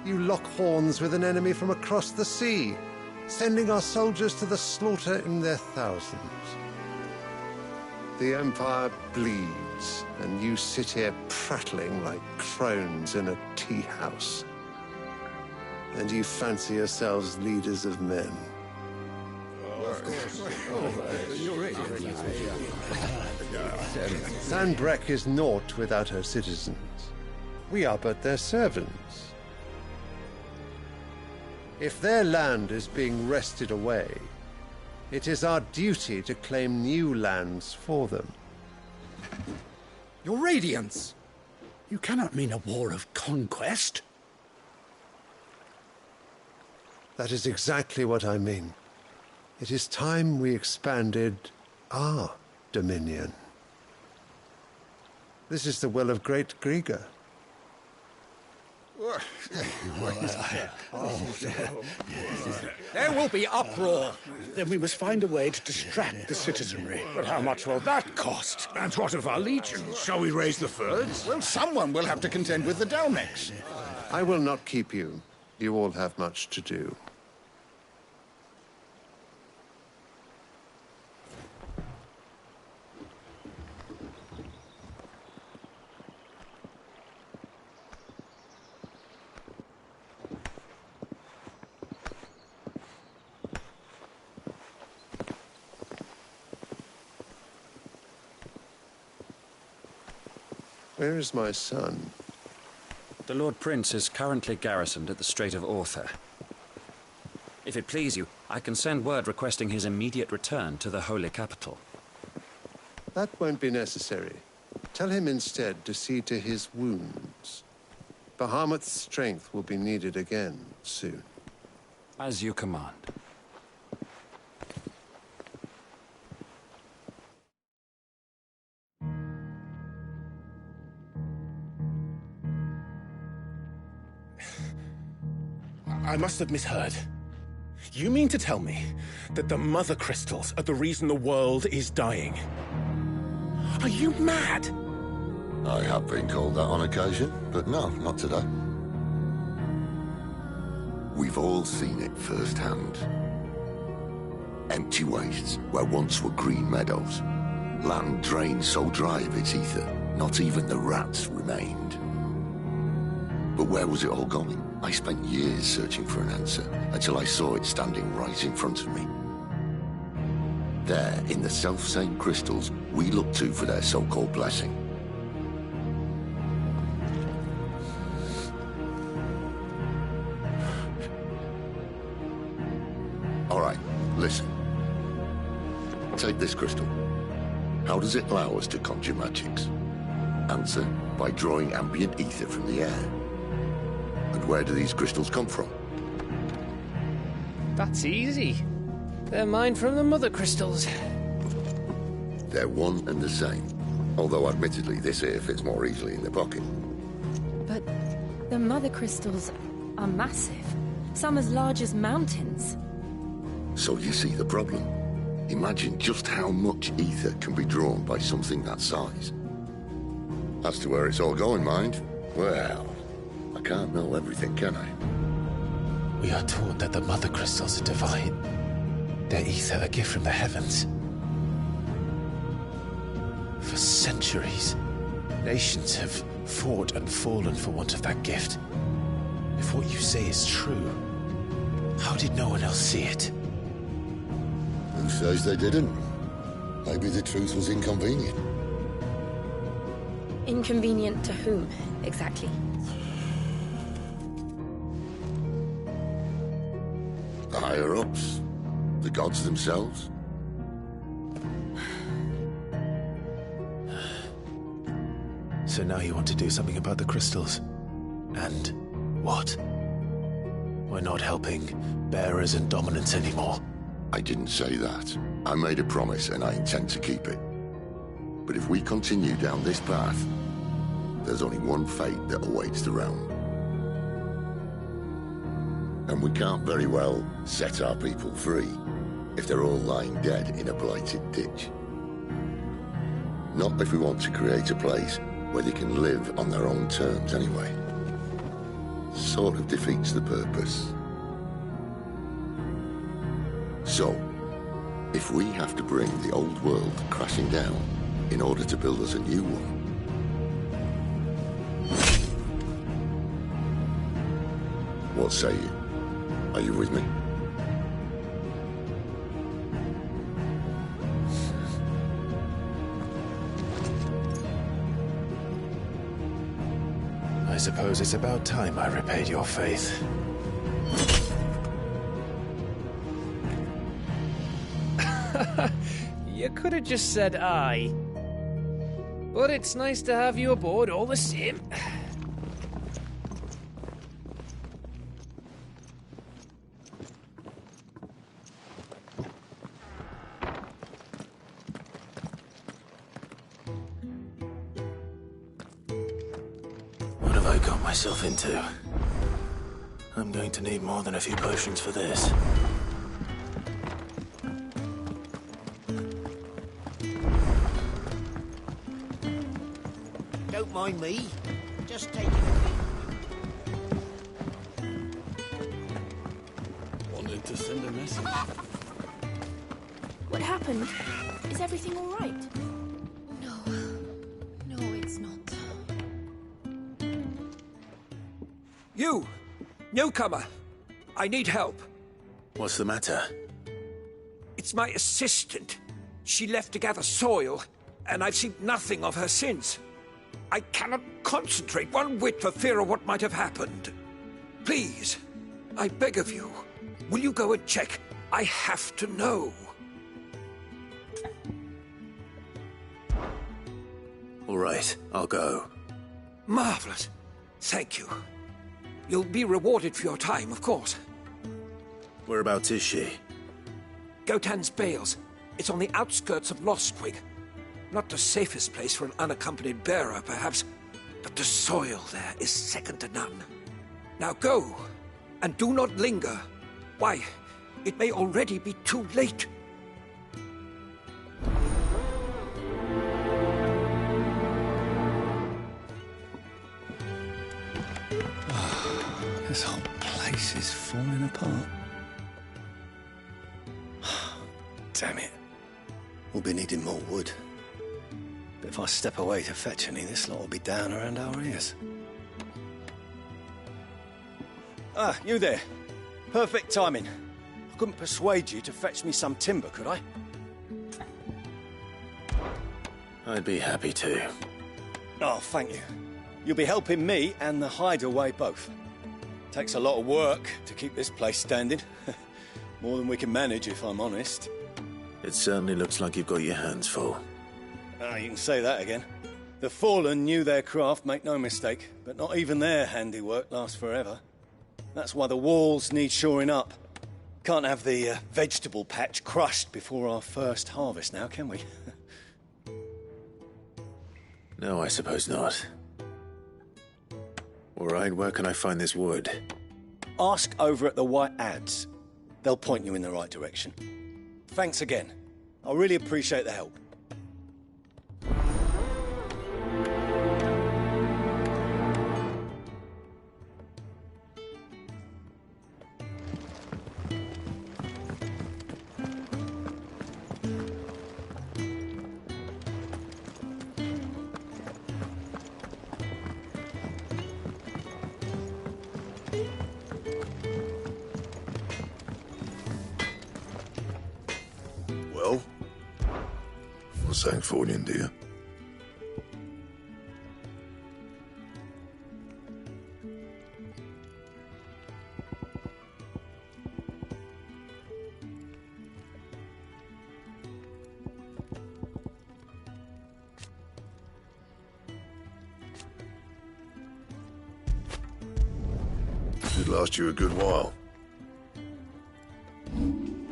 you lock horns with an enemy from across the sea, sending our soldiers to the slaughter in their thousands. The Empire bleeds, and you sit here prattling like crones in a tea house. And you fancy yourselves leaders of men. Of course. Sanbreque is naught without her citizens. We are but their servants. If their land is being wrested away, it is our duty to claim new lands for them. Your Radiance! You cannot mean a war of conquest. That is exactly what I mean. It is time we expanded our dominion. This is the will of Great Griga. There will be uproar. Then we must find a way to distract the citizenry. But how much will that cost? And what of our legions? Shall we raise the furs? Well, someone will have to contend with the Dalmex. I will not keep you. You all have much to do. Where is my son? The Lord Prince is currently garrisoned at the Strait of Arthur. If it please you, I can send word requesting his immediate return to the Holy Capital. That won't be necessary. Tell him instead to see to his wounds. Bahamut's strength will be needed again soon. As you command. I must have misheard. You mean to tell me that the Mother Crystals are the reason the world is dying? Are you mad? I have been called that on occasion, but no, not today. We've all seen it firsthand. Empty wastes where once were green meadows. Land drained so dry of its ether, not even the rats remained. But where was it all going? I spent years searching for an answer, until I saw it standing right in front of me. There, in the self-same crystals we look to for their so-called blessing. All right, listen. Take this crystal. How does it allow us to conjure magics? Answer, by drawing ambient ether from the air. And where do these crystals come from? That's easy. They're mined from the Mother Crystals. They're one and the same. Although admittedly this here fits more easily in the pocket. But the Mother Crystals are massive. Some as large as mountains. So you see the problem. Imagine just how much ether can be drawn by something that size. As to where it's all going, mind? Well, I can't know everything, can I? We are taught that the Mother Crystals are divine. Their ether a gift from the heavens. For centuries, nations have fought and fallen for want of that gift. If what you say is true, how did no one else see it? Who says they didn't? Maybe the truth was inconvenient. Inconvenient to whom, exactly? The higher-ups? The gods themselves? So now you want to do something about the crystals? And what? We're not helping bearers and dominants anymore. I didn't say that. I made a promise and I intend to keep it. But if we continue down this path, there's only one fate that awaits the realm. And we can't very well set our people free if they're all lying dead in a blighted ditch. Not if we want to create a place where they can live on their own terms anyway. Sort of defeats the purpose. So, if we have to bring the old world crashing down in order to build us a new one, what say you? Are you with me? I suppose it's about time I repaid your faith. You could have just said aye. But it's nice to have you aboard all the same. What have I got myself into? I'm going to need more than a few potions for this. Don't mind me. Just taking a Wanted to send a message. What happened? Is everything all right? No. No, it's not. You! Newcomer! I need help. What's the matter? It's my assistant. She left to gather soil, and I've seen nothing of her since. I cannot concentrate one whit for fear of what might have happened. Please, I beg of you, will you go and check? I have to know. All right, I'll go. Marvelous. Thank you. You'll be rewarded for your time, of course. Whereabouts is she? Gotan's Bales. It's on the outskirts of Lostwig. Not the safest place for an unaccompanied bearer, perhaps, but the soil there is second to none. Now go, and do not linger. Why, it may already be too late. This whole place is falling apart. Damn it. We'll be needing more wood. But if I step away to fetch any, this lot will be down around our ears. Ah, you there. Perfect timing. I couldn't persuade you to fetch me some timber, could I? I'd be happy to. Oh, thank you. You'll be helping me and the hideaway both. Takes a lot of work to keep this place standing. More than we can manage, if I'm honest. It certainly looks like you've got your hands full. Ah, you can say that again. The Fallen knew their craft, make no mistake, but not even their handiwork lasts forever. That's why the walls need shoring up. Can't have the vegetable patch crushed before our first harvest now, can we? No, I suppose not. All right, where can I find this wood? Ask over at the White Adze. They'll point you in the right direction. Thanks again. I really appreciate the help. Well, what's Sanktfordian, dear? Should last you a good while.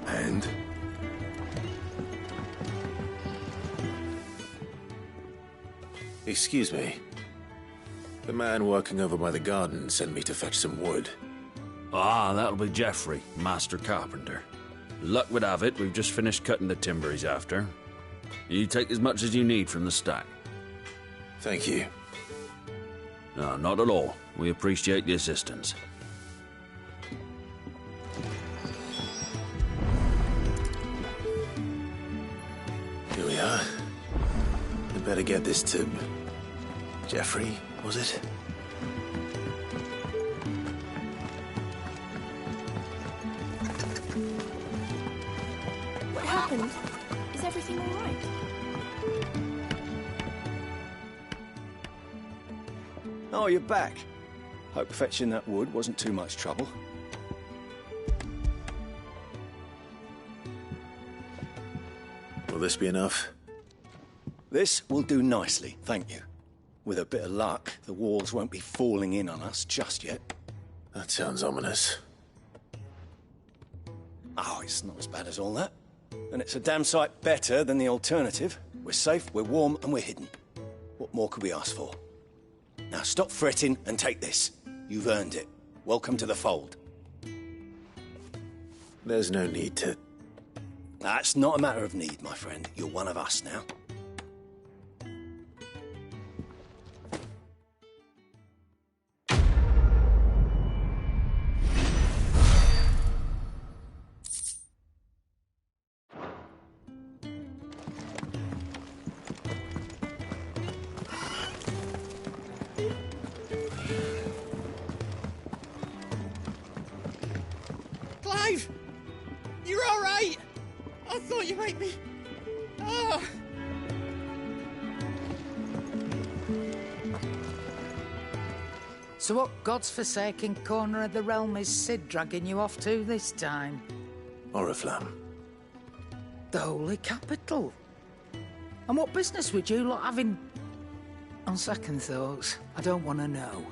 And? Excuse me. The man working over by the garden sent me to fetch some wood. Ah, that'll be Geoffrey, Master Carpenter. Luck would have it, we've just finished cutting the timber he's after. You take as much as you need from the stack. Thank you. No, not at all. We appreciate the assistance. Here we are. We'd better get this to... Geoffrey, was it? What happened? Is everything all right? Oh, you're back. Hope fetching that wood wasn't too much trouble. Will this be enough? This will do nicely, thank you. With a bit of luck, the walls won't be falling in on us just yet. That sounds ominous. Oh, it's not as bad as all that. And it's a damn sight better than the alternative. We're safe, we're warm, and we're hidden. What more could we ask for? Now stop fretting and take this. You've earned it. Welcome to the fold. There's no need to... That's not a matter of need, my friend. You're one of us now. Clive! You're all right! I thought you might be... Ah! So what god's-forsaken corner of the realm is Cid dragging you off to this time? Oriflamme. The Holy Capital. And what business would you lot have in... On second thoughts, I don't want to know.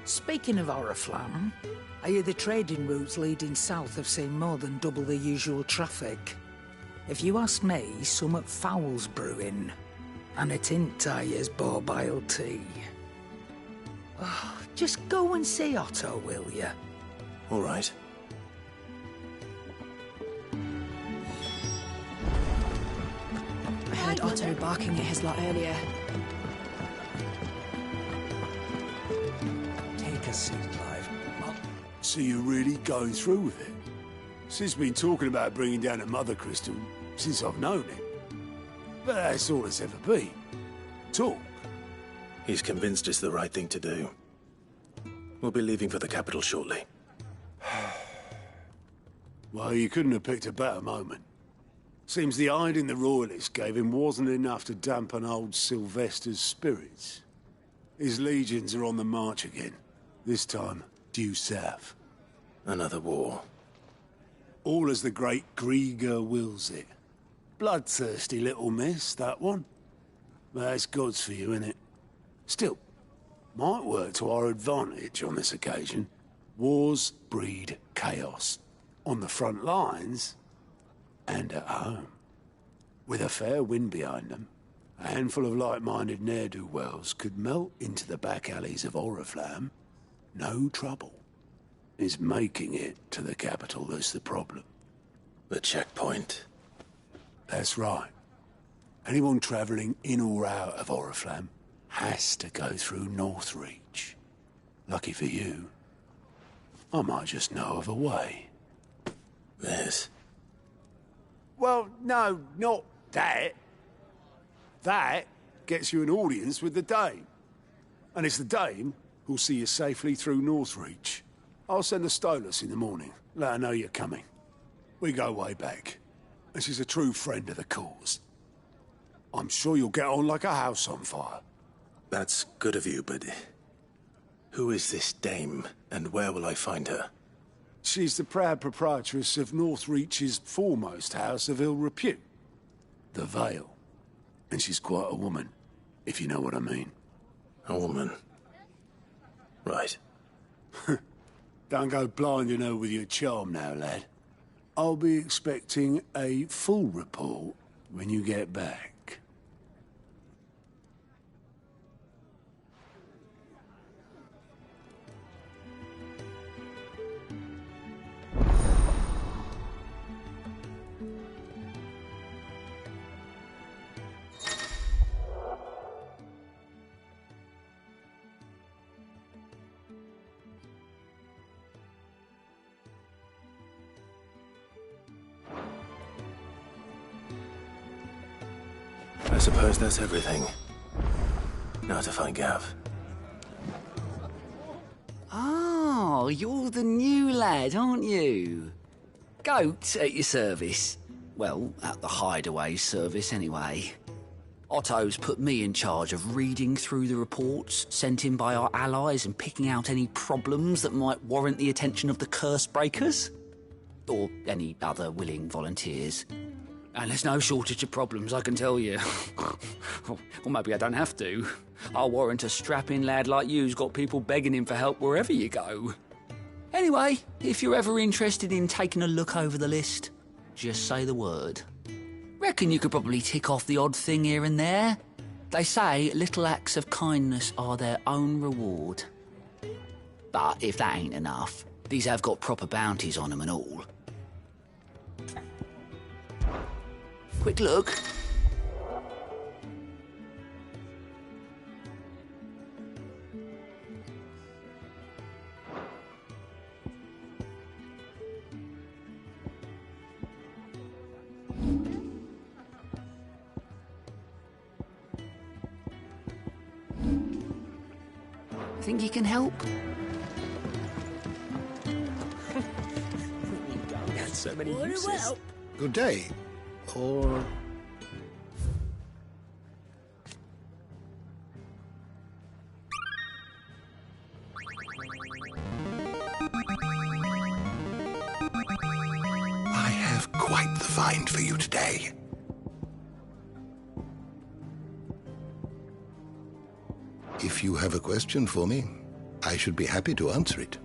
Speaking of Oriflamme, I hear the trading routes leading south have seen more than double the usual traffic. If you ask me, somewhat foul's brewing. And it ain't Tyre's borbile tea. Oh, just go and see Otto, will you? All right. I heard Otto barking at his lot earlier. Take a seat, Clive. So you're really going through with it? Cid's been talking about bringing down a Mother Crystal since I've known him. But that's all it's ever been. Talk. He's convinced it's the right thing to do. We'll be leaving for the capital shortly. Well, you couldn't have picked a better moment. Seems the hiding the Royalists gave him wasn't enough to dampen old Sylvester's spirits. His legions are on the march again. This time, due south. Another war. All as the great Grieger wills it. Bloodthirsty little miss, that one. That's God's for you, innit? Still, might work to our advantage on this occasion. Wars breed chaos. On the front lines, and at home. With a fair wind behind them, a handful of like-minded ne'er-do-wells could melt into the back alleys of Oriflamme. No trouble. It's making it to the capital that's the problem. The checkpoint. That's right. Anyone travelling in or out of Oriflamme has to go through Northreach. Lucky for you, I might just know of a way. This? Well, no, not that. That gets you an audience with the Dame. And it's the Dame who'll see you safely through Northreach. I'll send the Stolas in the morning. Let her know you're coming. We go way back. And she's a true friend of the cause. I'm sure you'll get on like a house on fire. That's good of you, but... who is this Dame, and where will I find her? She's the proud proprietress of Northreach's foremost house of ill repute. The Vale. And she's quite a woman, if you know what I mean. A woman? Right. Don't go blinding her with your charm now, lad. I'll be expecting a full report when you get back. suppose that's everything. Now to find Gav. Oh, you're the new lad, aren't you? Goat at your service. Well, at the Hideaway service, anyway. Otto's put me in charge of reading through the reports sent in by our allies and picking out any problems that might warrant the attention of the Curse Breakers. Or any other willing volunteers. And there's no shortage of problems, I can tell you. Or maybe I don't have to. I'll warrant a strapping lad like you's got people begging him for help wherever you go. Anyway, if you're ever interested in taking a look over the list, just say the word. Reckon you could probably tick off the odd thing here and there. They say little acts of kindness are their own reward. But if that ain't enough, these have got proper bounties on them and all. Quick look. Think you can help? So many What uses. well? Good day. Or... I have quite the find for you today. If you have a question for me, I should be happy to answer it.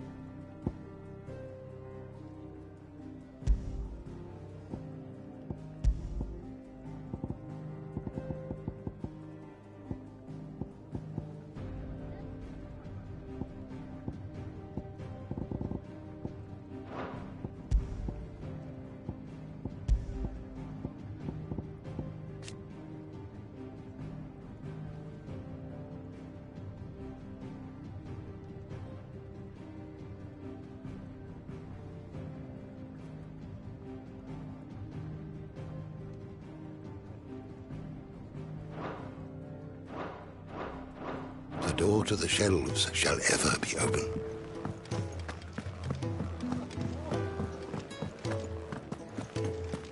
The door to the shelves shall ever be open.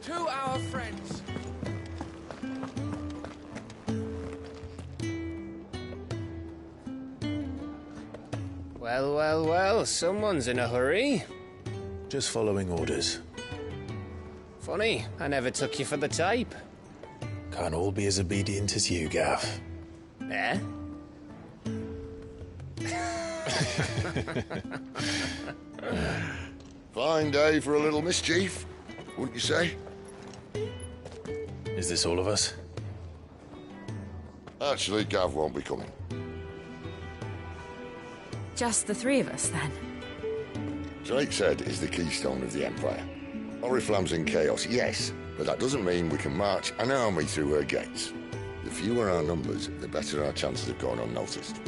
To our friends. Well, well, well, someone's in a hurry. Just following orders. Funny, I never took you for the type. Can't all be as obedient as you, Gav. Eh? Fine day for a little mischief, wouldn't you say? Is this all of us? Actually, Gav won't be coming. Just the three of us, then? Drake said is the keystone of the Empire. Oriflamme's in chaos, yes, but that doesn't mean we can march an army through her gates. The fewer our numbers, the better our chances of going unnoticed.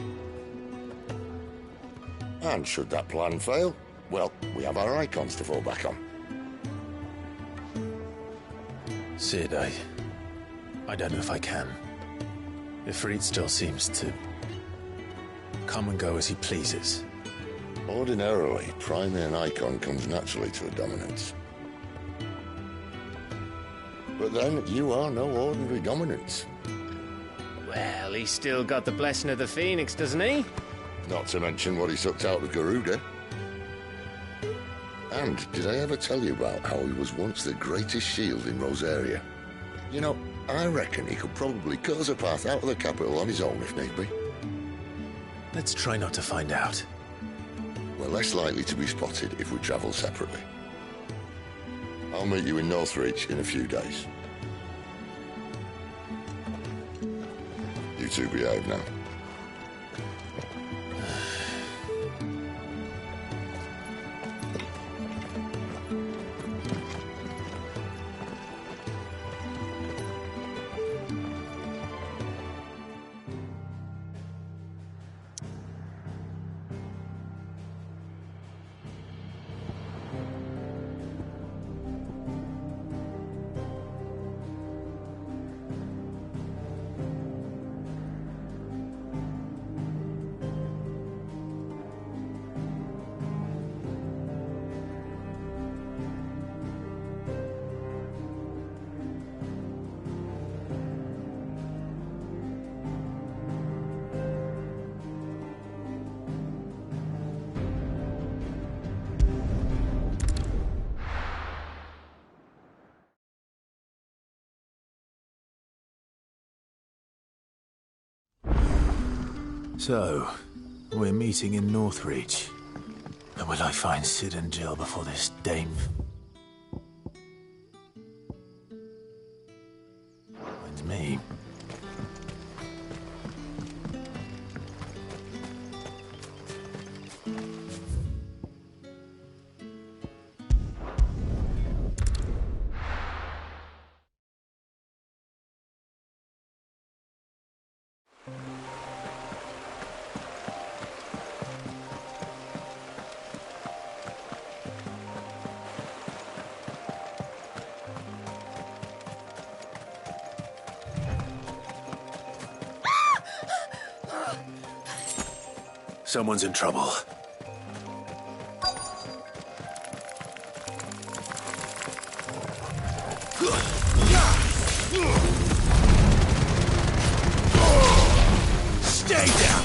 And should that plan fail, well, we have our icons to fall back on. Sid, I don't know if I can. Ifrit still seems to come and go as he pleases. Ordinarily, priming an icon comes naturally to a dominance. But then, you are no ordinary dominance. Well, he's still got the blessing of the Phoenix, doesn't he? Not to mention what he sucked out of Garuda. And did I ever tell you about how he was once the greatest shield in Rosaria? You know, I reckon he could probably cut us a path out of the capital on his own if need be. Let's try not to find out. We're less likely to be spotted if we travel separately. I'll meet you in Northreach in a few days. You two behave now. So, we're meeting in Northreach. And will I find Cid and Jill before this dame... finds me? Someone's in trouble. Stay down!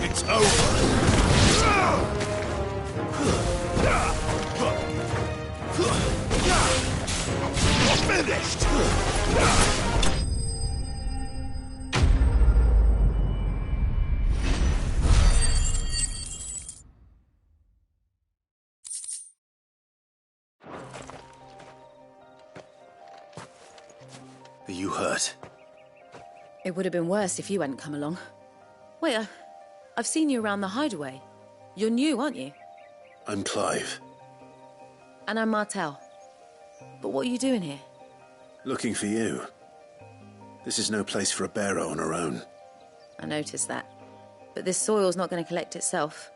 It's over! Finished! Are you hurt? It would have been worse if you hadn't come along. Wait, I've seen you around the hideaway. You're new, aren't you? I'm Clive. And I'm Martel. But what are you doing here? Looking for you. This is no place for a bearer on her own. I noticed that. But this soil's not going to collect itself.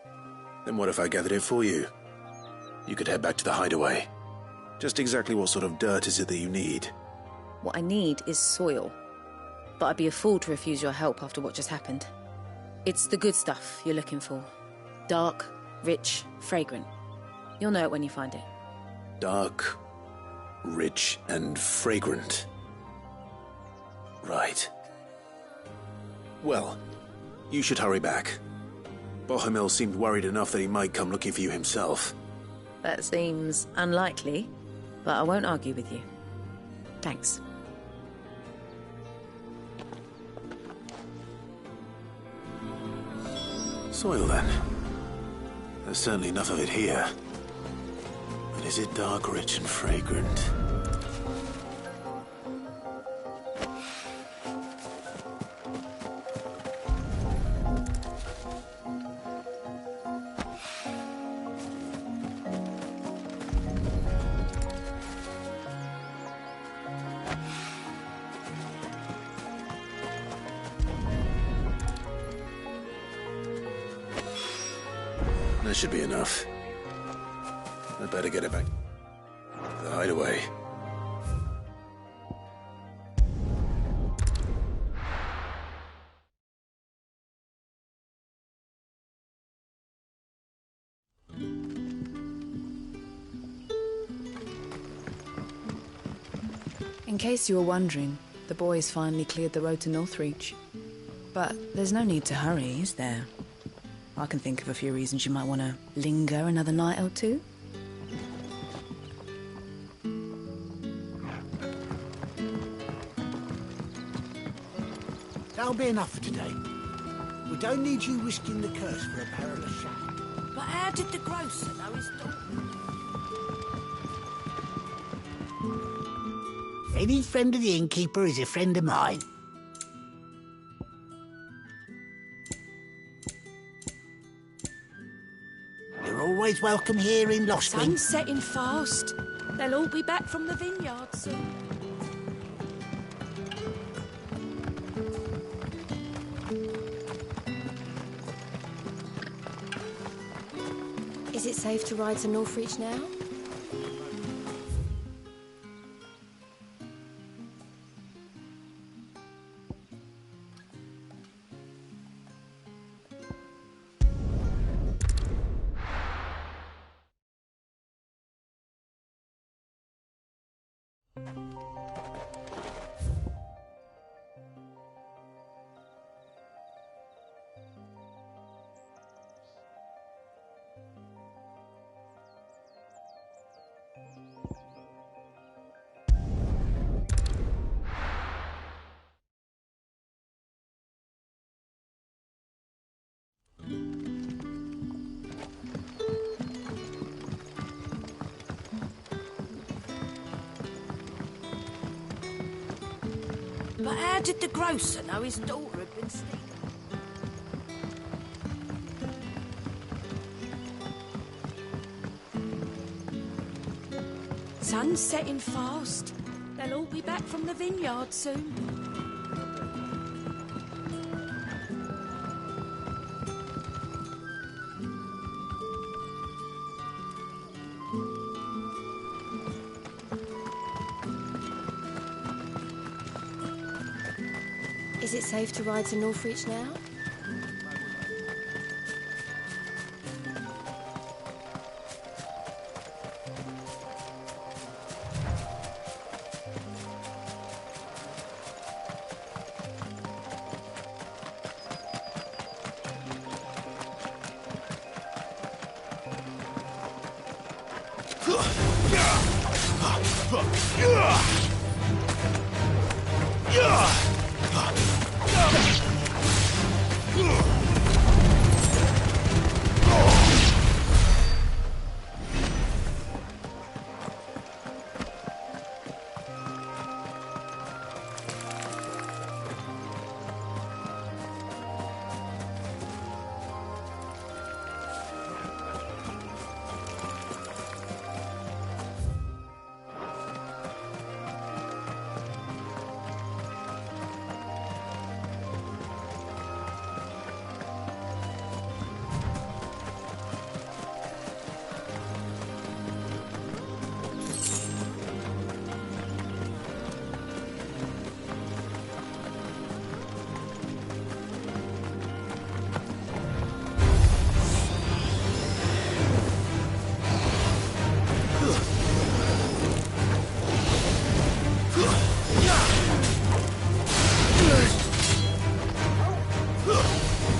Then what if I gathered it for you? You could head back to the hideaway. Just exactly what sort of dirt is it that you need? What I need is soil. But I'd be a fool to refuse your help after what just happened. It's the good stuff you're looking for. Dark, rich, fragrant. You'll know it when you find it. Dark, rich, and fragrant. Right. Well, you should hurry back. Bohemil seemed worried enough that he might come looking for you himself. That seems unlikely, but I won't argue with you. Thanks. Soil, then. There's certainly enough of it here. But is it dark, rich, and fragrant? That should be enough. I better get it back to the hideaway. In case you were wondering, the boys finally cleared the road to Northreach. But there's no need to hurry, is there? I can think of a few reasons you might want to linger another night or two. That'll be enough for today. We don't need you risking the curse for a barrel of shag. But how did the grocer know his daughter? Any friend of the innkeeper is a friend of mine. You're always welcome here in Lostwing. Sun's setting fast. They'll all be back from the vineyard soon. Is it safe to ride to Northreach now? But how did the grocer know his daughter had been stealing? Sun's setting fast. They'll all be back from the vineyard soon. Is it safe to ride to Northreach now?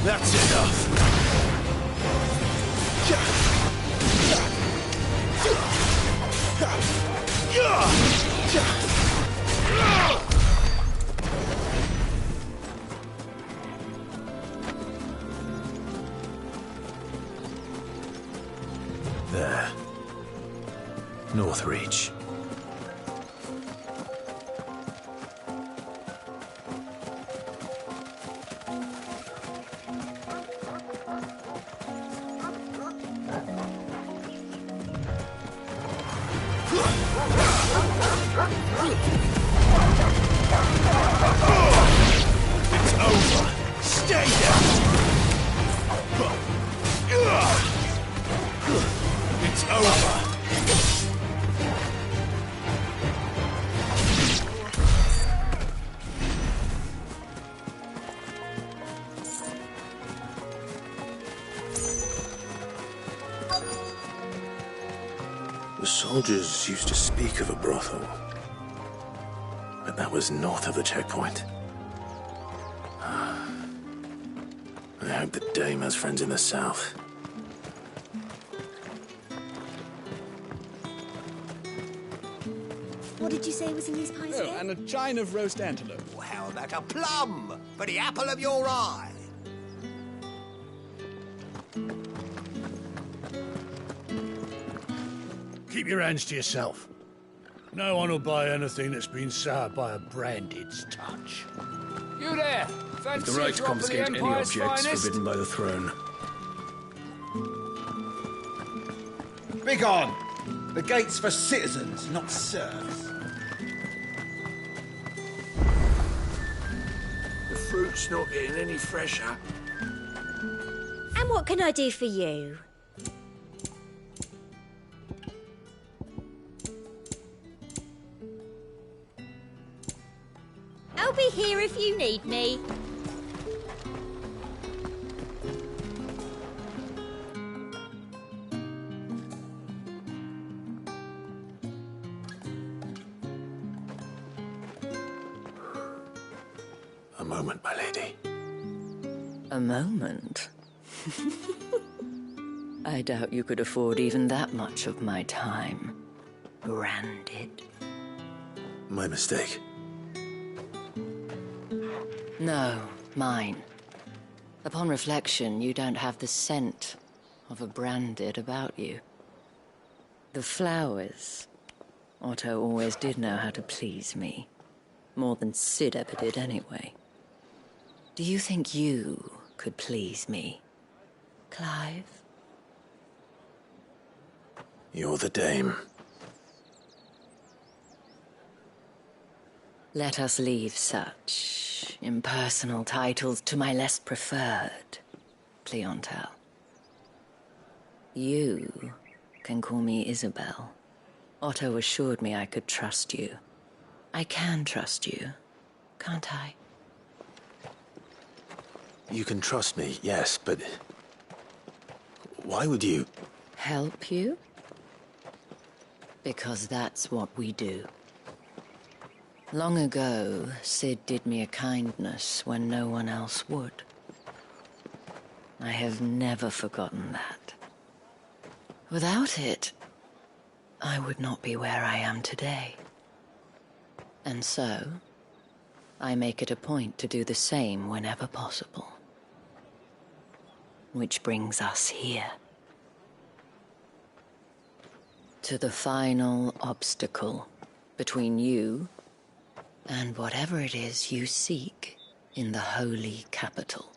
That's enough. There. Northreach. It's over. Stay down. It's over. The soldiers used to speak of a brothel, but that was north of the checkpoint. I hope that Dame has friends in the south. What did you say was in these pies Oh, again? and a chine of roast antelope. Well, that a plum for the apple of your eye. Keep your hands to yourself. No one will buy anything that's been soured by a branded's touch. You there! Fancy The right a to drop of the confiscate any Empire's objects finest? forbidden by the throne. Begone! The gate's for citizens, not serfs. The fruit's not getting any fresher. And what can I do for you? I'll be here if you need me. A moment, my lady. A moment? I doubt you could afford even that much of my time. Branded. My mistake. No, mine. Upon reflection, you don't have the scent of a branded about you. The flowers. Otto always did know how to please me. More than Sid ever did, anyway. Do you think you could please me, Clive? You're the dame. Let us leave such impersonal titles to my less preferred clientele. You can call me Isabel. Otto assured me I could trust you. I can trust you, can't I? You can trust me, yes, but... why would you... Help you? Because that's what we do. Long ago, Sid did me a kindness when no one else would. I have never forgotten that. Without it, I would not be where I am today. And so, I make it a point to do the same whenever possible. Which brings us here. To the final obstacle between you and whatever it is you seek in the holy capital.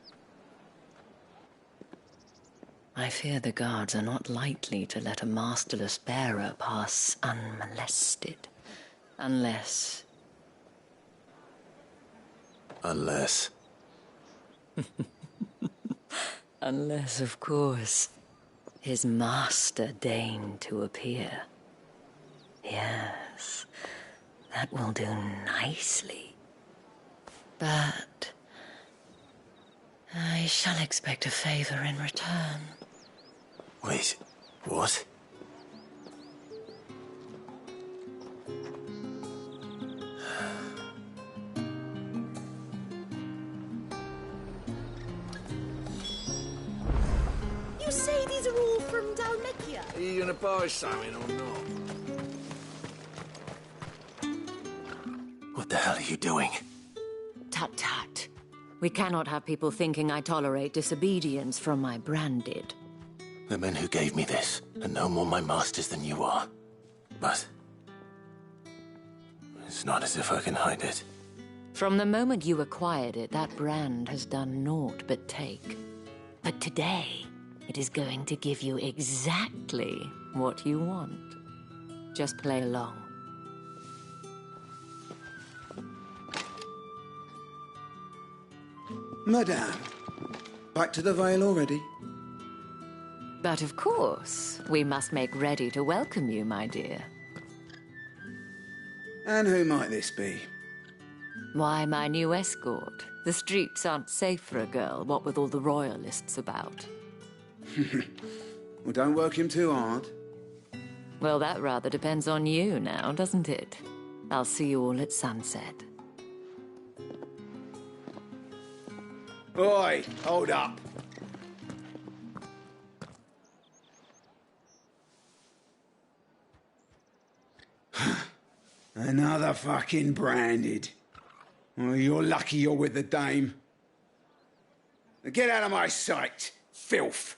I fear the guards are not likely to let a masterless bearer pass unmolested. Unless... Unless, of course, his master deigned to appear. Yes, that will do nicely. But I shall expect a favor in return. Wait, what? You say these are all from Dhalmekia? Are you gonna buy something or not? What the hell are you doing? Tut tut. We cannot have people thinking I tolerate disobedience from my branded. The men who gave me this are no more my masters than you are. But... it's not as if I can hide it. From the moment you acquired it, that brand has done naught but take. But today, it is going to give you exactly what you want. Just play along. Madame, back to the Vale already? But of course, we must make ready to welcome you, my dear. And who might this be? Why, my new escort. The streets aren't safe for a girl, what with all the royalists about. Well, don't work him too hard. Well, that rather depends on you now, doesn't it? I'll see you all at sunset. Oi, hold up. Another fucking branded. Well, you're lucky you're with the dame. Now get out of my sight, filth.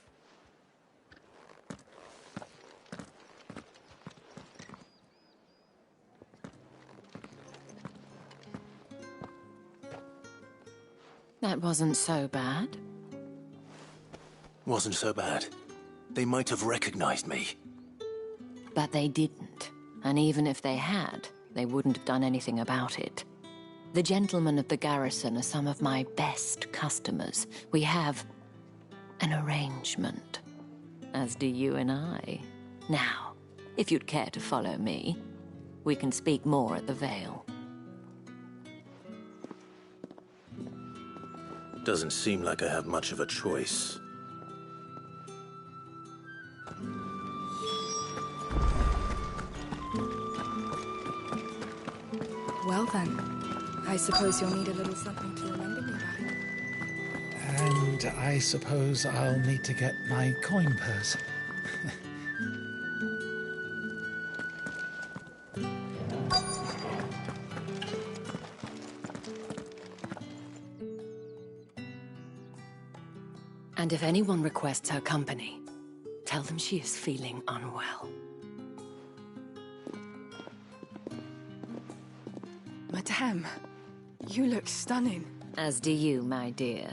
That wasn't so bad. Wasn't so bad. They might have recognized me. But they didn't. And even if they had, they wouldn't have done anything about it. The gentlemen of the garrison are some of my best customers. We have an arrangement, as do you and I. Now, if you'd care to follow me, we can speak more at the Vale. Doesn't seem like I have much of a choice. Well then, I suppose you'll need a little something to remember me by. And I suppose I'll need to get my coin purse. And if anyone requests her company, tell them she is feeling unwell. Madame, you look stunning. As do you, my dear.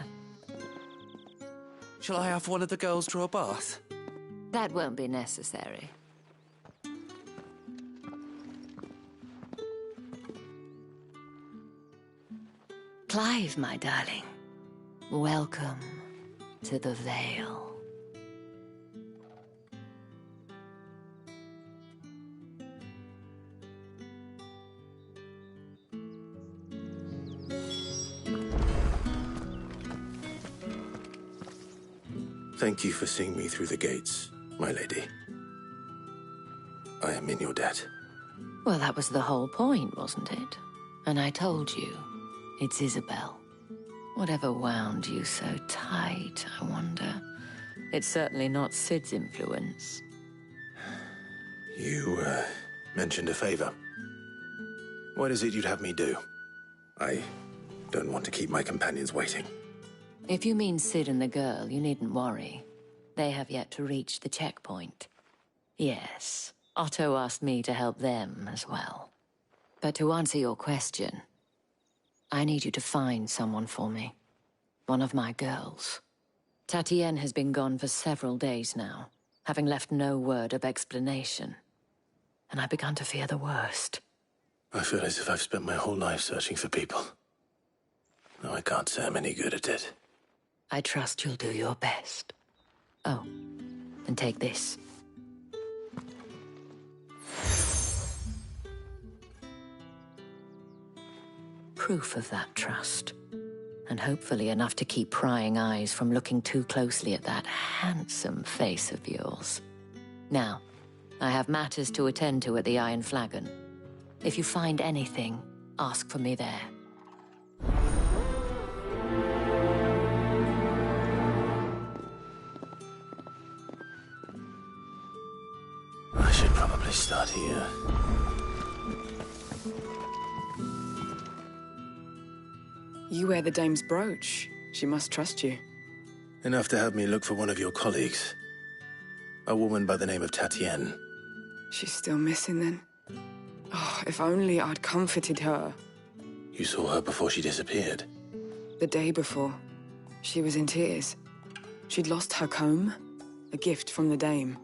Shall I have one of the girls draw a bath? That won't be necessary. Clive, my darling. Welcome to the Vale. Thank you for seeing me through the gates, my lady. I am in your debt. Well, that was the whole point, wasn't it? And I told you, it's Isabel. Whatever wound you so tight, I wonder. It's certainly not Sid's influence. You, mentioned a favor. What is it you'd have me do? I don't want to keep my companions waiting. If you mean Sid and the girl, you needn't worry. They have yet to reach the checkpoint. Yes, Otto asked me to help them as well. But to answer your question, I need you to find someone for me. One of my girls. Tatienne has been gone for several days now, having left no word of explanation. And I began to fear the worst. I feel as if I've spent my whole life searching for people. No, I can't say I'm any good at it. I trust you'll do your best. Oh, and take this. Proof of that trust. And hopefully enough to keep prying eyes from looking too closely at that handsome face of yours. Now, I have matters to attend to at the Iron Flagon. If you find anything, ask for me there. I should probably start here. You wear the dame's brooch. She must trust you. Enough to have me look for one of your colleagues. A woman by the name of Tatienne. She's still missing then? Oh, if only I'd comforted her. You saw her before she disappeared? The day before. She was in tears. She'd lost her comb, a gift from the dame.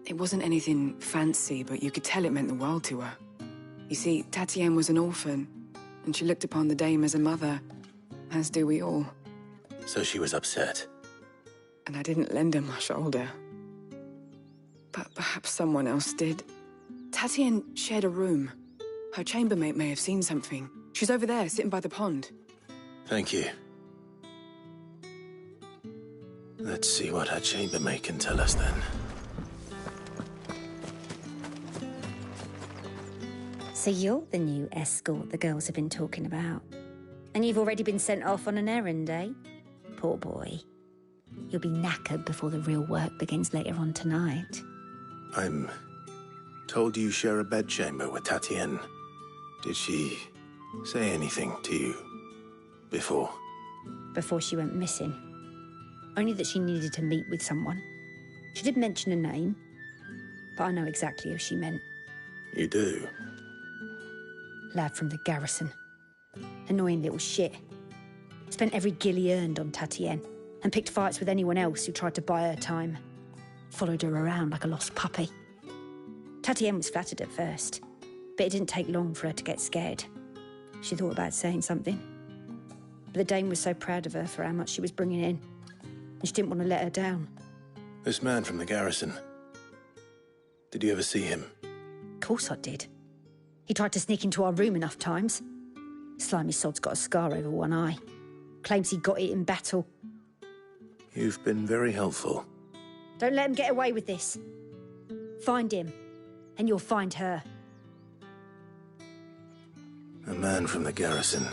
It wasn't anything fancy, but you could tell it meant the world to her. You see, Tatienne was an orphan, and she looked upon the dame as a mother, as do we all. So she was upset. And I didn't lend her my shoulder. But perhaps someone else did. Tatienne shared a room. Her chambermaid may have seen something. She's over there, sitting by the pond. Thank you. Let's see what her chambermaid can tell us then. So you're the new escort the girls have been talking about. And you've already been sent off on an errand, eh? Poor boy. You'll be knackered before the real work begins later on tonight. I'm told you share a bedchamber with Tatienne. Did she say anything to you before? Before she went missing. Only that she needed to meet with someone. She did mention a name, but I know exactly who she meant. You do? Lad from the garrison. Annoying little shit. Spent every guil he earned on Tatienne, and picked fights with anyone else who tried to buy her time. Followed her around like a lost puppy. Tatienne was flattered at first, but it didn't take long for her to get scared. She thought about saying something. But the dame was so proud of her for how much she was bringing in, and she didn't want to let her down. This man from the garrison. Did you ever see him? Of course I did. He tried to sneak into our room enough times. Slimy sod's got a scar over one eye. Claims he got it in battle. You've been very helpful. Don't let him get away with this. Find him, and you'll find her. A man from the garrison.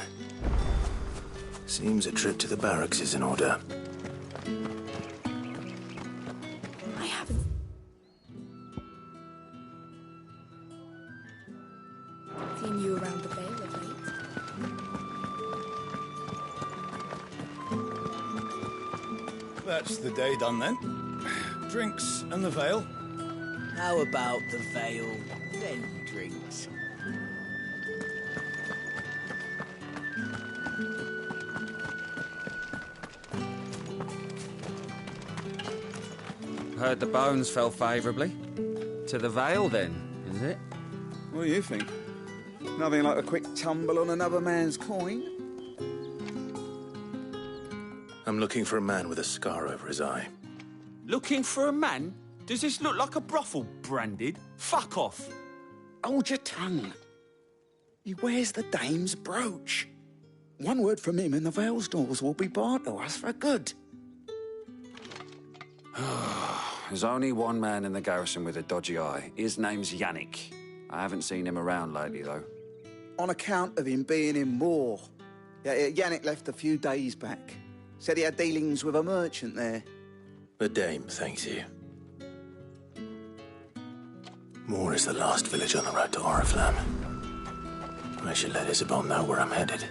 Seems a trip to the barracks is in order. I haven't... Seen you around the bay of late. That's the day done then. Drinks and the Vale. How about the Vale, then drinks? Heard the bones fell favourably. To the Vale, then, is it? What do you think? Nothing like a quick tumble on another man's coin? I'm looking for a man with a scar over his eye. Looking for a man? Does this look like a brothel, Branded? Fuck off! Hold your tongue. He wears the dame's brooch. One word from him and the Vale's doors will be barred to us for good. There's only one man in the garrison with a dodgy eye. His name's Yannick. I haven't seen him around lately, though. On account of him being in Moor. Yeah, Yannick left a few days back. Said he had dealings with a merchant there. The Dame thanks you. Moor is the last village on the road to Oriflamme. I should let Isabel know where I'm headed.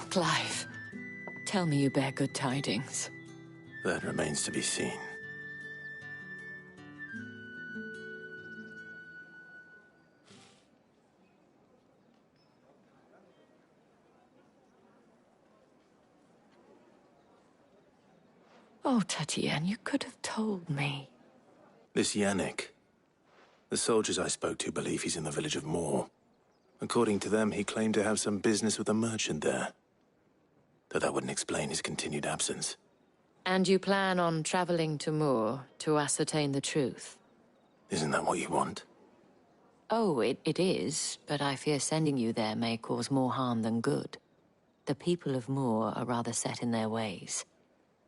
Clive, tell me you bear good tidings. That remains to be seen. Oh, Tatienne, you could have told me. This Yannick. The soldiers I spoke to believe he's in the village of Moor. According to them, he claimed to have some business with a merchant there. Though that wouldn't explain his continued absence. And you plan on traveling to Moor to ascertain the truth? Isn't that what you want? Oh, it is, but I fear sending you there may cause more harm than good. The people of Moor are rather set in their ways.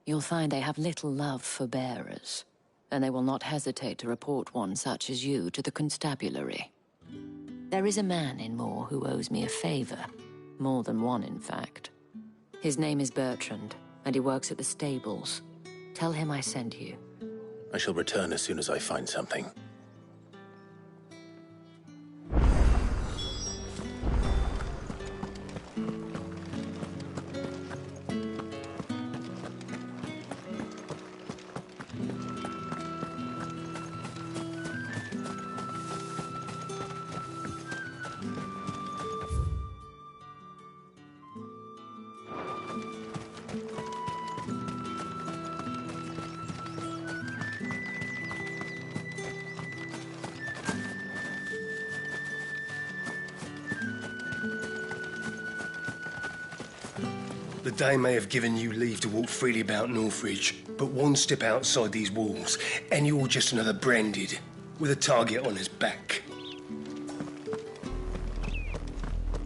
You'll find they have little love for bearers, and they will not hesitate to report one such as you to the constabulary. There is a man in Moor who owes me a favor. More than one, in fact. His name is Bertrand, and he works at the stables. Tell him I sent you. I shall return as soon as I find something. The Dame may have given you leave to walk freely about Northridge, but one step outside these walls, and you're just another Branded, with a target on his back.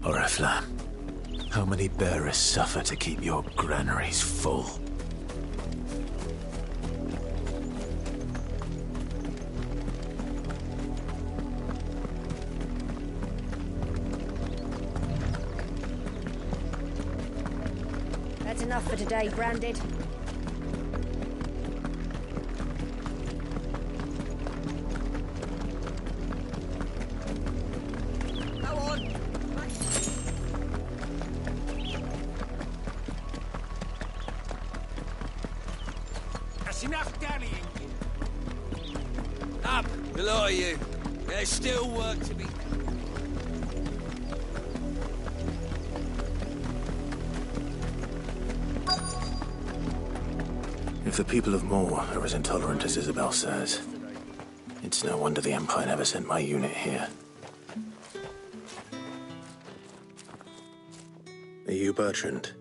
Oriflamme, how many bearers suffer to keep your granaries full? That's enough for today, Branded. Go on. That's enough dallying. Up, the lot of you. There's still work to be. If the people of Moor are as intolerant as Isabel says, it's no wonder the Empire never sent my unit here. Are you Bertrand?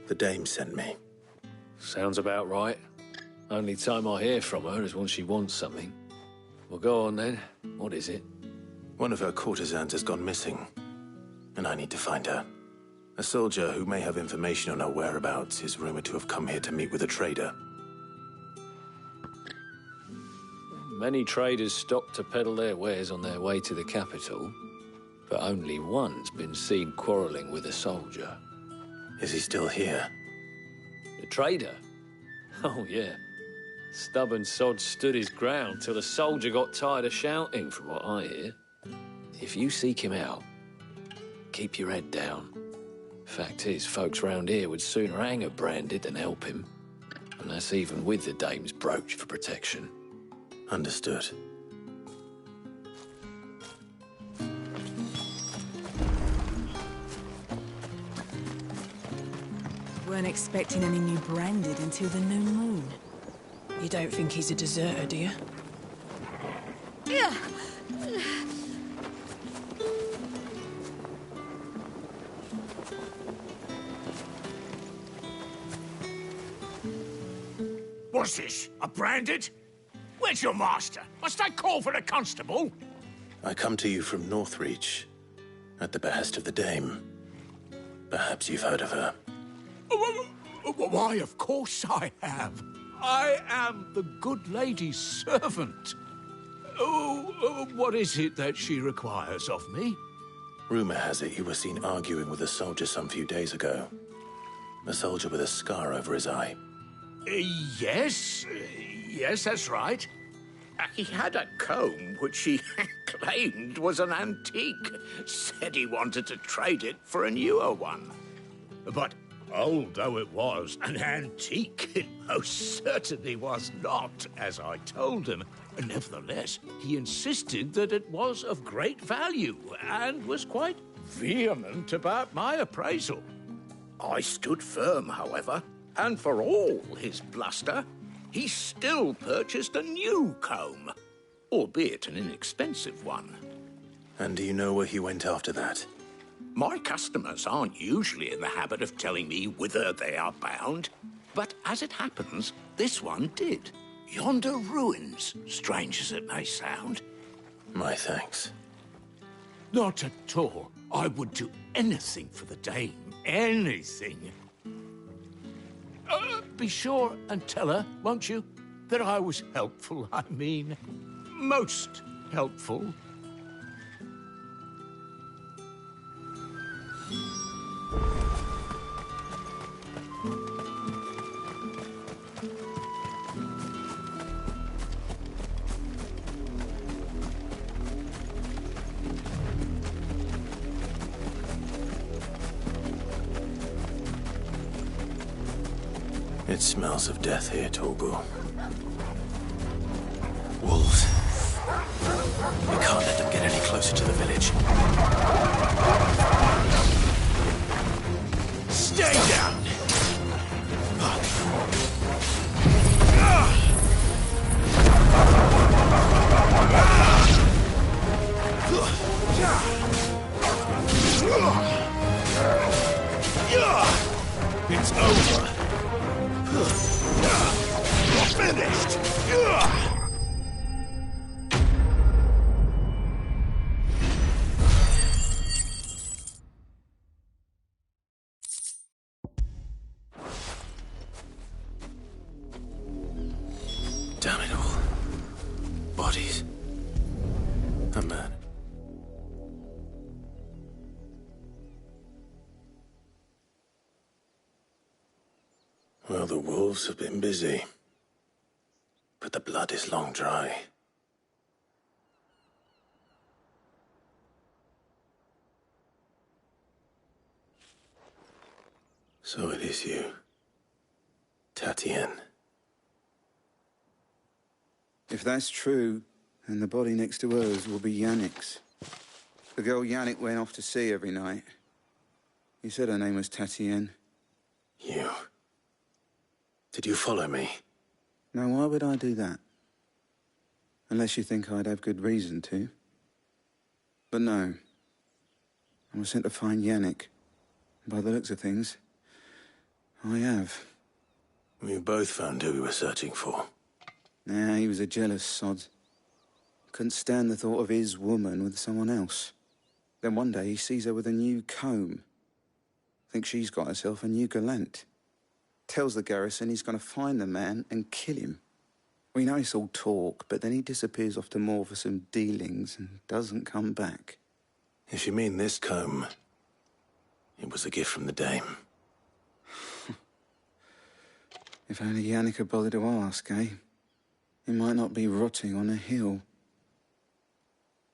The Dame sent me. Sounds about right. Only time I hear from her is when she wants something. Well, go on then. What is it? One of her courtesans has gone missing, and I need to find her. A soldier who may have information on her whereabouts is rumored to have come here to meet with a trader. Many traders stop to peddle their wares on their way to the capital, but only one's been seen quarrelling with a soldier. Is he still here? The trader? Oh, yeah. Stubborn sod stood his ground till the soldier got tired of shouting, from what I hear. If you seek him out, keep your head down. Fact is, folks round here would sooner hang a Branded than help him. And that's even with the Dame's brooch for protection. Understood. Weren't expecting any new branded until the new moon. You don't think he's a deserter, do you? Yeah. What's this? A branded? Where's your master? Must I call for the constable? I come to you from Northreach, at the behest of the Dame. Perhaps you've heard of her. Why, of course I have. I am the good lady's servant. What is it that she requires of me? Rumor has it you were seen arguing with a soldier some few days ago. A soldier with a scar over his eye. Yes, that's right. He had a comb which he claimed was an antique. Said he wanted to trade it for a newer one. But old though it was, an antique it most certainly was not, as I told him. Nevertheless, he insisted that it was of great value and was quite vehement about my appraisal. I stood firm, however, and for all his bluster, he still purchased a new comb, albeit an inexpensive one. And do you know where he went after that? My customers aren't usually in the habit of telling me whither they are bound, but as it happens, this one did. Yonder ruins, strange as it may sound. My thanks. Not at all. I would do anything for the Dame. Anything. Be sure and tell her, won't you, that I was helpful. I mean, most helpful. It smells of death here, Torbu. Wolves. We can't let them get any closer to the village. Stay down! It's over. You're finished! Damn it all. Bodies. A man. Well, the wolves have been busy. But the blood is long dry. So it is you, Tatien. If that's true, then the body next to hers will be Yannick's. The girl Yannick went off to see every night. He said her name was Tatien. You... Did you follow me? Now, why would I do that? Unless you think I'd have good reason to. But no. I was sent to find Yannick. By the looks of things, I have. We both found who we were searching for. Nah, he was a jealous sod. Couldn't stand the thought of his woman with someone else. Then one day he sees her with a new comb. Thinks she's got herself a new gallant. Tells the garrison he's going to find the man and kill him. We know it's all talk, but then he disappears off to Moor for some dealings and doesn't come back. If you mean this comb, it was a gift from the Dame. If only Yannick had bothered to ask, eh? He might not be rotting on a hill.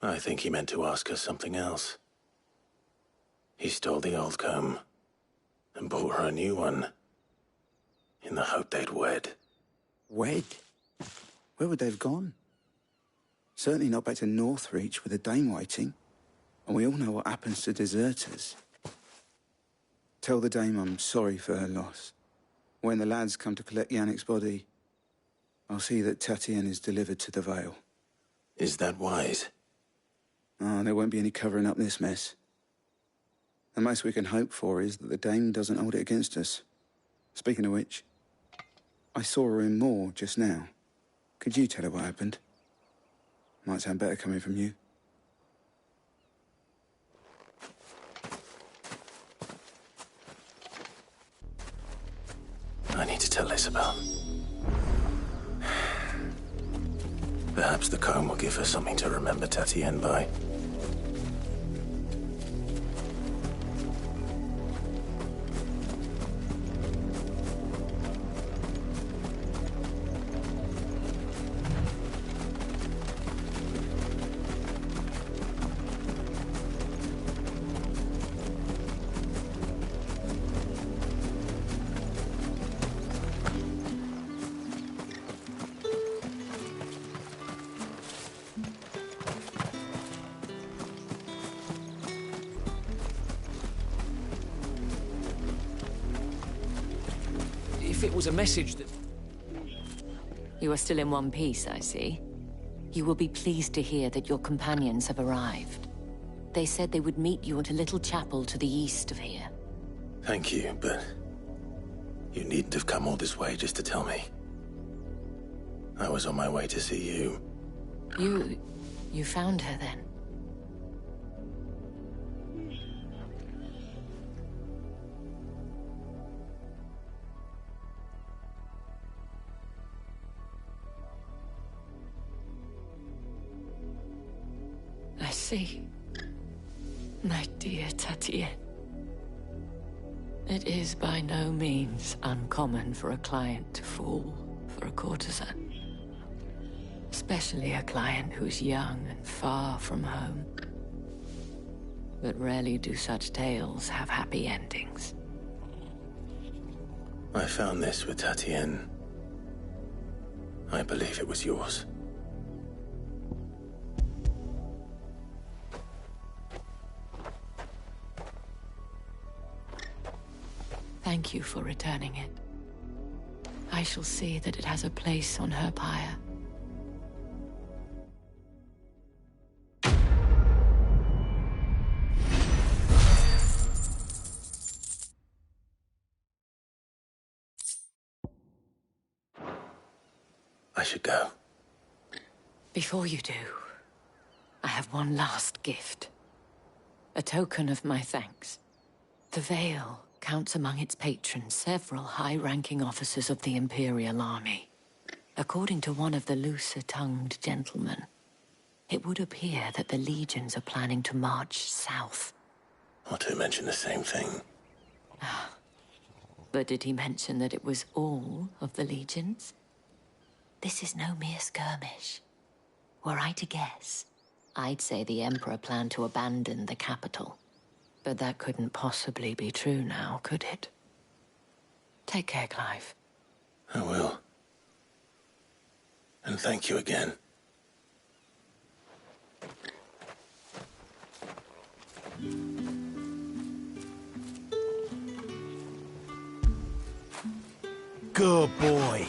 I think he meant to ask her something else. He stole the old comb and bought her a new one. In the hope they'd wed. Wed? Where would they have gone? Certainly not back to Northreach with the Dame waiting. And we all know what happens to deserters. Tell the dame I'm sorry for her loss. When the lads come to collect Yannick's body, I'll see that Tatien is delivered to the Vale. Is that wise? Oh, there won't be any covering up this mess. The most we can hope for is that the dame doesn't hold it against us. Speaking of which, I saw her in Moor just now. Could you tell her what happened? Might sound better coming from you. I need to tell Isabel. Perhaps the comb will give her something to remember Tatien by. If it was a message that... You are still in one piece, I see. You will be pleased to hear that your companions have arrived. They said they would meet you at a little chapel to the east of here. Thank you, but you needn't have come all this way just to tell me. I was on my way to see you. You found her then? I see. My dear Tatien. It is by no means uncommon for a client to fall for a courtesan. Especially a client who's young and far from home. But rarely do such tales have happy endings. I found this with Tatien. I believe it was yours. Thank you for returning it. I shall see that it has a place on her pyre. I should go. Before you do, I have one last gift. A token of my thanks. The Vale counts among its patrons several high-ranking officers of the Imperial Army. According to one of the looser-tongued gentlemen, it would appear that the legions are planning to march south. Or to mention the same thing. But did he mention that it was all of the legions? This is no mere skirmish. Were I to guess, I'd say the Emperor planned to abandon the capital. But that couldn't possibly be true now, could it? Take care, Clive. I will. And thank you again. Good boy.